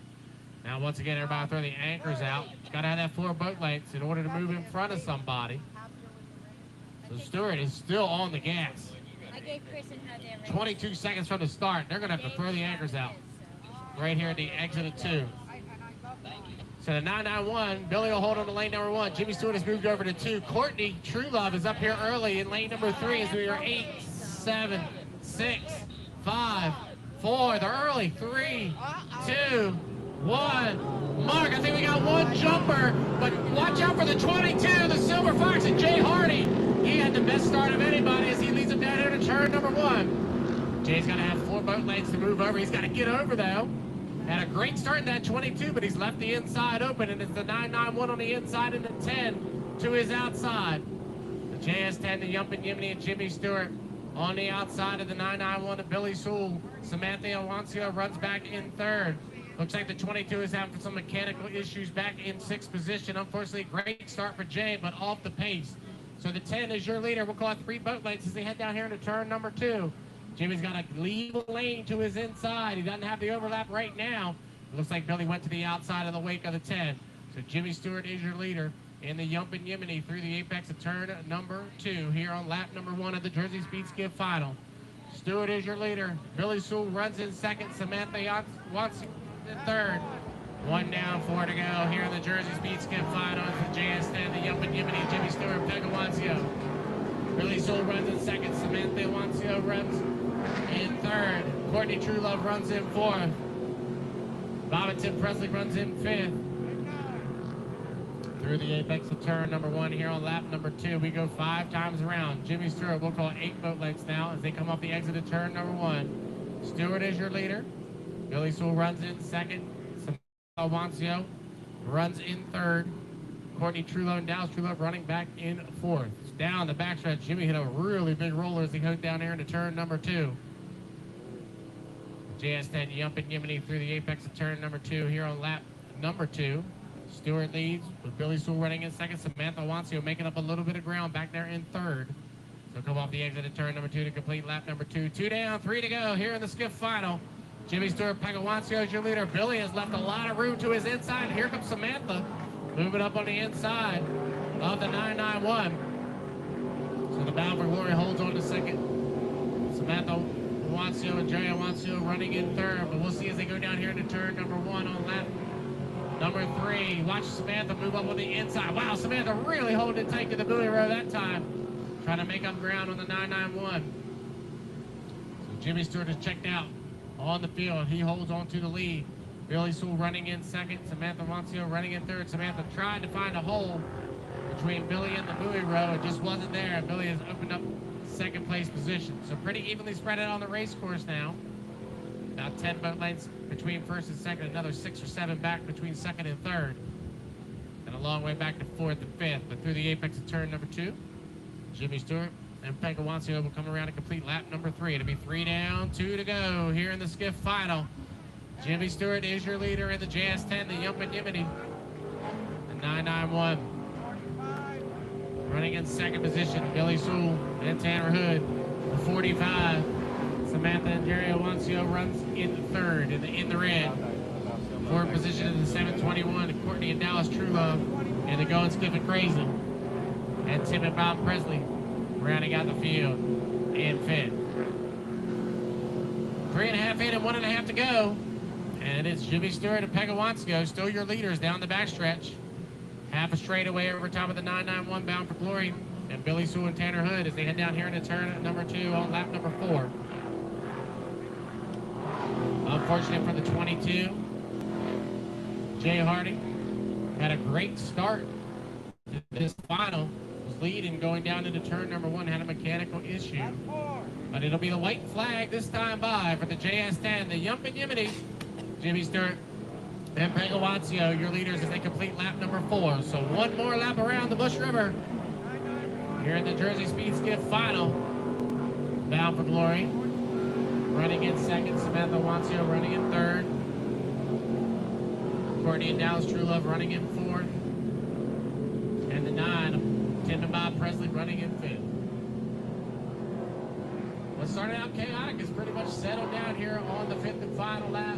Now, once again, everybody throw the anchors out. Got to have that 4 boat lengths in order to move in front of somebody. So Stewart is still on the gas. 22 seconds from the start. They're going to have to throw the anchors out right here at the exit of 2. So the 991, Billy will hold on to lane number 1. Jimmy Stewart has moved over to 2. Courtney True Love is up here early in lane number 3 as we are 8, 7, 6, 5, 4. They're early. 3, 2, 1. Mark, I think we got one jumper, but watch out for the 22, the Silver Fox, and Jay Hardy. He had the best start of anybody as he leads them down here to turn number 1. Jay's got to have 4 boat lanes to move over. He's got to get over, though. Had a great start in that 22, but he's left the inside open, and it's the 991 on the inside and the 10 to his outside. The JS10, the Yumpin' Yimini, and Jimmy Stewart on the outside of the 991 of Billy Sewell. Samantha Aloncio runs back in 3rd. Looks like the 22 is having some mechanical issues back in 6th position. Unfortunately, great start for Jay, but off the pace. So the 10 is your leader. We'll call it 3 boat lanes as they head down here into turn number 2. Jimmy's got to leave a lane to his inside. He doesn't have the overlap right now. It looks like Billy went to the outside of the wake of the 10. So Jimmy Stewart is your leader in the Yumpin' Yimini through the apex of turn number 2 here on lap number 1 of the Jersey Speed Skid Final. Stewart is your leader. Billy Sewell runs in 2nd. Samantha wants in 3rd. 1 down, 4 to go here in the Jersey Speed Skid Final. It's the JS10, the Yumpin' Yimini, Jimmy Stewart, Pegawancio. Billy Sewell runs in 2nd. Samantha Aloncio runs in 3rd. Courtney Truelove runs in 4th. Bob and Tim Presley runs in 5th. Through the apex of turn number 1 here on lap number 2. We go 5 times around. Jimmy Stewart, we'll call 8 boat lengths now as they come off the exit of turn number 1. Stewart is your leader. Billy Sewell runs in 2nd. Aloncio runs in 3rd. Courtney Truelove and Dallas Truelove running back in 4th. Down the backstretch, Jimmy hit a really big roller as he hooked down here into turn number 2. JS10 Yumpin' Yimini through the apex of turn number 2 here on lap number 2. Stewart leads with Billy Sewell running in 2nd. Samantha Aloncio making up a little bit of ground back there in 3rd. So come off the exit of turn number 2 to complete lap number 2. 2 down, 3 to go here in the skiff final. Jimmy Stewart, Pegawancio is your leader. Billy has left a lot of room to his inside. Here comes Samantha moving up on the inside of the 991. So the Bound for Glory holds on to 2nd. Samantha Aloncio and Jerry Aloncio running in 3rd. But we'll see as they go down here into turn number 1 on lap number 3. Watch Samantha move up on the inside. Wow, Samantha really holding it tight to the buoy row that time. Trying to make up ground on the 991. So Jimmy Stewart is checked out on the field. He holds on to the lead. Billy Sewell running in 2nd. Samantha Aloncio running in 3rd. Samantha tried to find a hole between Billy and the buoy row. It just wasn't there. And Billy has opened up 2nd place position. So pretty evenly spread out on the race course now. About 10 boat lengths between 1st and 2nd. Another 6 or 7 back between 2nd and 3rd. And a long way back to 4th and 5th. But through the apex of turn number 2, Jimmy Stewart and Pegawancio will come around and complete lap number 3. It'll be 3 down, 2 to go here in the skiff final. Jimmy Stewart is your leader in the JS10, the Yumpin' Yimini. The 991. Running in 2nd position, Billy Sewell and Tanner Hood. The 45. Samantha and Jerry Aloncio runs in 3rd in the red. 4th position in the 721, Courtney and Dallas Truelove. And the Going Skiffin' Crazy. And Tim and Bob Presley rounding out the field in 5th. 3.5 in and 1.5 to go. And it's Jimmy Stewart and Pegawancio, still your leaders down the backstretch. Half a straightaway over top of the 991 Bound for Glory. And Billy Sewell and Tanner Hood as they head down here into turn number 2 on lap number 4. Unfortunate for the 22. Jay Hardy had a great start to this final. Was leading going down into turn number 1, had a mechanical issue. But it'll be the white flag this time by for the JS10, the Yumpin' Yimini. Jimmy Stewart and Pegawancio, your leaders as they complete lap number 4. So one more lap around the Bush River here in the Jersey Speed Skiff final. Bound for Glory. Running in 2nd, Samantha Aloncio running in 3rd. Courtney and Dallas Truelove running in 4th. And the 9, Tim and Bob Presley running in 5th. What started out chaotic is pretty much settled down here on the 5th and final lap.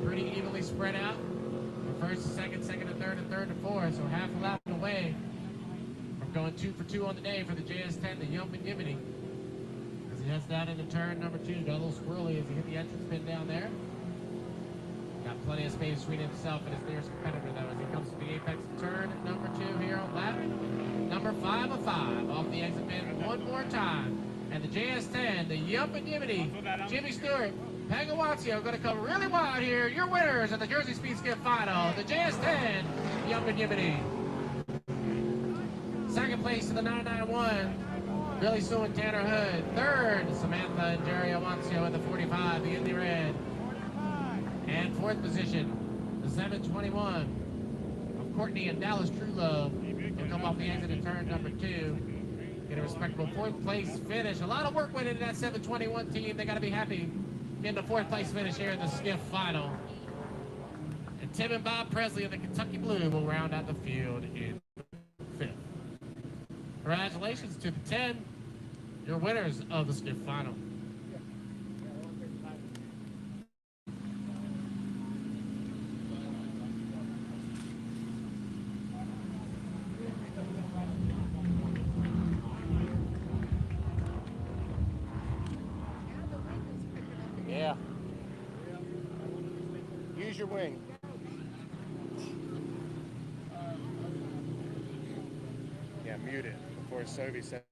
Pretty evenly spread out. From 1st to 2nd, 2nd to 3rd, and 3rd to 4th. So half a lap away from going 2 for 2 on the day for the JS10, the Yumpin' Yimini. As he heads down into turn number 2, got a little squirrely as he hit the entrance pin down there. Got plenty of space between himself and his nearest competitor, though, as he comes to the apex of turn number 2 here on lap number 5 of 5. Off the exit pin one more time. And the JS10, the Yumpin' Yimmity, Jimmy Stewart, Pagawazio are going to come really wide here. Your winners at the Jersey Speed Skip Final, the JS10, Yumpin' Yimmity. Second place to the 991, Billy Sue and Tanner Hood. Third, Samantha and Jerry Awancio in the 45, the Indy Red. And fourth position, the 721 of Courtney and Dallas Truelove. Will come off the exit at turn number 2. Get a respectable fourth place finish. A lot of work went into that 721 team. They got to be happy getting the fourth place finish here in the skiff final. And Tim and Bob Presley of the Kentucky Blue will round out the field in fifth. Congratulations to the 10, your winners of the skiff final.
Yeah. Use your wing. Yeah, mute it before Sophie said.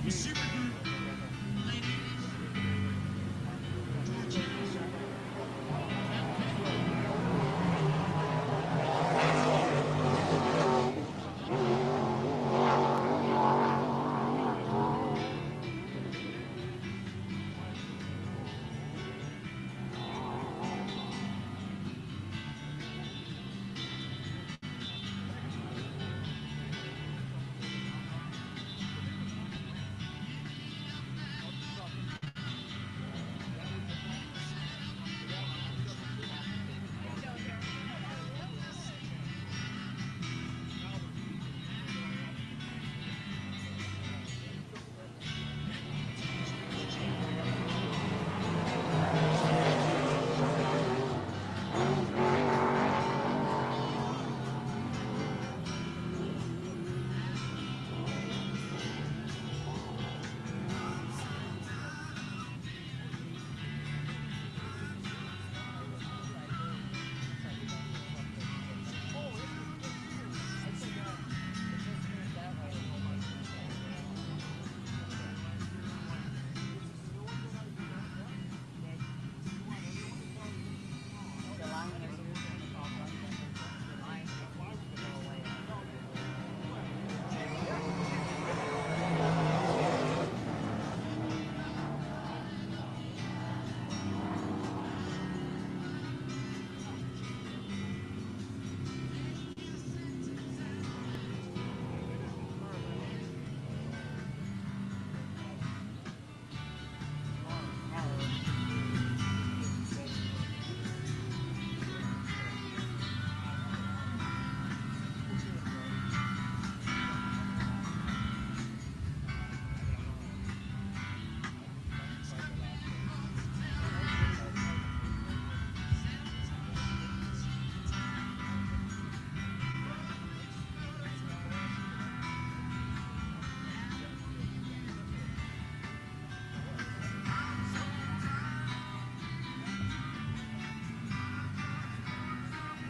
All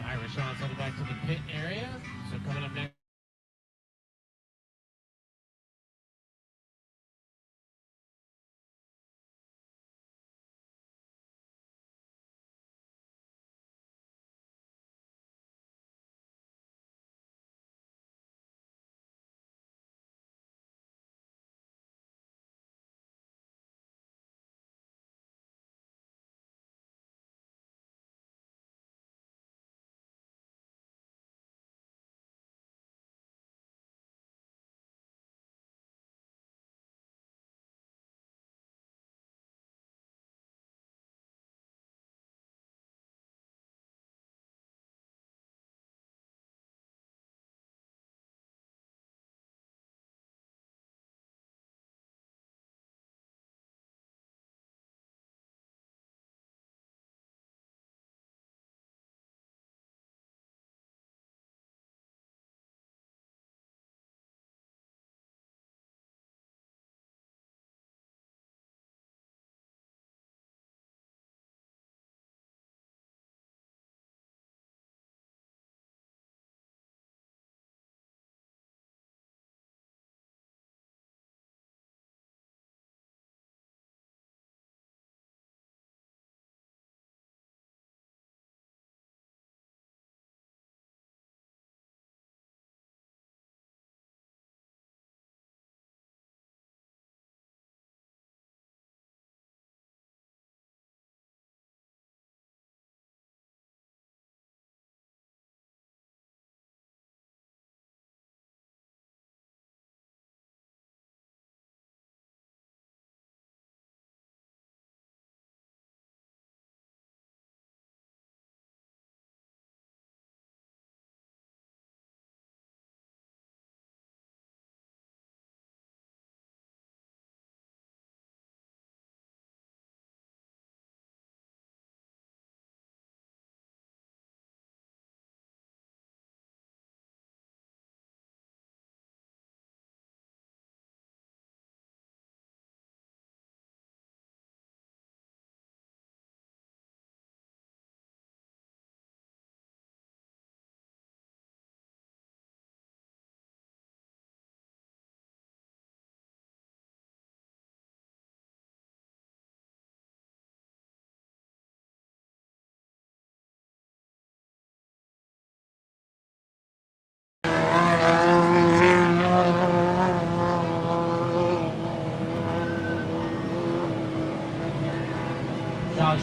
right, Rashawn's headed back to the pit area. So coming up next.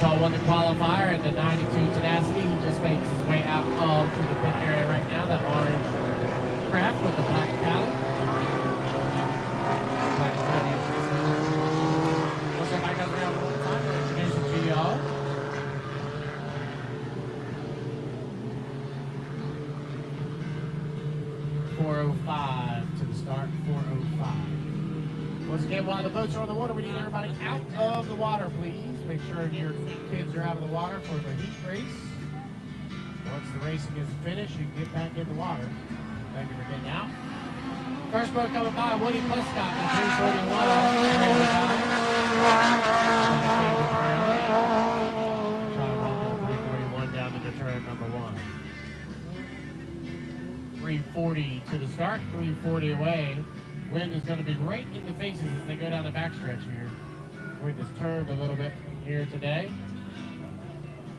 Shaw won the qualifier in the 92 Tenacity. He just makes his way out to the pit area right now. That orange craft with the black pallet. Once everybody goes around one time, I'll introduce it to y'all. .405 to the start, 405. Once again, while the boats are on the water, we need everybody out of the water, please. Make sure your kids are out of the water for the heat race. Once the racing is finished, you can get back in the water. Thank you for getting out. First boat coming by, Woody Prescott in 341. 341 down to the turn number 1. 340 to the start, 340 away. Wind is going to be right in the faces as they go down the backstretch here. Wind has turned a little bit here today.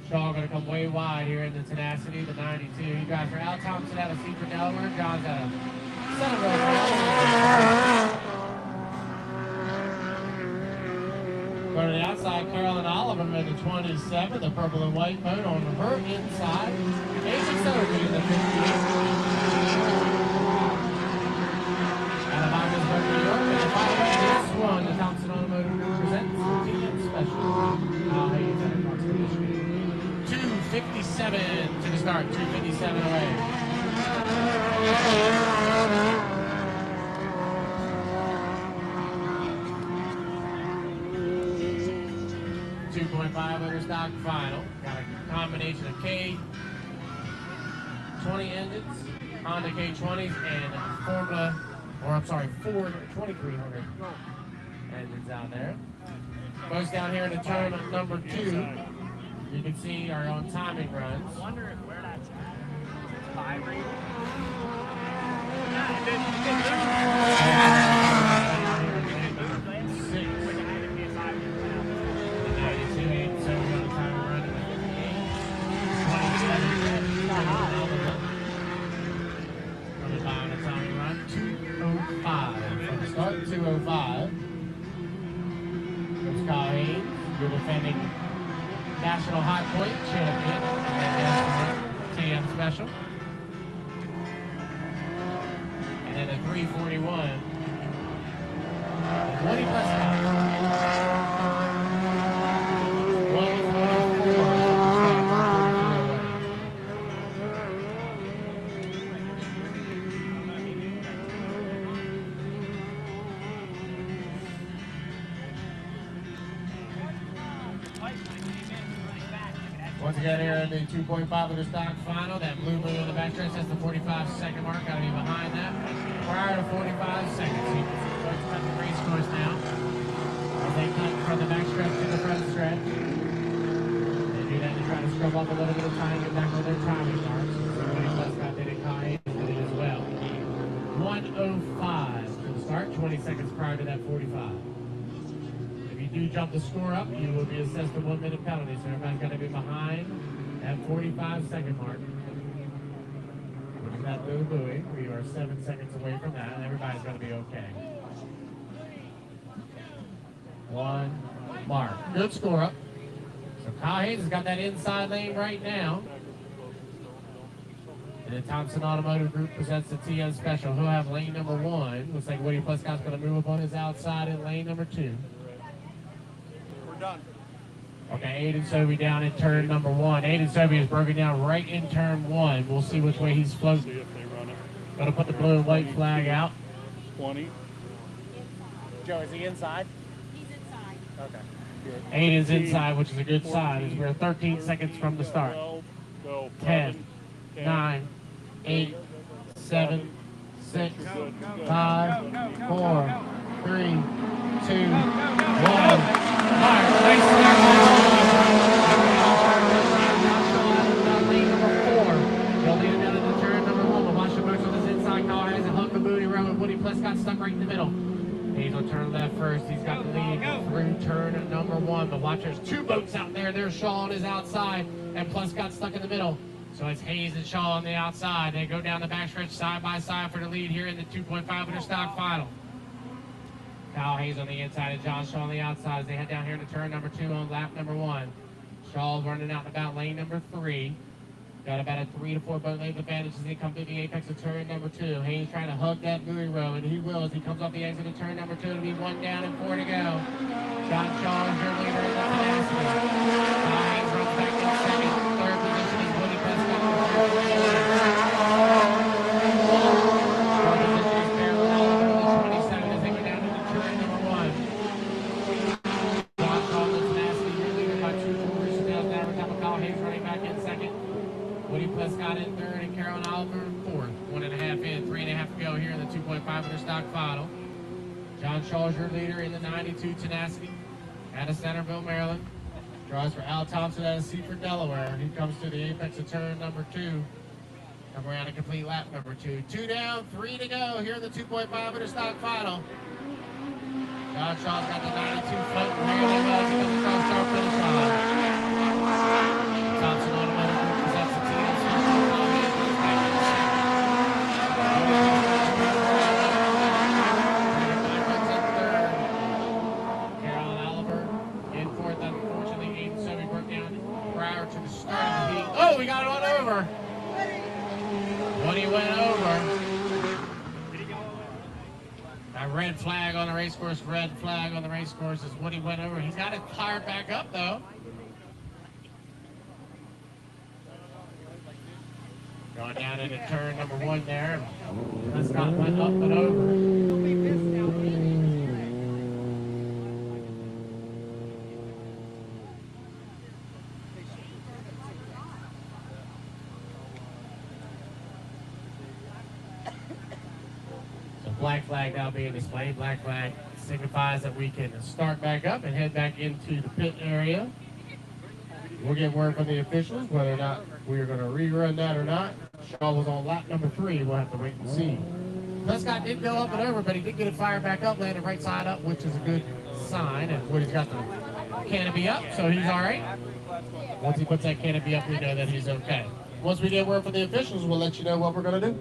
Shaw going to come way wide here in the Tenacity, the 92. You guys are out. Thompson out of Cedar, Delaware. John's out of Centerville. Go to the outside, Carolyn Oliver in the 27, the purple and white boat on her inside. Asian Soderby in the 58. Out of Ogdensburg, New York. And the final this one, the Thompson Automotive presents the TM Special. How you center constellation. 257 to the start, 257 away. 2.5 liter stock final. Got a combination of K20 engines, Honda K20s, and Ford 2300 engines out there. Boats down here in the turn number 2. You can see our own timing runs.
I wonder if where that's at. It's 5 rated.
Start 205. Coach Kyle Haynes, your defending National High Point champion and TM Special. And then a 341. Woody Prescott. 144. Once again here in the 2.5 liter stock final, that blue moon on the backstretch, that's the 45-second mark. Got to be behind that. Prior to 45 seconds, you can see folks cut the race course now. As they cut from the backstretch to the front stretch. They do that to try to scrub up a little bit of time, get back on their timing marks. So Woody Prescott did it, Kyle Haynes did it as well. 105 to the start, 20 seconds prior to that 45. If you do jump the score up, you will be assessed a 1-minute penalty, so everybody's got to be behind that 45-second mark. Which is that little buoy. We are 7 seconds away from that, and everybody's going to be okay. 1 mark. Good score up. So Kyle Haynes has got that inside lane right now. And the Thompson Automotive Group presents the TM Special. He'll have lane number 1. Looks like Woody Prescott's going to move up on his outside in lane number 2.
Done.
Okay, Aiden Sobey down in turn number 1. Aiden Sobey is broken down right in turn 1. We'll see which way he's floating.
See if they run it.
Going to put the blue and white flag out.
20.
Joe, is he inside?
He's inside.
Okay.
Aiden's inside, which is a good sign, as we're 13 seconds from the start.
12, go.
10, 9, 8, 7, 6, 5, 4, 3, 2, 1. Lane number 4. They'll lead it down into turn number 1. But watch the motion on this inside car. Has a hunk of booty around with Woody Prescott stuck right in the middle. He's on turn left first. He's got the lead through turn number 1. But watch, there's 2 boats out there. There's Shaw on his outside, and Prescott stuck in the middle. So it's Hayes and Shaw on the outside. They go down the backstretch side by side for the lead here in the 2.5 liter stock final. Kyle Hayes on the inside and John Shaw on the outside as they head down here to turn number 2 on lap number 1. Shaw's running out about lane number 3. Got about a 3 to 4 boat length advantage as they come through the apex of turn number 2. Haynes trying to hug that buoy row, and he will as he comes off the exit of turn number 2. It'll be 1 down and 4 to go. John Shaw is your leader in the tenacity. Haynes runs back in second. Third position is Woody Prescott. Fourth position is Carolyn Oliver in the 27 as they go down into turn number 1. John Shaw in the tenacity, your leader by 2 quarters. Now McCall Haynes running back in second. Woody Prescott in third and Carolyn Oliver in fourth. 1.5 in, 3.5 to go here in the 2.5 stock final. John Shaw's your leader in the 92 Tenacity out of Centerville, Maryland. Draws for Al Thompson out of Seaford, Delaware. He comes to the apex of turn number 2. Come around and complete lap number 2. 2 down, 3 to go here in the 2.5 stock final. John Shaw's got the 92 floating really well as he goes across start finish line. Thompson Automotive Group presents the team. Carolyn Oliver in fourth. Unfortunately, Aiden Sobey broke down prior to the start of the heat. Oh, we got one over. Woody went over. A red flag on the race course. Red flag on the race course as Woody went over. He's got it fired back up though. Going down into turn number 1 there. Prescott went up and over. So black flag now being displayed. Black flag signifies that we can start back up and head back into the pit area. We'll get word from the officials whether or not we are going to rerun that or not. Shaw was on lap number 3. We'll have to wait and see. Prescott did go up and over, but he did get it fired back up, landed right side up, which is a good sign. And Woody's got the canopy up, so he's all right. Once he puts that canopy up, we know that he's okay. Once we get word from the officials, we'll let you know what we're going to do.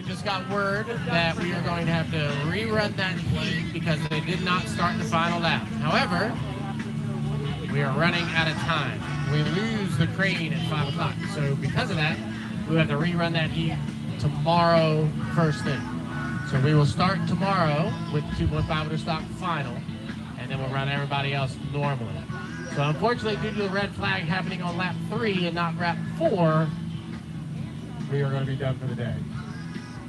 we just got word that we are going to have to rerun that heat because they did not start the final lap. However, we are running out of time. We lose the crane at 5 o'clock. So because of that, we have to rerun that heat tomorrow first thing. So we will start tomorrow with the 2.5 liter stock final, and then we'll run everybody else normally. So unfortunately, due to the red flag happening on lap 3 and not lap 4, we are going to be done for the day.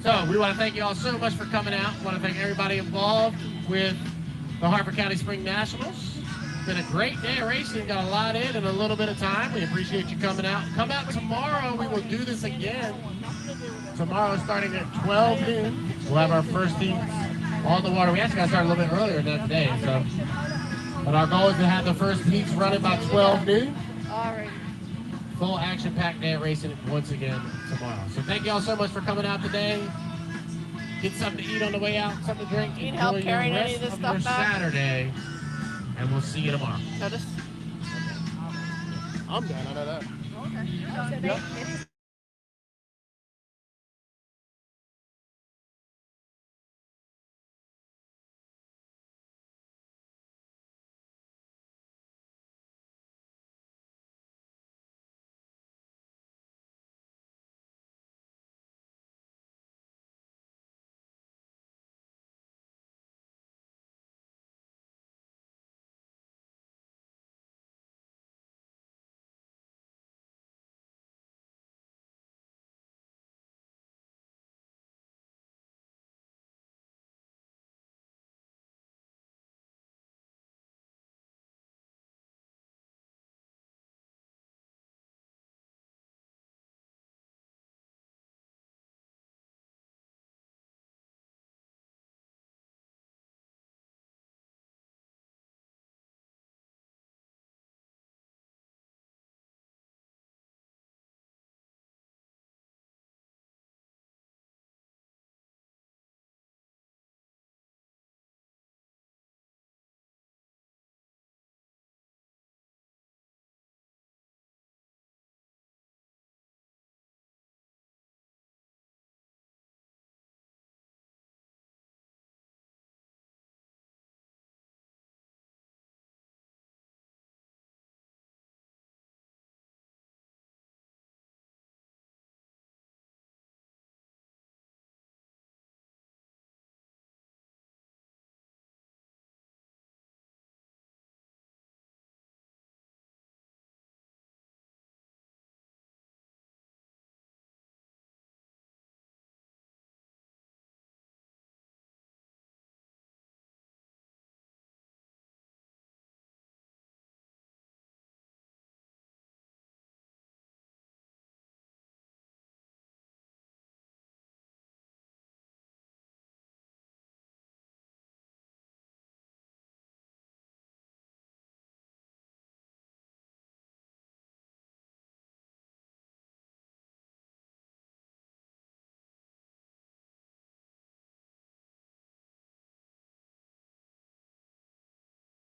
So we want to thank you all so much for coming out. We want to thank everybody involved with the Harford County Spring Nationals. It's been a great day of racing. Got a lot in a little bit of time. We appreciate you coming out. Come out tomorrow. We will do this again. Tomorrow starting at 12 noon. We'll have our first heats on the water. We actually got to start a little bit earlier than that today. So, but our goal is to have the first heats running by 12 noon.
All right.
Full action-packed day of racing once again tomorrow. So thank you all so much for coming out today. Get something to eat on the way out, something to drink.
Need help
Enjoy your
carrying any
rest
of this
of your
stuff back?
Saturday, and we'll see you tomorrow.
So just
I'm done. I know that.
okay. So it is